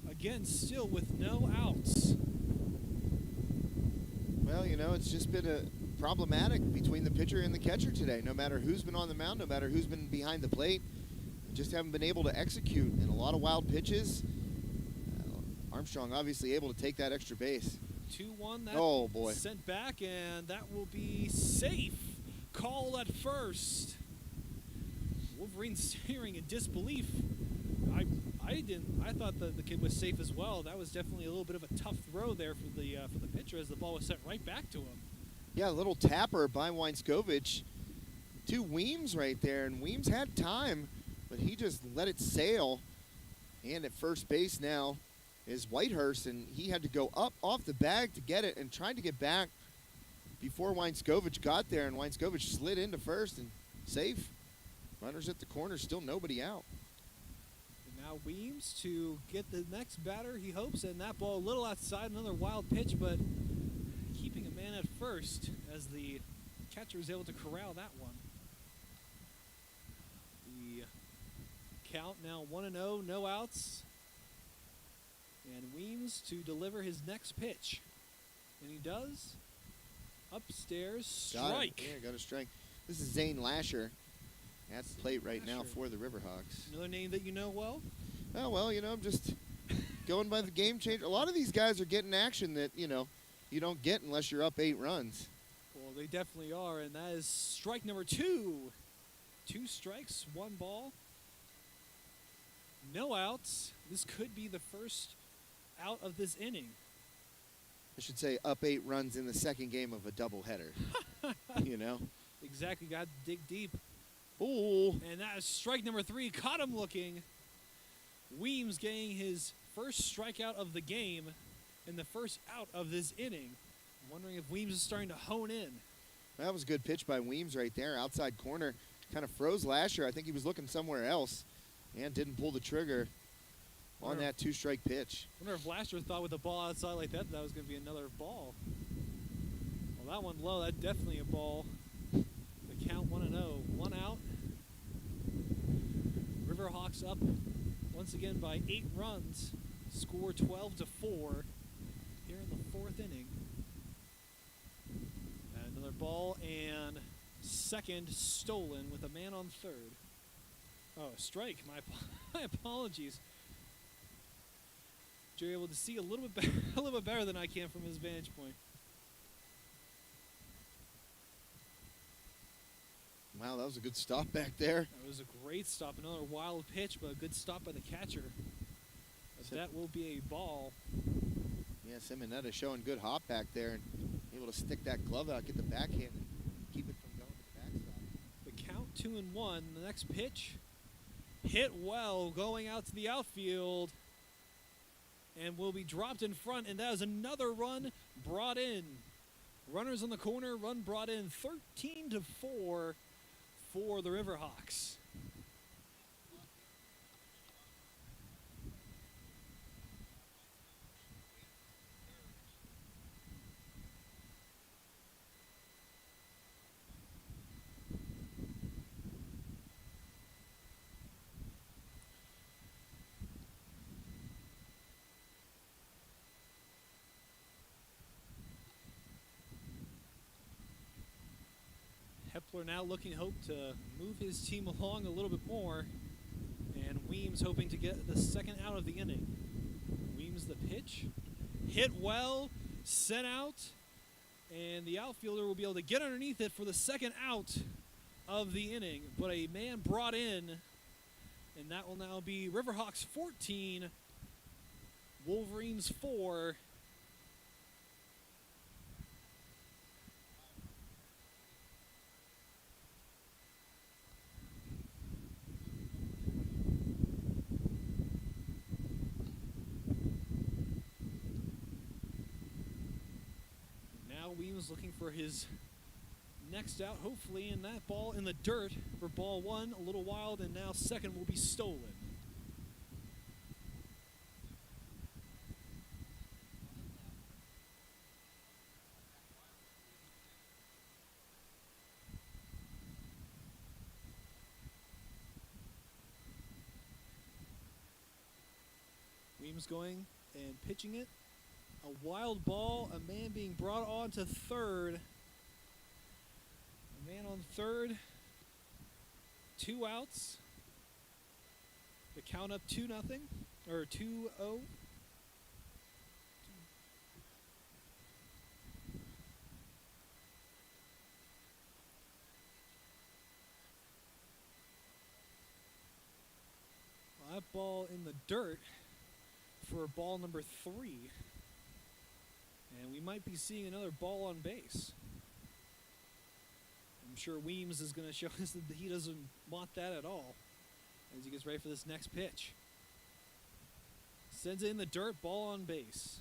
again, still with no outs. Well, you know, it's just been problematic between the pitcher and the catcher today. No matter who's been on the mound, no matter who's been behind the plate, just haven't been able to execute, and a lot of wild pitches. Armstrong obviously able to take that extra base. 2-1, that oh boy, sent back, and that will be safe. Call at first. Wolverines staring in disbelief. I thought the kid was safe as well. That was definitely a little bit of a tough throw there for the pitcher, as the ball was sent right back to him. Yeah, a little tapper by Weinskovich to Weems right there, and Weems had time, but he just let it sail. And at first base now is Whitehurst, and he had to go up off the bag to get it and tried to get back before Weinskovich got there, and Weinskovich slid into first and safe. Runners at the corner, still nobody out. And now Weems to get the next batter, he hopes, and that ball a little outside, another wild pitch, but keeping a man at first as the catcher is able to corral that one. The count now 1-0, no outs. And Weems to deliver his next pitch. And he does. Upstairs, strike. Yeah, got a strike. This is Zane Lasher at the plate right now for the Riverhawks. Another name that you know well? Oh, well, you know, I'm just going by the game changer. A lot of these guys are getting action that, you know, you don't get unless you're up 8 runs. Well, they definitely are, and that is strike number 2. 2 strikes, 1 ball. No outs. This could be the first out of this inning. I should say up 8 runs in the second game of a doubleheader. You know? Exactly. Got to dig deep. Ooh. And that is strike number 3. Caught him looking. Weems getting his first strikeout of the game and the first out of this inning. I'm wondering if Weems is starting to hone in. That was a good pitch by Weems right there. Outside corner. Kind of froze Lasher. I think he was looking somewhere else and didn't pull the trigger on that 2-strike pitch. I wonder if Lasher thought with a ball outside like that was going to be another ball. Well, that one low. That's definitely a ball. The count 1-0. 1 out. Riverhawks up once again by 8 runs. Score 12-4 here in the 4th inning. And another ball and second stolen with a man on third. Oh, strike. My apologies. You're able to see a little bit better than I can from his vantage point. Wow, that was a good stop back there. That was a great stop. Another wild pitch, but a good stop by the catcher. But that will be a ball. Yeah, Simonetta showing good hop back there and able to stick that glove out, get the backhand, and keep it from going to the backstop. The count 2-1. The next pitch hit well, going out to the outfield, and will be dropped in front. And that is another run brought in. Runners on the corner, run brought in. 13-4 for the Riverhawks. Hepler now looking hope to move his team along a little bit more. And Weems hoping to get the second out of the inning. Weems the pitch. Hit well, sent out. And the outfielder will be able to get underneath it for the second out of the inning. But a man brought in. And that will now be Riverhawks 14, Wolverines 4. Weems looking for his next out, hopefully, and that ball in the dirt for ball 1, a little wild, and now second will be stolen. Weems going and pitching it. A wild ball, a man being brought on to third. A man on third. 2 outs. The count up 2-0 or 2-0. That ball in the dirt for ball number 3. And we might be seeing another ball on base. I'm sure Weems is going to show us that he doesn't want that at all as he gets ready for this next pitch. Sends it in the dirt, ball on base.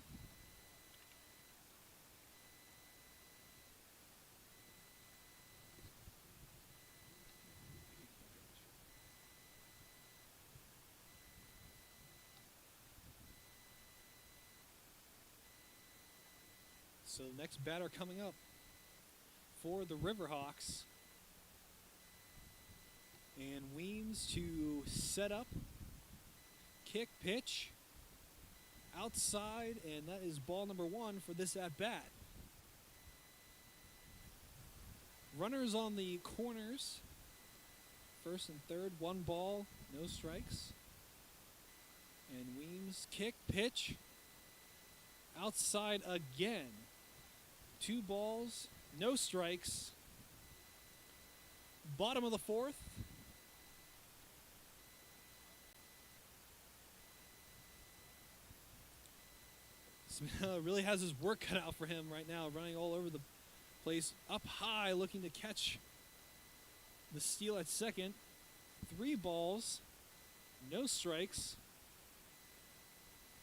So the next batter coming up for the Riverhawks. And Weems to set up, kick, pitch, outside, and that is ball number 1 for this at-bat. Runners on the corners, first and third, 1 ball, no strikes. And Weems kick, pitch. Outside again. 2 balls, no strikes. Bottom of the 4th. Smith really has his work cut out for him right now, running all over the place. Up high, looking to catch the steal at second. 3 balls, no strikes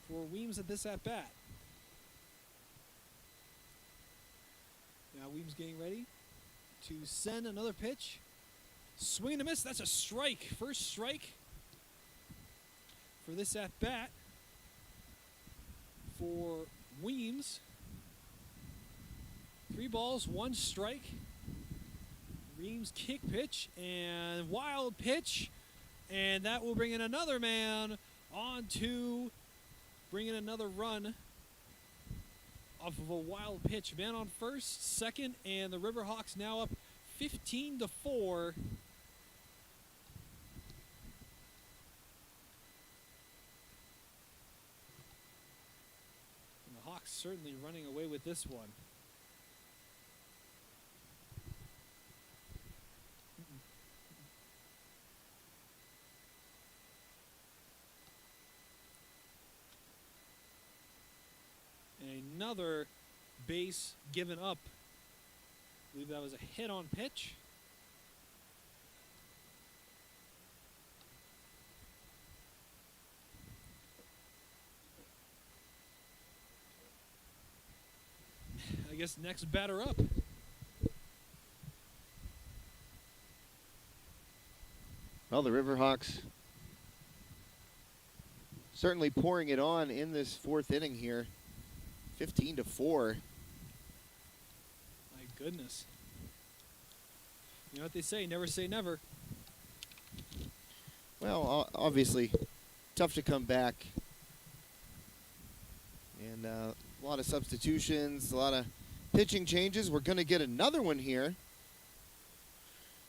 for Weems at this at-bat. Now Weems getting ready to send another pitch. Swing and a miss. That's a strike. First strike for this at-bat for Weems. 3 balls, 1 strike. Weems kick pitch and wild pitch. And that will bring in another man on to bring in another run off of a wild pitch. Man on first, second, and the Riverhawks now up 15-4. And the Hawks certainly running away with this one. Another base given up. I believe that was a hit on pitch. I guess next batter up. Well, the Riverhawks certainly pouring it on in this 4th inning here. 15-4. My goodness. You know what they say, never say never. Well, obviously, tough to come back. And a lot of substitutions, a lot of pitching changes. We're going to get another one here.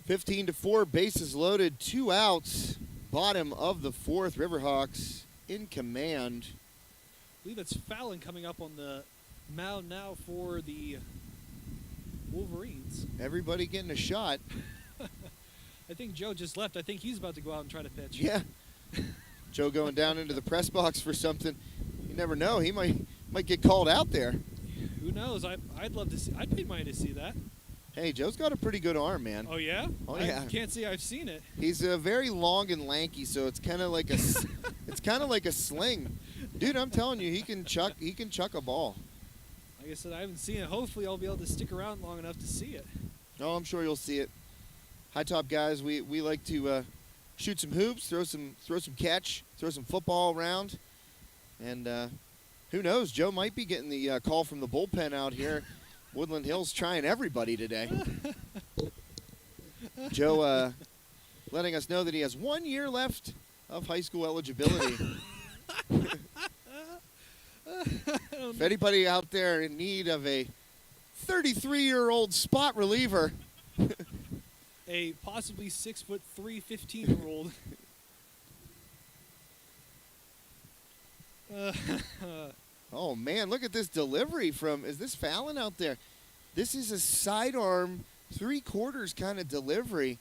15-4, bases loaded, 2 outs. Bottom of the 4th, Riverhawks in command. I believe it's Fallon coming up on the mound now for the Wolverines. Everybody getting a shot. I think Joe just left. I think he's about to go out and try to pitch. Yeah. Joe going down into the press box for something. You never know. He might get called out there. Who knows? I'd love to see. I'd pay money to see that. Hey, Joe's got a pretty good arm, man. Oh yeah? Oh yeah. I can't say I've seen it. He's very long and lanky, so it's kind of like a it's kind of like a sling. Dude, I'm telling you, he can chuck a ball. Like I said, I haven't seen it. Hopefully I'll be able to stick around long enough to see it. Oh, I'm sure you'll see it. High top guys, we like to shoot some hoops, throw some catch, throw some football around. And who knows, Joe might be getting the call from the bullpen out here. Woodland Hills trying everybody today. Joe letting us know that he has 1 year left of high school eligibility. If anybody out there in need of a 33-year-old spot reliever, a possibly 6'3", 15-year-old. Oh man, look at this delivery from, is this Fallon out there? This is a sidearm 3/4 kind of delivery.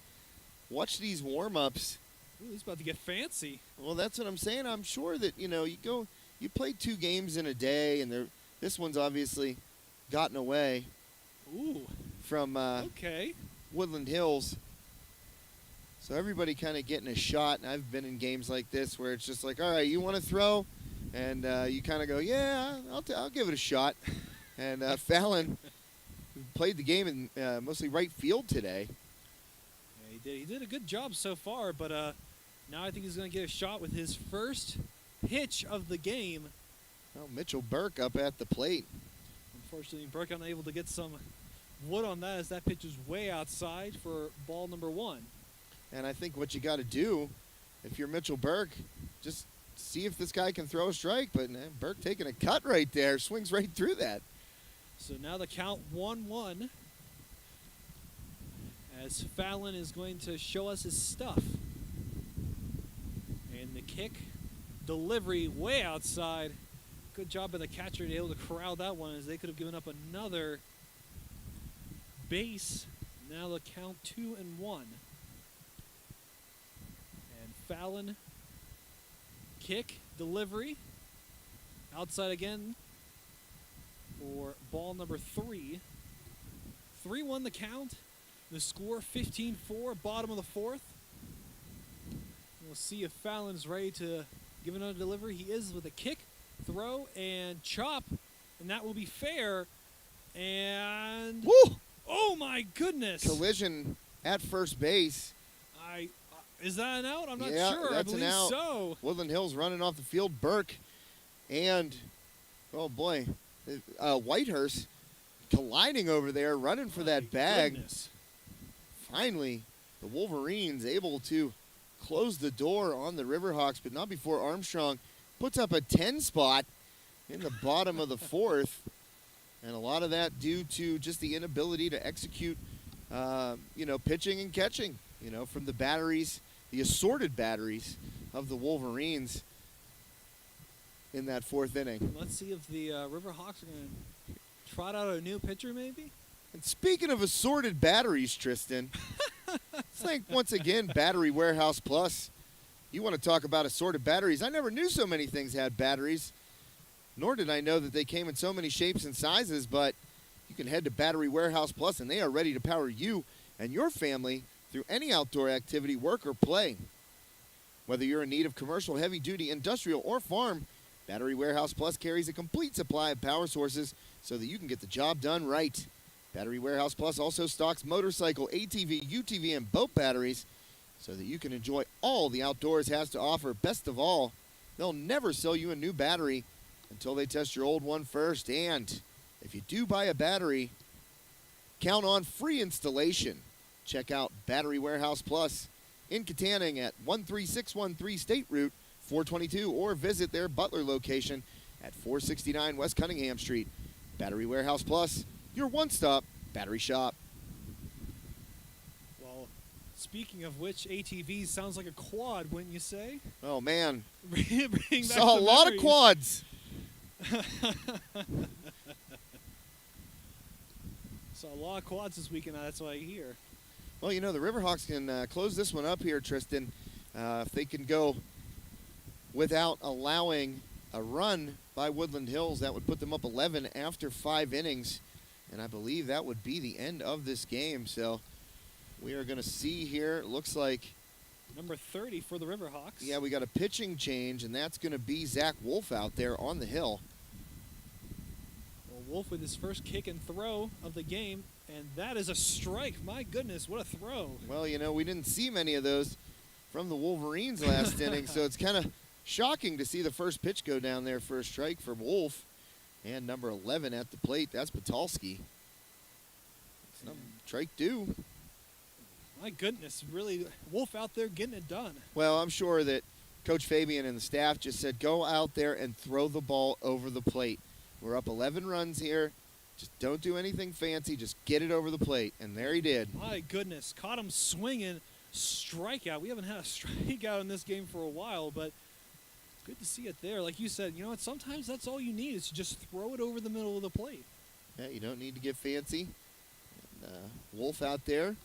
Watch these warm-ups. Ooh, he's about to get fancy. Well, that's what I'm saying. I'm sure that, you play 2 games in a day, and this one's obviously gotten away. Ooh. From okay. Woodland Hills. So everybody kind of getting a shot, and I've been in games like this where it's just like, all right, you want to throw? And you kind of go, yeah, I'll give it a shot. And Fallon played the game in mostly right field today. Yeah, he did. He did a good job so far, but now I think he's going to get a shot with his first pitch of the game. Well, Mitchell Burke up at the plate. Unfortunately, Burke unable to get some wood on that as that pitch is way outside for ball number 1. And I think what you got to do, if you're Mitchell Burke, just see if this guy can throw a strike. But Burke taking a cut right there, swings right through that. So now the count 1-1 as Fallon is going to show us his stuff. And the kick delivery way outside. Good job by the catcher to be able to corral that one, as they could have given up another base. Now they'll count 2-1. And Fallon, kick, delivery. Outside again for ball number 3. 3-1 the count. The score 15-4, bottom of the 4th. We'll see if Fallon's ready to give another delivery. He is with a kick, throw, and chop, and that will be fair. And woo! Oh my goodness! Collision at first base. Is that an out? I'm not Yeah, sure. that's I believe an out. so. Woodland Hills running off the field. Burke and, oh boy, Whitehurst colliding over there, running for that bag. Goodness. Finally, the Wolverines able to close the door on the Riverhawks, but not before Armstrong puts up a 10 spot in the bottom of the 4th. And a lot of that due to just the inability to execute, pitching and catching, from the batteries, the assorted batteries of the Wolverines in that 4th inning. Let's see if the Riverhawks are going to trot out a new pitcher maybe. And speaking of assorted batteries, Tristan, it's like, once again, Battery Warehouse Plus. You want to talk about assorted batteries. I never knew so many things had batteries, nor did I know that they came in so many shapes and sizes, but you can head to Battery Warehouse Plus, and they are ready to power you and your family through any outdoor activity, work, or play. Whether you're in need of commercial, heavy-duty, industrial, or farm, Battery Warehouse Plus carries a complete supply of power sources so that you can get the job done right. Battery Warehouse Plus also stocks motorcycle, ATV, UTV, and boat batteries so that you can enjoy all the outdoors has to offer. Best of all, they'll never sell you a new battery until they test your old one first. And if you do buy a battery, count on free installation. Check out Battery Warehouse Plus in Katanning at 13613 State Route 422, or visit their Butler location at 469 West Cunningham Street. Battery Warehouse Plus, your one-stop battery shop. Well, speaking of which, ATVs sounds like a quad, wouldn't you say? Oh, man. Bring back Saw a lot of quads. Saw a lot of quads this weekend, that's what I hear. Well, the Riverhawks can close this one up here, Tristan. If they can go without allowing a run by Woodland Hills, that would put them up 11 after 5 innings. And I believe that would be the end of this game. So we are going to see here, it looks like number 30 for the Riverhawks. Yeah, we got a pitching change, and that's going to be Zach Wolf out there on the hill. Well, Wolf with his first kick and throw of the game, and that is a strike. My goodness, what a throw. Well, we didn't see many of those from the Wolverines last inning, so it's kind of shocking to see the first pitch go down there for a strike for Wolf. And number 11 at the plate, that's Patalski. Strike due. My goodness, really, Wolf out there getting it done. Well, I'm sure that Coach Fabian and the staff just said, go out there and throw the ball over the plate. We're up 11 runs here. Just don't do anything fancy. Just get it over the plate. And there he did. My goodness, caught him swinging. Strikeout. We haven't had a strikeout in this game for a while, but good to see it there. Like you said, sometimes that's all you need is to just throw it over the middle of the plate. Yeah, you don't need to get fancy. And, Wolf out there.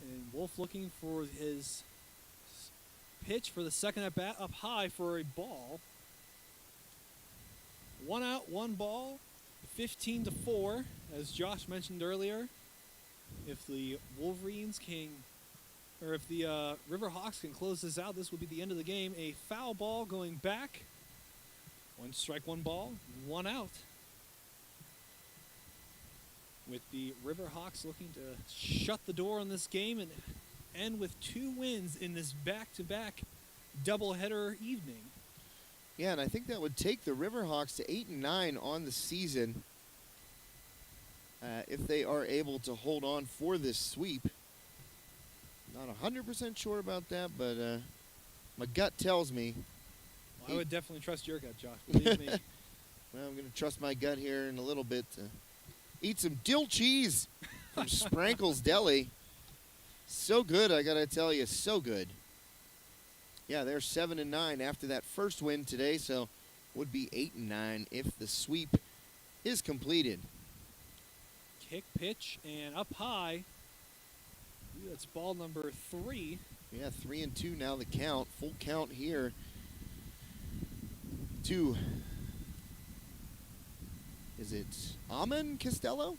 And Wolf looking for his pitch for the second at bat, up high for a ball. 1 out, 1 ball, 15-4, as Josh mentioned earlier. If the Wolverines if the Riverhawks can close this out, this will be the end of the game. A foul ball going back. 1 strike, 1 ball, 1 out. With the Riverhawks looking to shut the door on this game and end with 2 wins in this back-to-back doubleheader evening. Yeah, and I think that would take the Riverhawks to 8-9 on the season if they are able to hold on for this sweep. Not 100% sure about that, but my gut tells me. Well, I would definitely trust your gut, Josh. Believe me. Well, I'm going to trust my gut here in a little bit to eat some dill cheese from Sprankle's Deli. So good, I gotta tell you, so good. Yeah, they're 7-9 after that first win today, so would be 8-9 if the sweep is completed. Kick, pitch, and up high. Ooh, that's ball number 3. Yeah, 3-2 now the count. Full count here to, is it Amon Costello?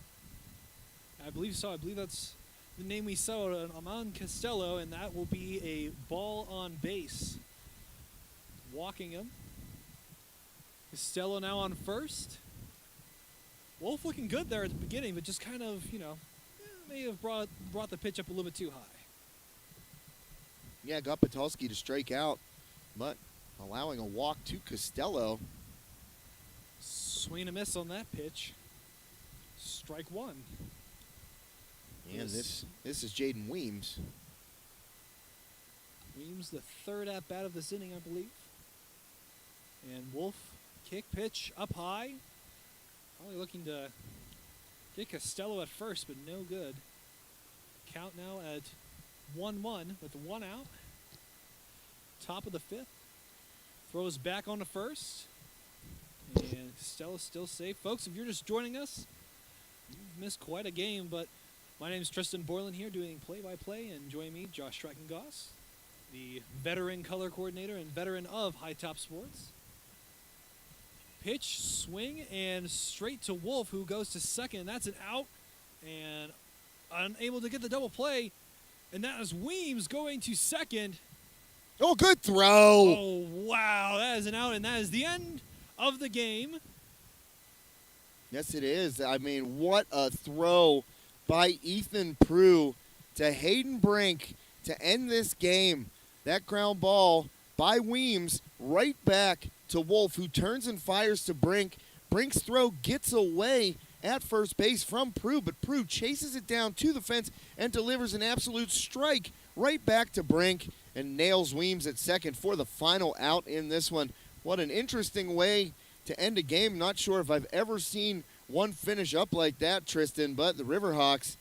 I believe so. I believe that's the name we saw, Amon Costello, and that will be a ball on base. Walking him. Costello now on first. Wolf looking good there at the beginning, but just kind of, may have brought the pitch up a little bit too high. Yeah, got Patulski to strike out, but allowing a walk to Costello. Swing and a miss on that pitch. Strike 1. And this is Jaden Weems. Weems, the third at bat of this inning, I believe. And Wolf, kick, pitch, up high. Probably looking to get Costello at first, but no good. Count now at 1-1 with 1 out. Top of the 5th. Throws back on to first. And Costello's still safe. Folks, if you're just joining us, you've missed quite a game, but my name is Tristan Borland here doing play-by-play, and join me, Josh Streckengoss, the veteran color coordinator and veteran of High Top Sports. Pitch, swing, and straight to Wolf, who goes to second. That's an out, and unable to get the double play. And that is Weems going to second. Oh, good throw. Oh, wow, that is an out, and that is the end of the game. Yes, it is. I mean, what a throw by Ethan Prue to Hayden Brink to end this game. That ground ball by Weems right back to Wolf, who turns and fires to Brink. Brink's throw gets away at first base from Prue, but Prue chases it down to the fence and delivers an absolute strike right back to Brink and nails Weems at second for the final out in this one. What an interesting way to end a game. Not sure if I've ever seen one finish up like that, Tristan, but the Riverhawks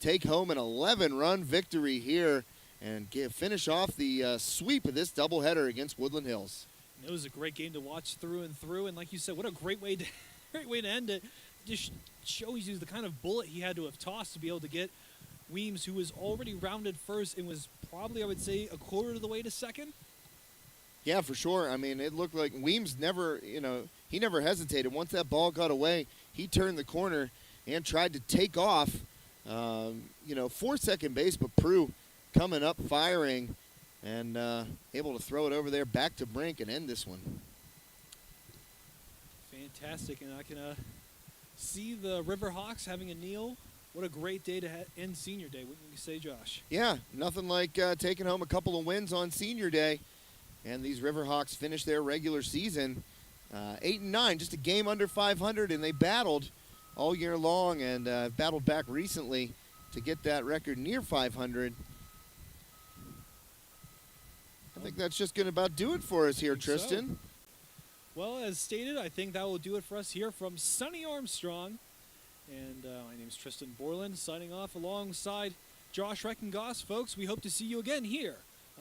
take home an 11-run victory here and finish off the sweep of this doubleheader against Woodland Hills. It was a great game to watch through and through, and like you said, what a great way to end it. Just shows you the kind of bullet he had to have tossed to be able to get Weems, who was already rounded first and was probably, I would say, a quarter of the way to second. Yeah, for sure. I mean, it looked like Weems never, he never hesitated. Once that ball got away, he turned the corner and tried to take off, for second base, but Prue coming up firing and able to throw it over there back to Brink and end this one. Fantastic, and I can see the Riverhawks having a kneel. What a great day to end Senior Day, wouldn't you say, Josh? Yeah, nothing like taking home a couple of wins on Senior Day. And these Riverhawks finished their regular season 8-9, just a game under 500, and they battled all year long and battled back recently to get that record near 500. I think that's just going to about do it for us here, Tristan. So. Well, as stated, I think that will do it for us here from sunny Armstrong. And my name is Tristan Borland, signing off alongside Josh Streckengoss. Folks, we hope to see you again here